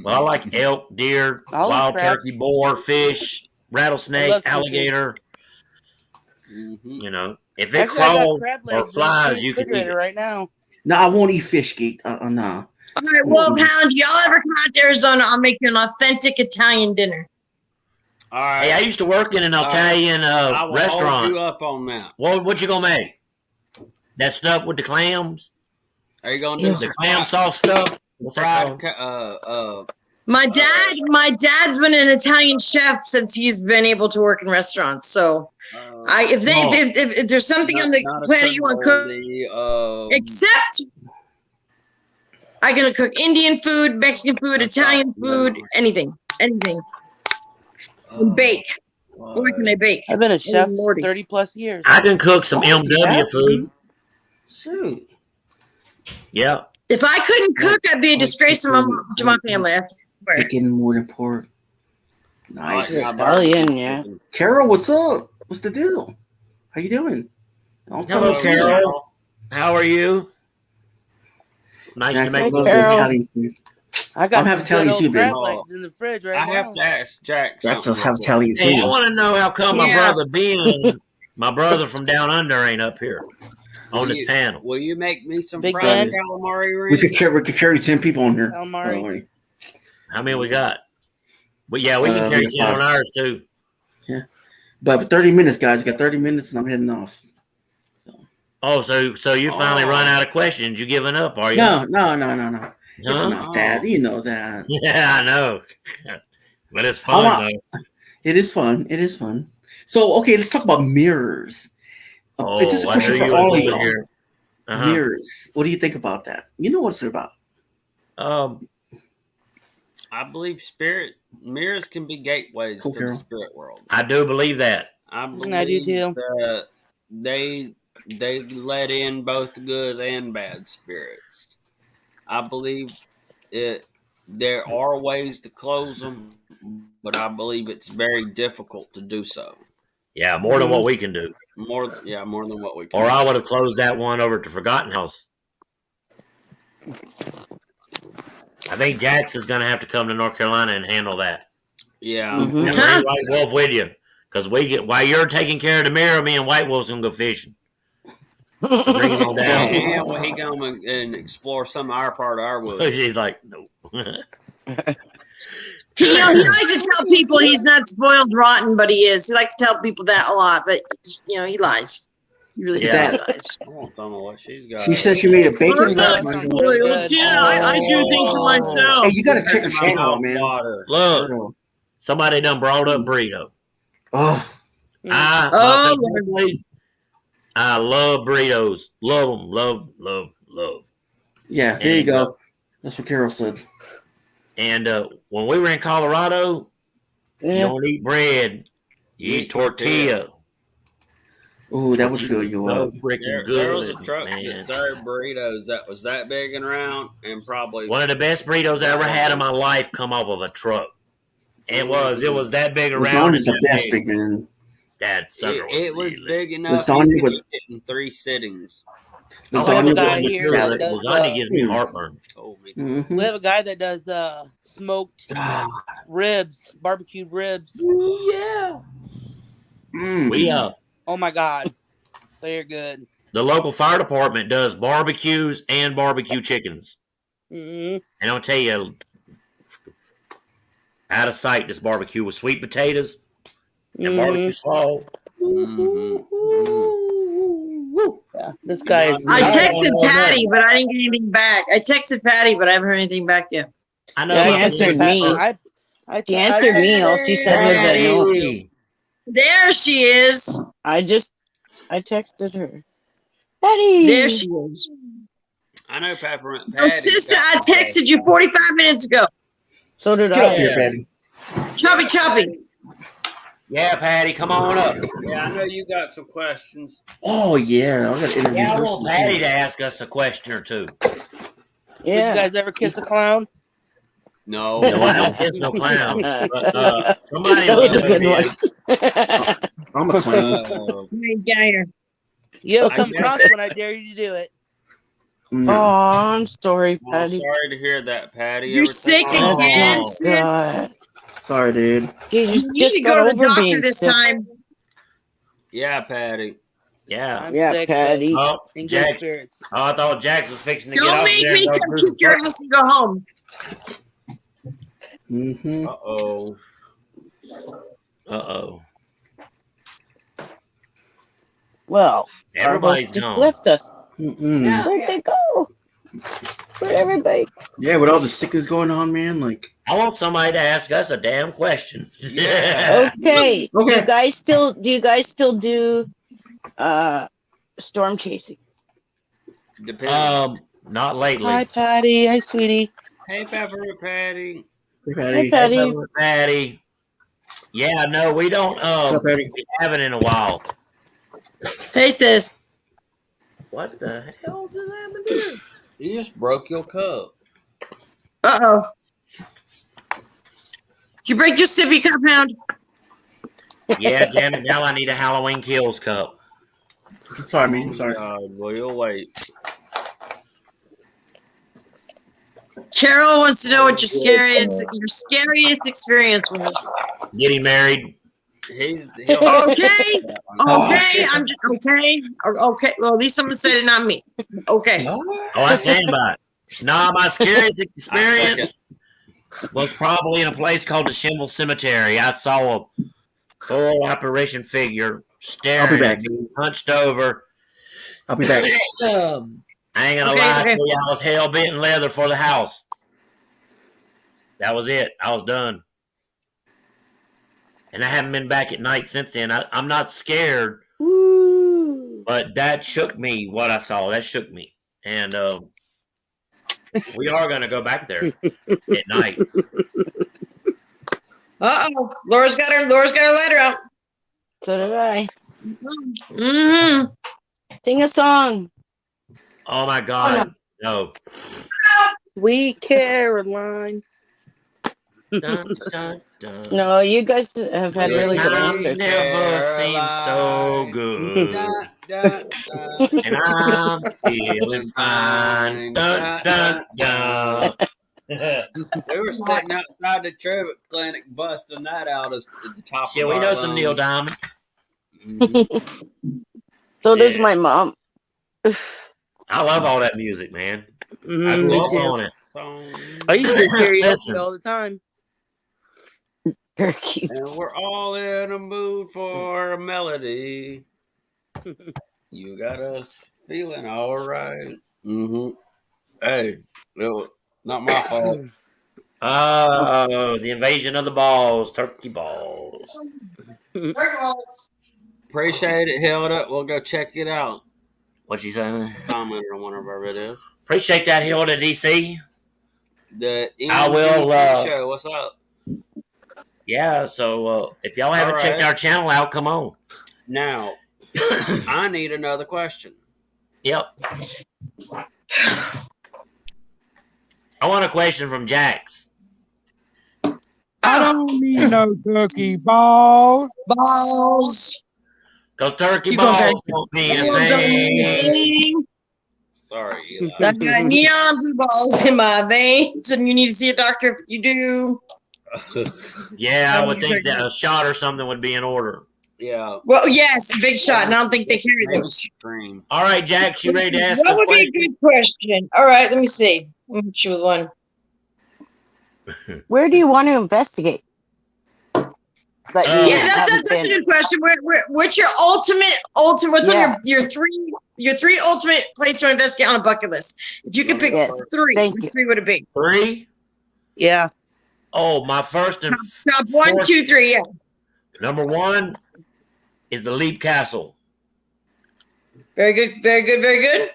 S2: Well, I like elk, deer,
S5: I'll eat
S2: wild
S5: crabs.
S2: turkey, boar, fish,
S5: I
S2: rattlesnake,
S5: love seafood.
S2: alligator.
S4: Mm-hmm.
S2: You know, if it
S5: Actually, I got
S2: crawls
S5: crab
S2: or
S5: legs in the
S2: flies, you can eat
S5: refrigerator
S2: it.
S5: right now.
S1: No, I won't eat fish, Gate. No.
S3: All right, Wolf Hound, y'all ever come out to Arizona? I'll make you an authentic Italian dinner.
S4: All right.
S2: Hey, I used to work in an Italian
S4: I will hold
S2: restaurant.
S4: you up on that.
S2: What you gonna make? That stuff with the clams?
S4: Are you gonna do
S2: The clam sauce stuff? What's that
S4: fried?
S2: called?
S3: My dad's been an Italian chef since he's been able to work in restaurants. So if there's something on the planet you want to cook, except I can cook Indian food, Mexican food, Italian food, anything. And bake. What can I bake?
S5: I've been a chef for
S3: Lordy.
S5: 30 plus years.
S2: I can cook some MW
S1: yeah.
S2: food.
S1: Shoot.
S2: Yeah.
S3: If I couldn't cook, I'd be a disgrace to my family. I swear.
S1: Chicken more than pork. Nice.
S5: Italian, yeah.
S1: Carol, what's up? What's the deal? How you doing? Don't tell
S2: Hello,
S1: me
S2: Carol. How are you? Nice
S1: Jack,
S2: to
S1: I
S2: make
S1: love
S2: you.
S1: the
S5: Carol.
S1: Italian food.
S5: I got
S1: I'm having
S5: some good
S1: Italian
S5: old
S1: too,
S5: crab
S1: baby.
S5: legs in the fridge right
S4: I
S5: now.
S4: have to ask Jack
S1: Jack
S4: something.
S1: does have Italian
S2: Hey, I
S1: food.
S2: want to know how come my
S3: Yeah.
S2: brother Ben, my brother from down under, ain't up here on this panel.
S4: Will you make me some
S5: Big
S4: fried
S5: Ben?
S4: calamari
S1: We
S4: rings?
S1: could carry 10 people on here.
S5: Calamari.
S1: By the way.
S2: How many we got? Well, yeah, we can
S1: we
S2: carry
S1: got
S2: 10 on
S1: five.
S2: ours too.
S1: But for 30 minutes, guys. We got 30 minutes and I'm heading off.
S2: Oh, so you finally run out of questions. You giving up, are you?
S1: No. It's
S2: Huh?
S1: not that. You know that.
S2: Yeah, I know. But it's fun, though.
S1: It is fun. It is fun. So, okay, let's talk about mirrors.
S2: Oh,
S1: It's just a
S2: I
S1: question
S2: knew
S1: for
S2: you
S1: all
S2: were
S1: of
S2: going
S1: y'all.
S2: here. Uh-huh.
S1: Mirrors. What do you think about that? You know what it's about.
S4: I believe mirrors can be gateways
S1: Cool,
S4: to the
S1: Carol.
S4: spirit world.
S2: I do believe that.
S4: I
S5: I do
S4: believe
S5: too.
S4: that they let in both good and bad spirits. I believe there are ways to close them, but I believe it's very difficult to do so.
S2: Yeah, more than what we can do.
S4: More than what we can.
S2: Or I would have closed that one over to Forgotten House. I think Jax is going to have to come to North Carolina and handle that.
S4: Yeah.
S5: Mhm.
S2: And bring White Wolf with you. Because while you're taking care of the mirror, me and White Wolf's going to go fishing. So bring him on down.
S4: Yeah, well, he come and explore some of our part of our woods.
S2: She's like, no.
S3: He likes to tell people he's not spoiled rotten, but he is. He likes to tell people that a lot, but he lies. He really
S2: Yeah.
S3: does.
S4: I don't know what she's got.
S1: She said she made a bacon
S5: That's
S1: wrap.
S5: really good.
S3: Yeah, I do things to myself.
S1: Hey, you gotta check her channel out, man.
S4: Water.
S2: Look, somebody done brought up burrito.
S1: Oh,
S3: Oh,
S2: I love burritos. Love them. Love.
S1: yeah. There you go. That's what Carol said.
S2: And when we were in Colorado, you
S5: Yeah.
S2: don't eat bread. You eat tortilla.
S1: Ooh, that would fill you
S2: So
S1: up.
S2: freaking
S4: There was
S2: good,
S4: a truck
S2: man.
S4: that served burritos that was that big and round, and probably
S2: One of the best burritos I ever had in my life come off of a truck. It was that big around.
S1: Lasagna's the best, big man.
S2: That sucker
S4: it was
S2: delicious.
S4: big enough
S1: Lasagna
S4: you could
S1: with-
S4: eat it in 3 sittings.
S2: I
S5: have a
S1: Lasagna
S5: guy
S1: with
S5: here
S1: garlic.
S5: that does,
S2: Lasagna gives me heartburn.
S4: Oh, me.
S1: Mhm.
S5: we have a guy that does smoked ribs, barbecued ribs.
S2: Yeah.
S1: Mm.
S2: We
S5: Oh my God, they're good.
S2: the local fire department does barbecues and barbecue chickens.
S5: Mm-hmm.
S2: And I'll tell you, out of sight, this barbecue with sweet potatoes and barbecue slaw.
S4: Mm-hmm.
S5: Yeah, this guy is.
S3: I
S2: I
S3: texted
S2: don't know
S3: Patty, but I didn't get anything back. I texted Patty, but I haven't heard anything back yet.
S2: I know.
S5: Yeah,
S2: my
S5: I answered
S2: friends-
S5: me.
S6: She answered me. All she said was that no.
S2: Patty!
S3: There she is.
S6: I texted her. Patty.
S3: There she is.
S4: I know Peppermint
S3: Oh,
S4: Patty.
S3: sister, I texted you 45 minutes ago.
S6: So did
S1: Get up
S6: I.
S1: here, Patty.
S3: Choppy, choppy.
S2: Yeah, Patty, come on up.
S4: Yeah, I know you got some questions.
S1: Oh yeah, I got to interview
S2: Yeah, I
S1: her
S2: want
S1: soon.
S2: Patty to ask us a question or two.
S5: Did you
S6: Yeah.
S5: guys ever kiss a clown?
S4: No.
S2: No, I don't kiss no clowns. But somebody
S6: That was a
S2: else
S6: good
S2: did.
S6: one.
S1: I'm a clown.
S3: Get here.
S5: Yo,
S4: I
S5: come
S4: guess-
S5: cross when I dare you to do it.
S1: No.
S6: Oh, I'm sorry,
S4: I'm
S6: Patty.
S4: sorry to hear that, Patty.
S3: You're sick
S2: Oh,
S3: again,
S2: oh,
S3: sis.
S6: God.
S1: Sorry, dude.
S6: You
S3: You
S6: just,
S3: need
S6: just
S3: to
S6: got
S3: go to the
S6: over
S3: doctor
S6: being
S3: this
S6: sick.
S3: time.
S4: Yeah, Patty.
S2: Yeah.
S5: I'm
S6: Yeah,
S5: sick,
S6: Patty.
S2: Oh,
S5: but in good
S2: Jax.
S5: spirits.
S2: Oh, I thought Jax was fixing to get
S3: Don't
S2: up
S3: make
S2: there
S3: me
S2: and go
S3: come
S2: through
S3: kick
S2: some
S3: your
S2: questions.
S3: ass and go home.
S1: Mm-hmm.
S4: Uh-oh.
S2: Uh-oh.
S6: Well, our
S2: Everybody's
S6: host just
S2: gone.
S6: left us.
S1: Mm-mm.
S6: Where'd they go? Where'd everybody?
S1: Yeah, with all the sickness going on, man. Like,
S2: I want somebody to ask us a damn question.
S4: Yeah.
S6: Okay. Do
S1: Okay.
S6: you guys still do storm chasing?
S4: Depends.
S2: Not lately.
S5: Hi, Patty. Hi, sweetie.
S4: Hey, Peppermint Patty.
S1: hey,
S6: Hey,
S1: Patty.
S6: Patty.
S2: Hey, Patty. Yeah, no, we don't.
S1: What's up, Patty?
S2: We haven't in a while.
S3: Hey, sis.
S2: What the hell just happened here?
S4: You just broke your cup.
S3: Uh-oh. Did you break your sippy cup, Hound?
S2: Yeah, damn it. Now I need a Halloween Kills cup.
S1: I'm sorry, man. I'm sorry.
S4: Well, you'll wait.
S3: Carol wants to know what your scariest experience was.
S2: Getting married.
S4: He'll
S3: Okay.
S1: Oh,
S3: Okay.
S1: shit.
S3: I'm just okay. Okay. Well, at least someone said it, not me. Okay.
S2: Oh, I stand by it. Nah, my scariest experience was probably in a place called the Shingle Cemetery. I saw a full apparition figure staring
S1: back.
S2: at me, hunched over.
S1: I'll be back.
S2: I ain't gonna
S3: Okay,
S2: lie
S3: okay.
S2: to you, I was hell bent in leather for the house. That was it. I was done. And I haven't been back at night since then. I'm not scared,
S6: Woo.
S2: but that shook me, what I saw. That shook me. And we are going to go back there at night.
S3: Uh-oh. Laura's got her letter out.
S6: So did I.
S3: Mm-hmm.
S6: Sing a song.
S2: Oh, my God. No.
S5: Sweet Caroline.
S2: Dun, dun, dun.
S6: No, you guys have had really good
S2: Times
S6: answers.
S2: never seem so good. And I'm feeling fine. Dun, dun, dun.
S4: We were sitting outside the traffic clinic busting that out at the top
S2: Yeah,
S4: of
S2: we
S4: our
S2: know some Neil
S4: lungs.
S2: Diamond.
S6: So does
S2: Yeah.
S6: my mom.
S2: I love all that music, man. I
S5: Mhm,
S2: grew
S5: me
S2: up
S5: too.
S2: on it.
S5: I used to karaoke
S2: Listen.
S5: all the time.
S6: Turkey.
S4: And we're all in a mood for a melody. You got us feeling all right. Mm-hmm. Hey, it was not my fault.
S2: Oh, the invasion of the balls, turkey balls.
S4: Appreciate it, Hilda. We'll go check it out.
S2: What you saying?
S4: Comment on one of our videos.
S2: Appreciate that, Hilda DC.
S4: The
S2: I will,
S4: NDT show. What's up?
S2: Yeah, so if y'all haven't
S4: All
S2: checked
S4: right.
S2: our channel out, come on.
S4: Now, I need another question.
S2: Yep. I want a question from Jax.
S7: I don't need no turkey balls.
S3: Balls.
S2: Because turkey
S3: Keep going,
S2: balls don't mean a
S3: Balls don't mean
S2: thing.
S3: anything.
S4: Sorry, Eli.
S3: I got neon blue balls in my veins, and you need to see a doctor if you do.
S2: Yeah, I would think that a shot or something would be in order.
S4: Yeah.
S3: Well, yes, big shot, and I don't think they carry
S4: Maybe
S3: those.
S4: Scream.
S2: All right, Jax, you ready to ask
S3: What
S2: for
S3: would be a
S2: questions?
S3: good question? All right, let me see. Let me choose one.
S6: Where do you want to investigate? That you
S3: Yeah, that's
S6: haven't
S3: a
S6: been.
S3: good question. What's your ultimate? What's
S6: Yeah.
S3: on your three ultimate place to investigate on a bucket list? If you could pick
S6: Yes,
S3: three,
S6: thank
S3: which
S6: you.
S3: three would it be?
S2: 3?
S5: Yeah.
S2: Oh, my first and
S3: Top 1,
S2: fourth-
S3: 2, 3. Yeah.
S2: Number 1 is the Leap Castle.
S3: Very good. Very good. Very good.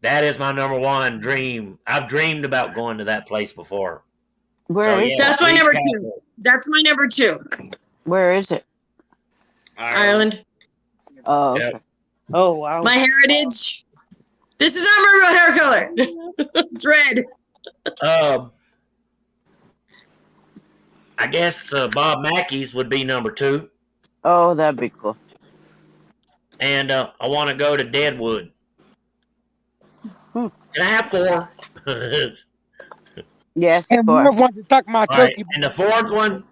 S2: That is my number 1 dream. I've dreamed about going to that place before.
S6: Where is
S3: That's my
S2: Leap
S3: number
S2: Castle.
S3: 2. That's my number 2.
S6: it? Where is it?
S3: Ireland.
S6: Oh, okay.
S2: Yep.
S5: Oh wow.
S3: My heritage. This is not my real hair color. It's red.
S2: I guess Bob Mackey's would be number 2.
S6: Oh, that'd be cool.
S2: And I want to go to Deadwood.
S6: Hmm.
S2: Can I have 4?
S6: Yes,
S7: And
S6: boy.
S7: I want to talk my
S2: All right.
S7: turkey.
S2: And the 4th one,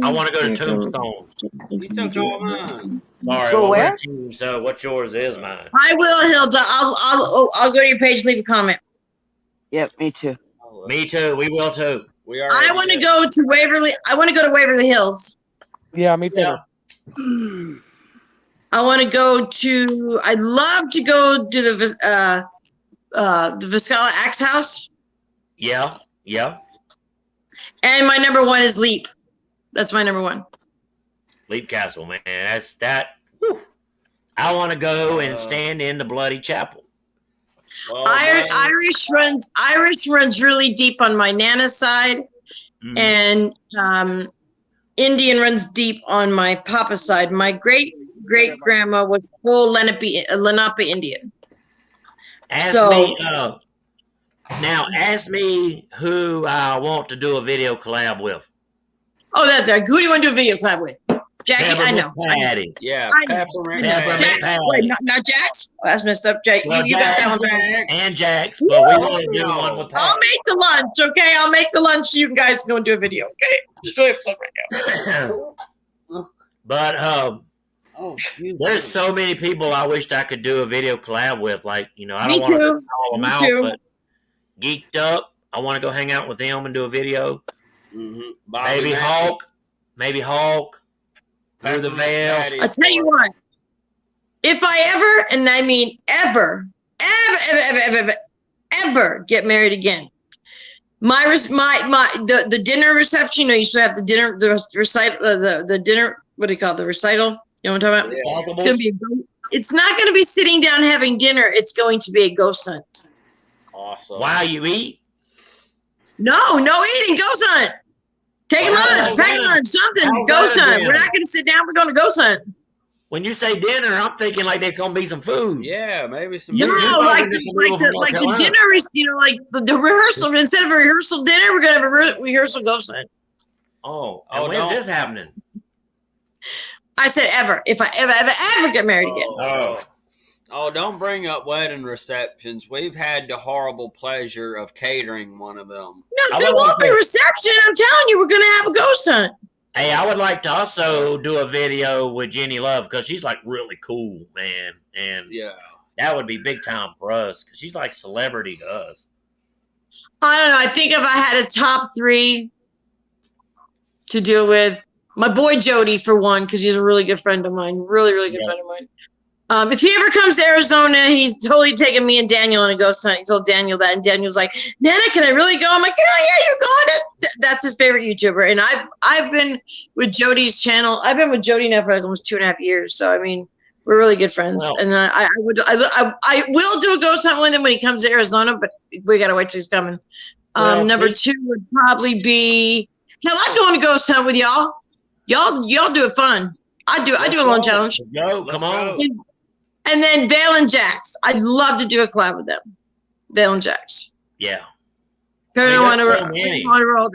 S2: I want to go to Tombstone.
S4: You took all mine.
S2: Sorry,
S6: Go
S2: well,
S6: where?
S2: we're team, so what's yours is mine.
S3: I will, Hilda. I'll go to your page. Leave a comment.
S6: Yep, me too.
S2: Me too. We will too.
S4: We
S3: I want to go to Waverly. I want to go to Waverly Hills.
S7: Yeah, me too.
S2: Yeah.
S3: I want to go to. I'd love to go to the Viscala Axe House.
S2: Yeah. Yeah.
S3: And my number 1 is Leap. That's my number 1.
S2: Leap Castle, man. That's that. Whew. I want to go and stand in the Bloody Chapel.
S4: Well,
S3: Irish runs really deep on my Nana side, and Indian runs deep on my Papa side. My great grandma was full Lenape Indian.
S2: Ask me who I want to do a video collab with.
S3: Oh, that's who do you want to do a video collab with? Jackie, I know.
S2: Patty.
S4: Yeah,
S3: I know.
S4: Peppermint
S2: Peppermint
S4: Patty.
S2: Patty.
S3: Wait, not Jax? Oh, that's messed up, Jake.
S2: Well,
S3: you got that one.
S4: Jax.
S2: And Jax, but we want to do one with
S3: I'll
S2: Patty.
S3: make the lunch, okay? I'll make the lunch. You guys can go and do a video, okay? Just wait for right now.
S2: But
S4: Oh, excuse
S2: there's
S4: me.
S2: so many people I wished I could do a video collab with. Like, I
S3: Me
S2: don't want to
S3: too.
S2: call them
S3: Me
S2: out,
S3: too.
S2: but Geeked Up, I want to go hang out with them and do a video.
S4: Mhm.
S2: Maybe Hulk, Through the Veil.
S4: Patty,
S3: I'll tell you what. If I ever, and I mean ever get married again, the dinner reception. You used to have the dinner, the recital, the dinner. What do you call it? The recital? You know what I'm talking about?
S4: Yeah.
S3: It's gonna be. It's not going to be sitting down having dinner. It's going to be a ghost hunt.
S4: Awesome.
S2: While you eat?
S3: No eating. Ghost hunt. Take a lunch, pack a lunch, something.
S2: How's
S3: Ghost
S2: that
S3: hunt.
S2: dinner?
S3: We're not going to sit down. We're going to ghost hunt.
S2: When you say dinner, I'm thinking like there's going to be some food.
S4: Yeah, maybe some.
S3: No,
S2: You're
S3: like
S2: talking to some people from North
S3: the
S2: Carolina.
S3: dinner is, like the rehearsal. Instead of a rehearsal dinner, we're gonna have a rehearsal ghost hunt.
S2: Oh,
S4: Oh,
S2: and when's
S4: no.
S2: this happening?
S3: I said ever. If I ever get married again.
S4: Oh, don't bring up wedding receptions. We've had the horrible pleasure of catering one of them.
S3: No,
S2: I
S3: there
S2: would
S3: won't
S2: like
S3: be
S2: to-
S3: reception. I'm telling you, we're gonna have a ghost hunt.
S2: Hey, I would like to also do a video with Jenny Love because she's like really cool, man. And
S4: Yeah.
S2: that would be big time for us because she's like celebrity to us.
S3: I don't know. I think if I had a top 3 to deal with, my boy Jody for one, because he's a really good friend of mine. Really, really good friend of mine. If he ever comes to Arizona, he's totally taking me and Daniel on a ghost hunt. He told Daniel that, and Daniel's like, "Nana, can I really go?" I'm like, "Yeah, you're going." That's his favorite YouTuber, and I've been with Jody's channel. I've been with Jody now for like almost 2.5 years. So I mean, we're really good friends.
S2: Well-
S3: And I will do a ghost hunt with him when he comes to Arizona, but we gotta wait till he's coming.
S2: Well,
S3: Number 2 would probably be, hell, I'm going to ghost hunt with y'all. Y'all do it fun. I do a lone challenge.
S2: Go, come on.
S3: And then Vale and Jax. I'd love to do a collab with them. Vale and Jax.
S2: Yeah.
S3: Paranormal
S2: there's so many.
S3: World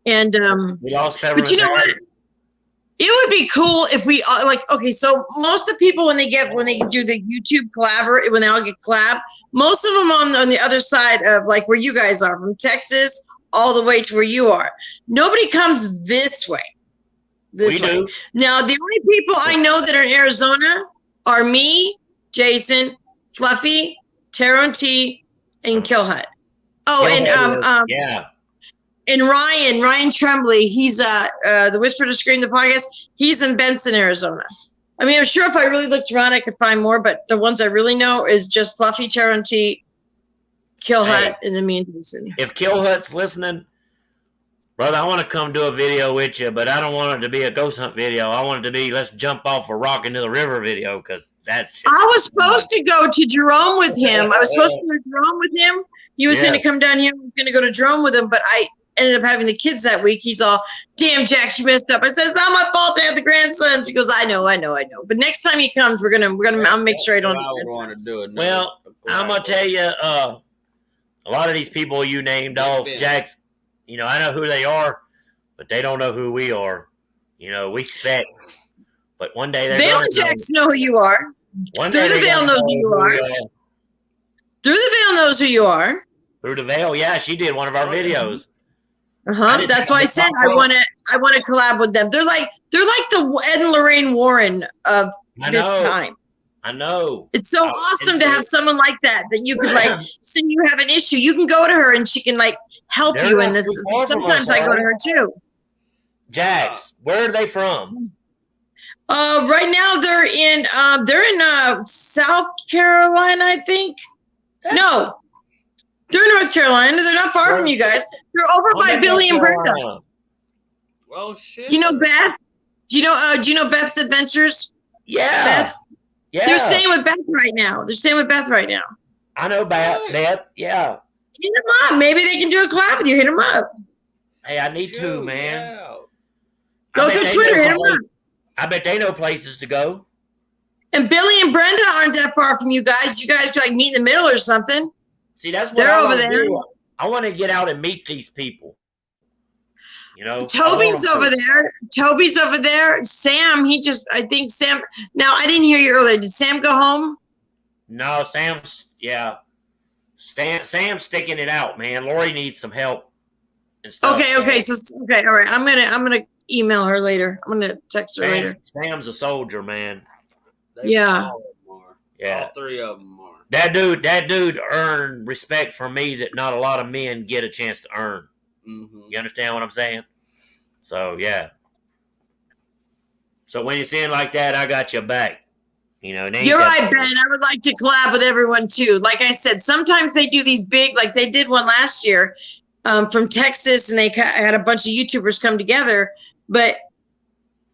S3: and
S2: We lost
S3: but
S2: Peppermint
S3: you know what?
S2: Patty.
S3: It would be cool if we okay. So most of the people when they do the YouTube collab, when they all get collab, most of them on the other side of like where you guys are, from Texas all the way to where you are. Nobody comes this way. This way.
S2: do.
S3: Now, the only people I know that are in Arizona are me, Jason, Fluffy, Taro T, and Kill Hut. Oh,
S2: Yeah.
S3: and Ryan Tremblay. He's the Whisper to Scream, the podcast. He's in Benson, Arizona. I mean, I'm sure if I really looked around, I could find more, but the ones I really know is just Fluffy, Taro T, Kill Hut, and then me and Jason.
S2: If Kill Hut's listening, brother, I want to come do a video with you, but I don't want it to be a ghost hunt video. I want it to be let's jump off a rock into the river video, because that's.
S3: I was supposed to go to Jerome with him. I was supposed to go to Jerome with him. He was going to come down here. I was going to go to Jerome with him, but I ended up having the kids that week. He's all, damn, Jack, you messed up. I said, it's not my fault to have the grandson. She goes, I know. But next time he comes, I'll make sure I don't.
S4: I would want to do it.
S2: Well, I'm gonna tell you, a lot of these people you named off, Jack's. I know who they are, but they don't know who we are. We spec, but one day they're
S3: Vale and Jax know who you are.
S2: One
S3: Through
S2: day
S3: the Veil knows who you are. Through the Veil knows who you are.
S2: Through the Veil, yeah, she did one of our videos.
S3: That's why I said I want to collab with them. They're like the Ed and Lorraine Warren of this time.
S2: I know.
S3: It's so awesome to have someone like that you could say you have an issue. You can go to her and she can help you in this. Sometimes I go to her too.
S2: Jax, where are they from?
S3: Right now they're in South Carolina, I think. No, they're in North Carolina. They're not far from you guys. They're over by Billy and Brenda.
S4: Well, shit.
S3: You know Beth? Do you know Beth's Adventures?
S2: Yeah.
S3: Beth?
S2: Yeah.
S3: They're staying with Beth right now.
S2: I know Beth. Yeah.
S3: Hit them up. Maybe they can do a collab with you. Hit them up.
S2: Hey, I need to, man.
S4: Yeah.
S3: Go through Twitter. Hit them up.
S2: I bet they know places to go.
S3: And Billy and Brenda aren't that far from you guys. You guys could meet in the middle or something.
S2: See, that's what
S3: they're
S2: I
S3: over there.
S2: Do. I want to get out and meet these people.
S3: Toby's over there. Sam, I think Sam. Now, I didn't hear you earlier. Did Sam go home?
S2: No, Sam's sticking it out, man. Lori needs some help and stuff.
S3: Okay, all right. I'm gonna email her later. I'm gonna text her later.
S2: Sam's a soldier, man.
S3: Yeah.
S4: All three of them are.
S2: That dude earned respect from me that not a lot of men get a chance to earn.
S4: Mm-hmm.
S2: You understand what I'm saying? So, yeah. So, when you see it like that, I got your back. You're
S3: right, Ben. I would like to collab with everyone, too. Like I said, sometimes they do these big, like they did one last year from Texas, and they had a bunch of YouTubers come together. But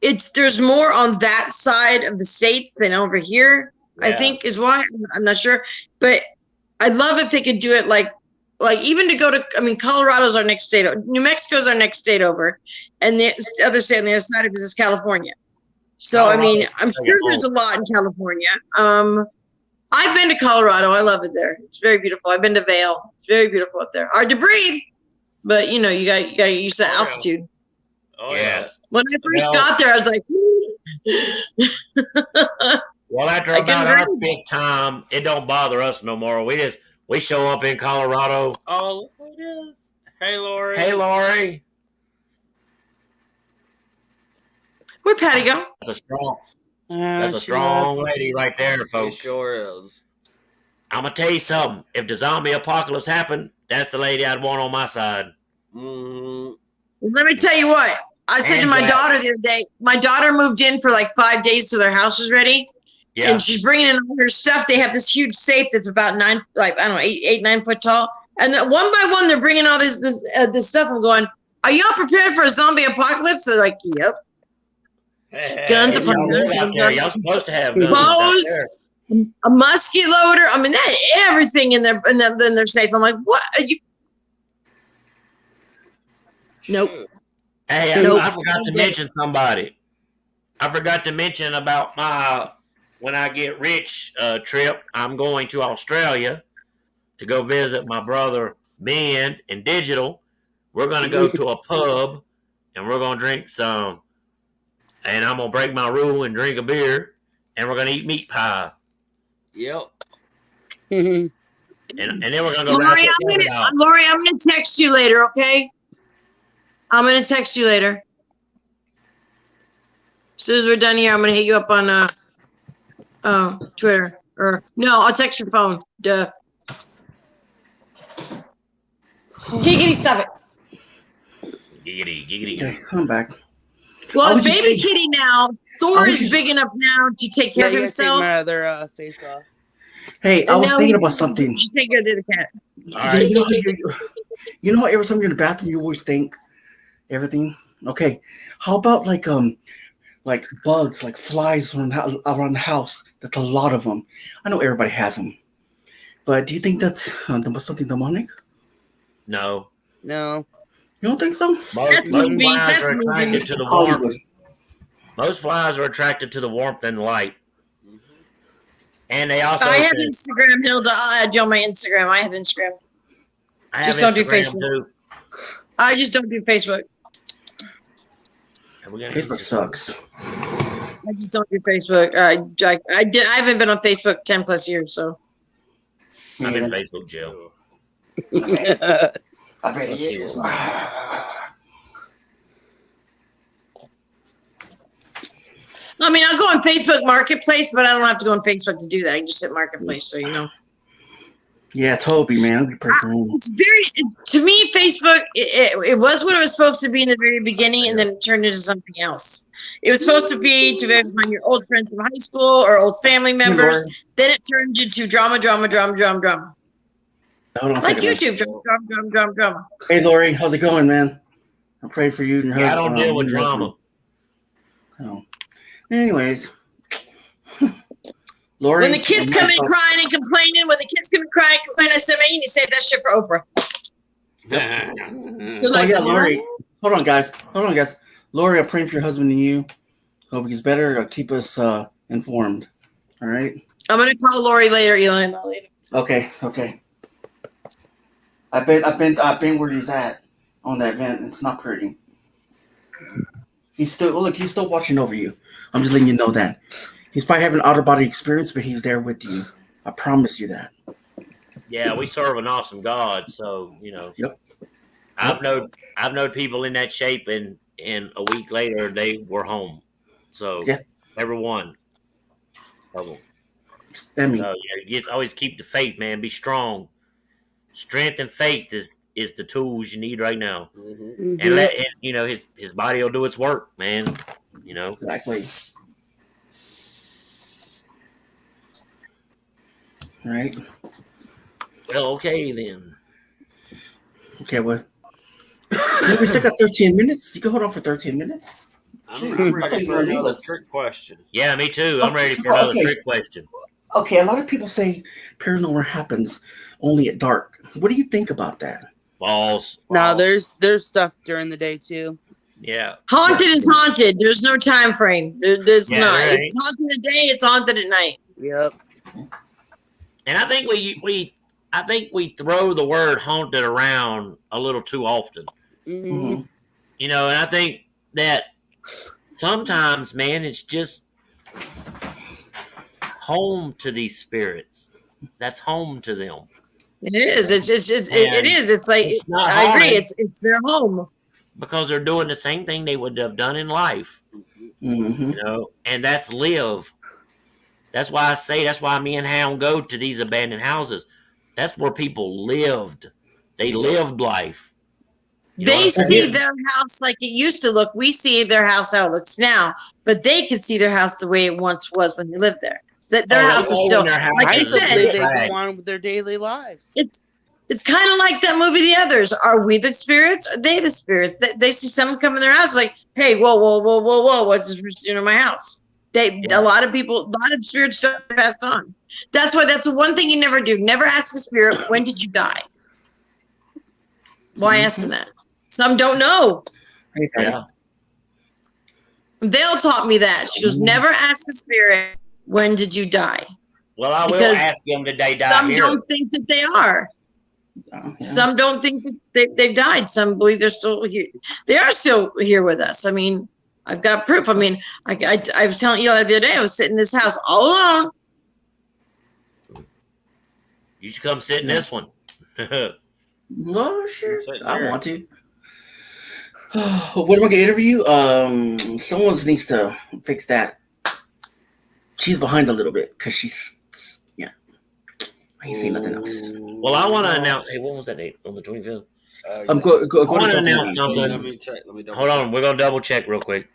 S3: there's more on that side of the states than over here, I think is why. I'm not sure. But I'd love if they could do it like even to go to, Colorado's our next state. New Mexico's our next state over. And the other state on the other side of it is California. So, I'm sure there's a lot in California. I've been to Colorado. I love it there. It's very beautiful. I've been to Vail. It's very beautiful up there. Hard to breathe, but you got to get used to altitude.
S2: Oh, yeah.
S3: When I first got there, I was like,
S2: well, after about our fifth time, it don't bother us no more. We show up in Colorado.
S4: Oh, look who it is. Hey, Lori.
S2: Hey, Lori.
S3: Where'd Patty go?
S2: That's a strong lady right there, folks.
S4: It sure is.
S2: I'm going to tell you something. If the zombie apocalypse happened, that's the lady I'd want on my side.
S4: Mm-hmm.
S3: Let me tell you what. I said to my daughter the other day, my daughter moved in for 5 days till their house was ready. Yeah. And she's bringing in all her stuff. They have this huge safe that's about 8-9 foot tall. And then one by one, they're bringing all this stuff. I'm going, are y'all prepared for a zombie apocalypse? They're like, yep. Guns upon guns.
S2: Y'all supposed to have guns out there.
S3: A musket loader. Everything in their safe. I'm like, what? Are you? Nope.
S2: Hey, I forgot to mention somebody. I forgot to mention about my when I get rich trip. I'm going to Australia to go visit my brother Ben and Digital. We're going to go to a pub and we're going to drink some. And I'm going to break my rule and drink a beer. And we're going to eat meat pie.
S4: Yep.
S2: and then we're gonna go
S3: Lori,
S2: out.
S3: I'm gonna text you later, okay? I'm gonna text you later. As soon as we're done here, I'm gonna hit you up on Twitter. Or no, I'll text your phone. Duh. Giggity, stop it.
S2: Giggity.
S1: Okay, I'm back.
S3: Well,
S1: would you
S3: baby
S1: take-
S3: kitty now. Thor
S1: would
S3: is
S1: you-
S3: big enough now to take care
S5: Yeah,
S3: of
S5: you gotta take
S3: himself.
S5: my other face off.
S1: Hey, I
S3: And
S1: was
S3: now
S1: thinking
S3: he's-
S1: about something.
S3: You take care of the other cat.
S2: All right.
S1: You know how every time you're in the bathroom you always think everything? Okay. How about like bugs, like flies around the house? That's a lot of them. I know everybody has them. But do you think that's something demonic?
S2: No.
S5: No.
S1: You don't think so?
S3: That's
S2: Most
S3: movies,
S2: flies
S3: that's
S2: are attracted
S3: movies.
S2: to the
S1: Hollywood.
S2: warmth. Most flies are attracted to the warmth and light. And they also.
S3: I have Instagram, Hilda. I'll add you on my Instagram. I have Instagram.
S2: I have
S3: Just don't do
S2: Instagram,
S3: Facebook.
S2: too.
S3: I just don't do Facebook.
S1: Facebook sucks.
S3: I just don't do Facebook. I haven't been on Facebook 10 plus years, so.
S2: I'm in Facebook jail.
S1: I bet he is.
S3: I mean, I'll go on Facebook Marketplace, but I don't have to go on Facebook to do that. I can just hit Marketplace, so you know.
S1: Yeah, Toby, man. That'd be pretty cool.
S3: It's very, to me, Facebook, it was what it was supposed to be in the very beginning, and then it turned into something else. It was supposed to be to find your old friends from high school or old family members. Then it turned into drama.
S1: Hold on a
S3: Like
S1: second,
S3: YouTube, drama.
S1: Hey, Lori, how's it going, man? I'm praying for you and your
S2: Yeah, I
S1: husband.
S2: don't deal with drama.
S1: Oh. Anyways. Lori.
S3: When the kids come in crying and complaining, I said, man, you need to save that shit for Oprah.
S1: Yeah, Lori. Hold on, guys. Lori, I'm praying for your husband and you. Hope he gets better. Keep us informed. All right?
S3: I'm going to call Lori later, Eli.
S1: Okay. I've been where he's at on that event. It's not pretty. He's still watching over you. I'm just letting you know that. He's probably having an out-of-body experience, but he's there with you. I promise you that.
S2: Yeah, we serve an awesome God, so you know.
S1: Yep.
S2: I've known people in that shape, and a week later they were home. So
S1: yeah,
S2: everyone.
S1: I mean,
S2: so, you just always keep the faith, man. Be strong. Strength and faith is the tools you need right now, and his body will do its work, man. You know
S1: exactly. Right.
S2: Well, okay then.
S1: Okay, well, we still got 13 minutes. You can hold on for 13 minutes.
S4: I'm ready for another trick question.
S2: Yeah, me too. I'm ready for another trick question.
S1: Okay, a lot of people say paranormal happens only at dark. What do you think about that?
S2: False.
S5: No, there's stuff during the day too.
S2: Yeah.
S3: Haunted is haunted. There's no time frame. There's not.
S2: Right.
S3: It's haunted at day. It's haunted at night.
S5: Yep.
S2: And I think we throw the word haunted around a little too often.
S5: Mm-hmm.
S2: You know, and I think that sometimes, man, it's just home to these spirits. That's home to them.
S3: It is. It is. It's like I agree. It's their home
S2: because they're doing the same thing they would have done in life.
S1: Mm-hmm.
S2: You know, and that's live. That's why me and Hound go to these abandoned houses. That's where people lived. They lived life.
S3: They see their house like it used to look. We see their house how it looks now, but they could see their house the way it once was when they lived there. So that their house is still, like I said,
S5: they go on with their daily lives.
S3: It's kind of like that movie, The Others. Are we the spirits? Are they the spirits? They see someone come in their house like, hey, whoa, what's this in my house? A lot of spirits don't pass on. That's the one thing you never do. Never ask a spirit, when did you die? Why asking that? Some don't know.
S2: Yeah.
S3: They'll taught me that. She goes, never ask a spirit, when did you die?
S2: Well, I will ask them, did they die
S3: some
S2: here?
S3: don't think that they are.
S1: Yeah.
S3: Some don't think that they've died. Some believe they're still here. They are still here with us. I mean, I've got proof. I mean, I was telling you the other day, I was sitting in this house all alone.
S2: You should come sit in this one.
S1: No, sure.
S4: Sit
S1: I
S4: here.
S1: want to. What am I gonna interview? Someone needs to fix that. She's behind a little bit because she's yeah. I ain't saying nothing else.
S2: Well, I want to announce. Hey, what was that date on the 25th?
S1: I'm go
S2: I want to
S1: to
S2: announce something.
S4: Let me check. Let me double
S2: Hold on,
S4: check.
S2: we're gonna double check real quick.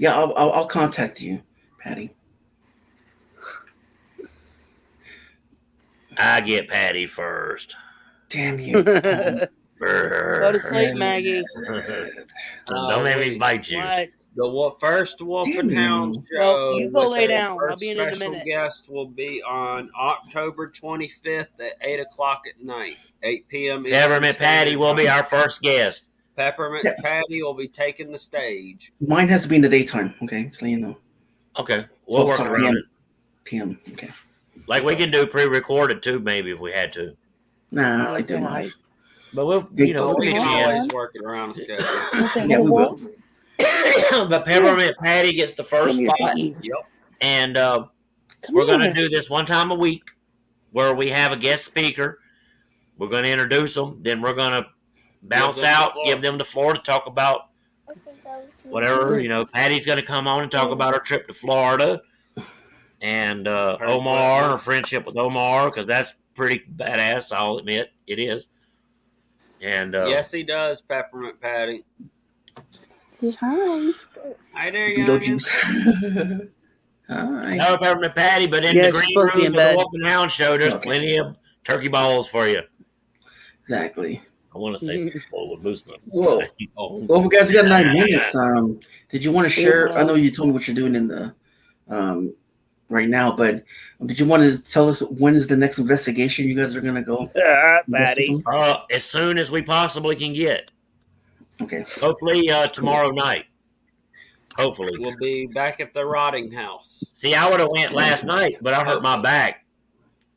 S1: Yeah, I'll contact you, Patty.
S2: I get Patty first.
S1: Damn you.
S5: Go to sleep,
S1: Damn
S5: Maggie.
S2: Don't let me bite you.
S5: What?
S4: The first Wolf and
S1: Damn
S4: Hound
S1: you.
S4: show.
S5: Well, you go
S4: with
S5: lay
S4: our
S5: down. I'll
S4: first
S5: be in a
S4: special
S5: minute.
S4: guest will be on October 25th at 8 o'clock at night, 8 p.m. Eastern
S2: Peppermint
S4: Standard
S2: Patty will be
S4: Time.
S2: our first guest.
S4: Peppermint
S1: Yeah.
S4: Patty will be taking the stage.
S1: Mine has to be in the daytime, okay? So you know.
S2: Okay, we'll work
S1: 12
S2: around it.
S1: PM. Okay.
S2: Like we can do pre-recorded too, maybe if we had to.
S1: Nah, I
S5: Wanna
S1: like
S5: say
S1: doing
S5: hi?
S1: live.
S2: But we'll,
S1: Yeah,
S2: you know,
S1: but
S2: we'll
S4: We
S2: fix
S4: can
S2: you in.
S4: always work it around the schedule.
S5: Wanna say hi
S1: Yeah,
S5: to
S1: we will.
S5: Wolf?
S2: But Peppermint Patty gets the first
S5: Come here,
S2: spot,
S5: piggies.
S4: Yep.
S2: and
S5: Come
S2: we're going to
S5: here.
S2: do this one time a week, where we have a guest speaker. We're going to introduce them, then we're going to bounce
S4: them the
S2: out,
S4: floor.
S2: give them the floor to talk about whatever. You know, Patty's going to come on and talk about her trip to Florida, and Omar, her friendship with Omar, because that's pretty badass. I'll admit it is. And
S4: Yes, he does, Peppermint Patty.
S5: Say hi.
S4: Hi there,
S1: Beetlejuice.
S4: youngins.
S1: Hi.
S2: no Peppermint Patty, but in
S5: Yeah,
S2: the
S5: she's
S2: green
S5: supposed to be
S2: room
S5: in
S2: of the
S5: bed.
S2: Wolf and Hound show, there's
S1: Okay.
S2: plenty of turkey balls for you.
S1: Exactly.
S2: I want to say some bowl of moose nuggets.
S1: Whoa.
S2: Oh.
S1: Well, guys, we got 9 minutes. Did you want to share? I know
S5: Wow.
S1: you told me what you're doing in the right now, but did you want to tell us when is the next investigation you guys are gonna go?
S5: Patty.
S2: As soon as we possibly can get.
S1: Okay.
S2: Hopefully tomorrow night. Hopefully.
S4: We'll be back at the rotting house.
S2: See, I would have went last night, but I hurt my back.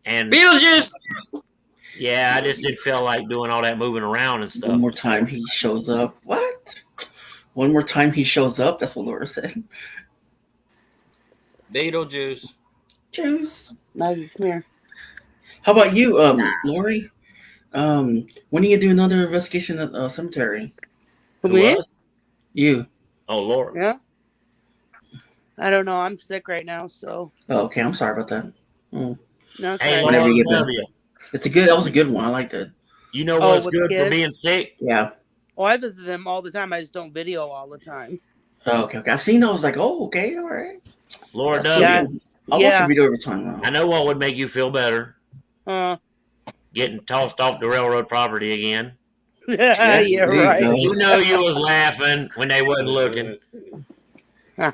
S2: And
S3: Beetlejuice.
S2: yeah, I just didn't feel like doing all that moving around and
S1: One
S2: stuff.
S1: more time he shows up. What? One more time he shows up. That's what Laura said.
S4: Beetlejuice.
S1: Juice.
S5: Maggie, come here.
S1: How about you, Lori? When are you gonna do another investigation at cemetery?
S2: Who
S5: Me?
S2: was?
S1: You.
S2: Oh, Lord.
S5: Yeah. I don't know. I'm sick right now, so
S1: Oh, okay. I'm sorry about that.
S5: no. it's
S2: Hey,
S5: all right.
S1: Whenever
S2: Lord,
S1: you get
S2: love
S1: back.
S2: you.
S1: That was a good one. I liked it.
S2: You know
S5: Oh,
S2: what's
S5: with
S2: good for
S5: kids?
S2: being sick?
S1: Yeah.
S5: Oh, I visit them all the time. I just don't video all the time.
S1: Oh, okay. I seen those. Like, oh, okay, all right.
S2: Lord,
S1: That's
S2: love
S1: good.
S2: you.
S1: I'll watch
S5: Yeah.
S1: the video every time. Now.
S2: I know what would make you feel better. Getting tossed off the railroad property again.
S5: Yeah,
S1: there you
S5: right.
S1: go.
S2: You know you was laughing when they wasn't looking.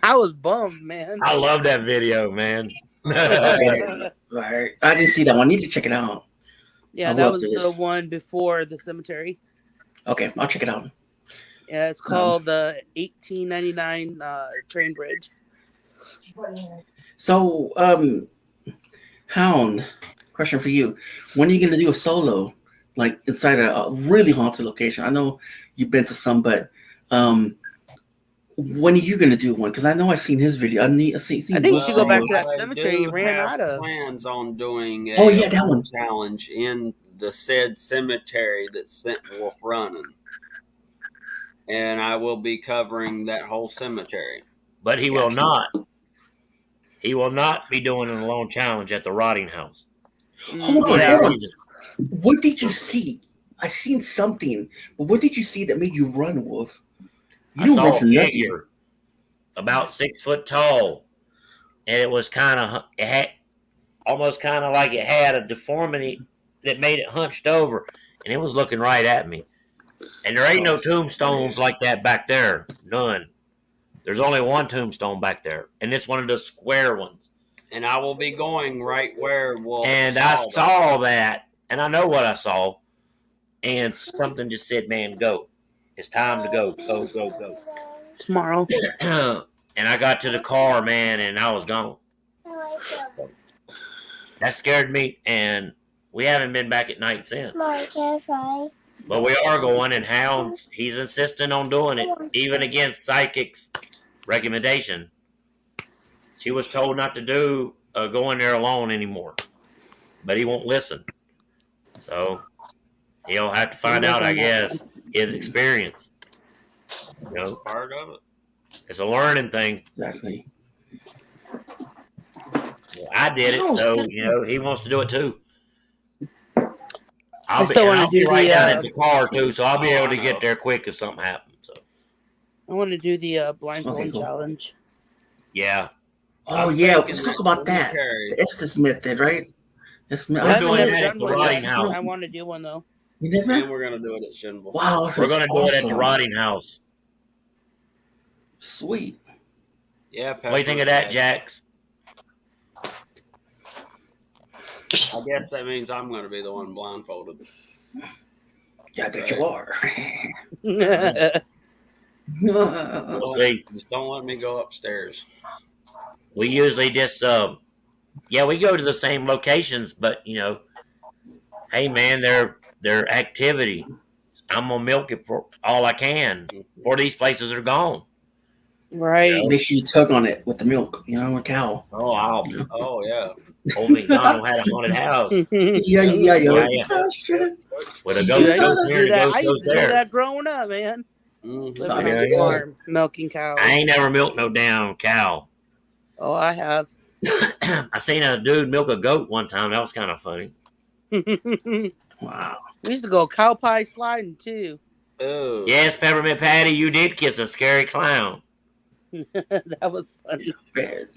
S5: I was bummed, man.
S2: I love that video, man.
S1: Okay. All right. I didn't see that one. I need to check it out.
S5: Yeah,
S1: I
S5: that
S1: love
S5: was
S1: this.
S5: the one before the cemetery.
S1: Okay, I'll check it out.
S5: Yeah, it's called the 1899 train bridge.
S1: So, Hound, question for you. When are you going to do a solo, like inside a really haunted location? I know you've been to some, but when are you going to do one? Because I know I've seen his video. I think
S5: you should go back to that
S4: I
S5: cemetery you
S4: do
S5: ran
S4: have
S5: out of.
S4: plans on doing a
S1: Oh, yeah, that one.
S4: challenge in the said cemetery that sent Wolf running. And I will be covering that whole cemetery.
S2: But he will not. He will not be doing an alone challenge at the rotting house.
S1: Hold
S2: For
S1: on,
S2: that
S1: hold on.
S2: reason.
S1: What did you see? I seen something, but what did you see that made you run, Wolf? You
S2: I
S1: don't
S2: saw
S1: run
S2: a
S1: for nothing.
S2: figure about 6 foot tall, and it was it had almost kind of like it had a deformity that made it hunched over, and it was looking right at me. And there ain't no tombstones like that back there. None. There's only one tombstone back there, and it's one of the square ones.
S4: And I will be going right where Wolf
S2: And I saw that, and I know what I saw, and something just said, "Man, go! It's time to go, go, go, go."
S5: Tomorrow.
S2: And I got to the car, man, and I was gone. That scared me, and we haven't been back at night since. But we are going, and Hound, he's insisting on doing it, even against psychics recommendation. She was told not to do go in there alone anymore, but he won't listen. So he'll have to find out, I guess, his experience. You know,
S4: Part of it.
S2: it's a learning thing.
S1: Exactly.
S2: Well, I did it, so he wants to do it too.
S5: I still want to
S2: be
S5: do
S2: right down
S5: the.
S2: at the car too, so I'll be able to get there quick if something happens. So
S5: I want to do the blindfold
S1: Okay, cool.
S5: challenge.
S2: yeah,
S1: Oh
S4: I'm
S1: yeah,
S4: thinking
S1: let's talk
S4: that
S1: about
S4: Jim
S1: that.
S4: Carrey-
S1: The Estes method, right? That's
S2: We're
S5: I've
S2: doing
S5: never
S2: that at
S5: done
S2: the
S5: one
S2: rotting
S5: yet.
S2: house.
S5: I want to do one though.
S1: You never?
S4: And we're gonna do it at Shinble.
S1: Wow,
S2: We're
S1: that's
S2: going to do it at the
S1: awesome.
S2: rotting house.
S1: Sweet.
S4: Yeah,
S2: What do you think of that, Jax?
S4: I guess that means I'm gonna be the one blindfolded.
S1: Yeah, I bet you are.
S2: We'll see.
S4: Just don't let me go upstairs.
S2: We usually just, we go to the same locations, but hey man, their activity. I'm gonna milk it for all I can before these places are gone.
S5: Right.
S1: Make sure you tug on it with the milk, a cow.
S2: Oh,
S4: Oh yeah.
S2: old McDonald had a haunted house
S1: Yeah.
S2: Yeah.
S1: Oh, shit.
S2: with a
S5: Dude,
S2: ghost
S5: I
S2: goes
S5: used to
S2: here
S5: do
S2: and a
S5: that.
S2: ghost
S5: I
S2: goes
S5: used to do
S2: there.
S5: that growing up, man.
S4: Mhm.
S5: Living
S1: Yeah,
S5: on the
S1: yeah.
S5: farm, milking cows.
S2: I ain't never milked no damn cow.
S5: Oh, I have.
S2: I seen a dude milk a goat one time. That was kind of funny.
S5: We
S1: Wow.
S5: used to go cow pie sliding too.
S4: Oh.
S2: Yes, Peppermint Patty, you did kiss a scary clown.
S5: That was funny.
S1: Bad.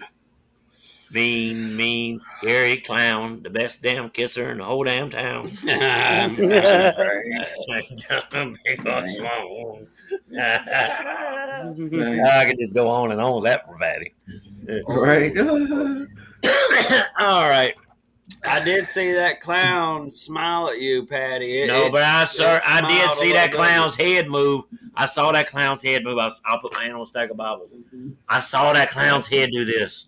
S2: Mean, scary clown. The best damn kisser in the whole damn town.
S1: Right.
S2: Big old slow.
S1: Right.
S2: I could just go on and on with that for Patty.
S1: Right.
S2: All right.
S4: I did see that clown smile at you, Patty.
S2: No, but I
S4: it
S2: did
S4: smiled
S2: see
S4: a
S2: that
S4: little bit.
S2: clown's head move. I saw that clown's head move. I'll put my hand on a stack of Bibles. I saw that clown's head do this.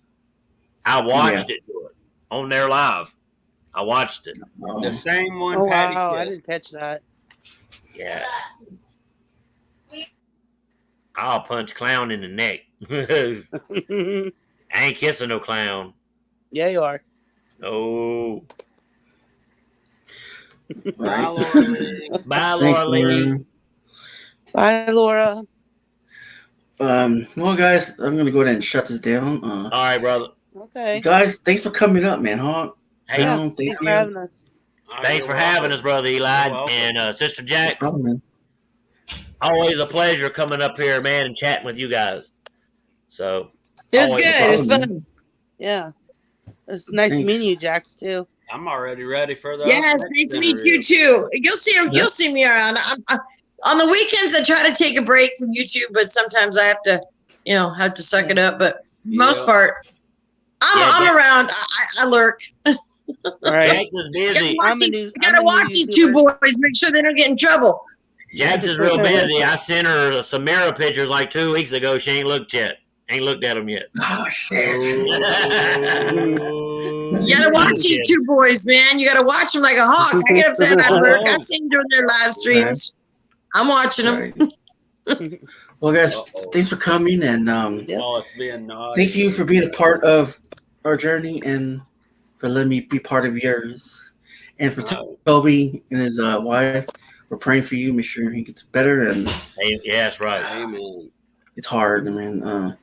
S2: I watched it do it on there live. I watched it.
S4: The same one
S5: Oh
S4: Patty
S5: wow, I
S4: kissed.
S5: didn't catch that.
S2: Yeah. I'll punch clown in the neck. I ain't kissing no clown.
S5: Yeah, you are.
S2: No.
S4: Bye,
S1: Right.
S4: Laura Lee.
S2: Bye,
S1: Thanks,
S2: Laura Lee.
S1: Lauren.
S5: Bye, Laura.
S1: Well, guys, I'm gonna go ahead and shut this down.
S2: All right, brother.
S5: Okay.
S1: Guys, thanks for coming up, man.
S2: Hey,
S5: Yeah,
S1: Thank
S5: thanks for
S1: you.
S5: having us.
S2: thanks for having us, brother Eli and Sister Jax.
S1: No problem, man.
S2: Always a pleasure coming up here, man, and chatting with you guys. So
S3: It was
S2: always a
S3: good. It was
S1: problem.
S3: fun.
S5: Yeah. It's nice
S1: Thanks.
S5: meeting you, Jax, too.
S4: I'm already ready for the
S3: Yes,
S4: next
S3: nice to meet
S4: interview.
S3: you too. You'll see him. You'll see me around. On the weekends, I try to take a break from YouTube, but sometimes I have to suck it up. But most
S4: Yeah.
S3: part, I'm around. I lurk.
S5: All right.
S2: Jax is busy.
S3: You gotta watch these two boys. Make sure they don't get in trouble.
S2: Jax is real busy. I sent her some mirror pictures like 2 weeks ago. She ain't looked yet. Ain't looked at them yet.
S1: Oh shit.
S3: You gotta watch these two boys, man. You gotta watch them like a hawk. I get up there and I lurk. I see them during their live streams. I'm watching them.
S1: Right. Well, guys, thanks for coming, and
S4: Oh, it's being naughty.
S1: thank you for being a part of our journey and for letting me be part of yours. And for Toby and his wife, we're praying for you. Make sure he gets better. And
S2: Hey, yeah, that's right.
S4: Amen.
S1: it's hard, man.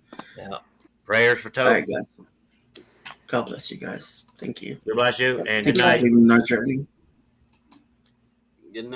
S2: Prayers for
S1: All right,
S2: Toby.
S1: guys. God bless you guys. Thank you.
S2: God bless you, and
S1: Thank
S2: good
S1: you for
S2: night.
S1: being on our journey.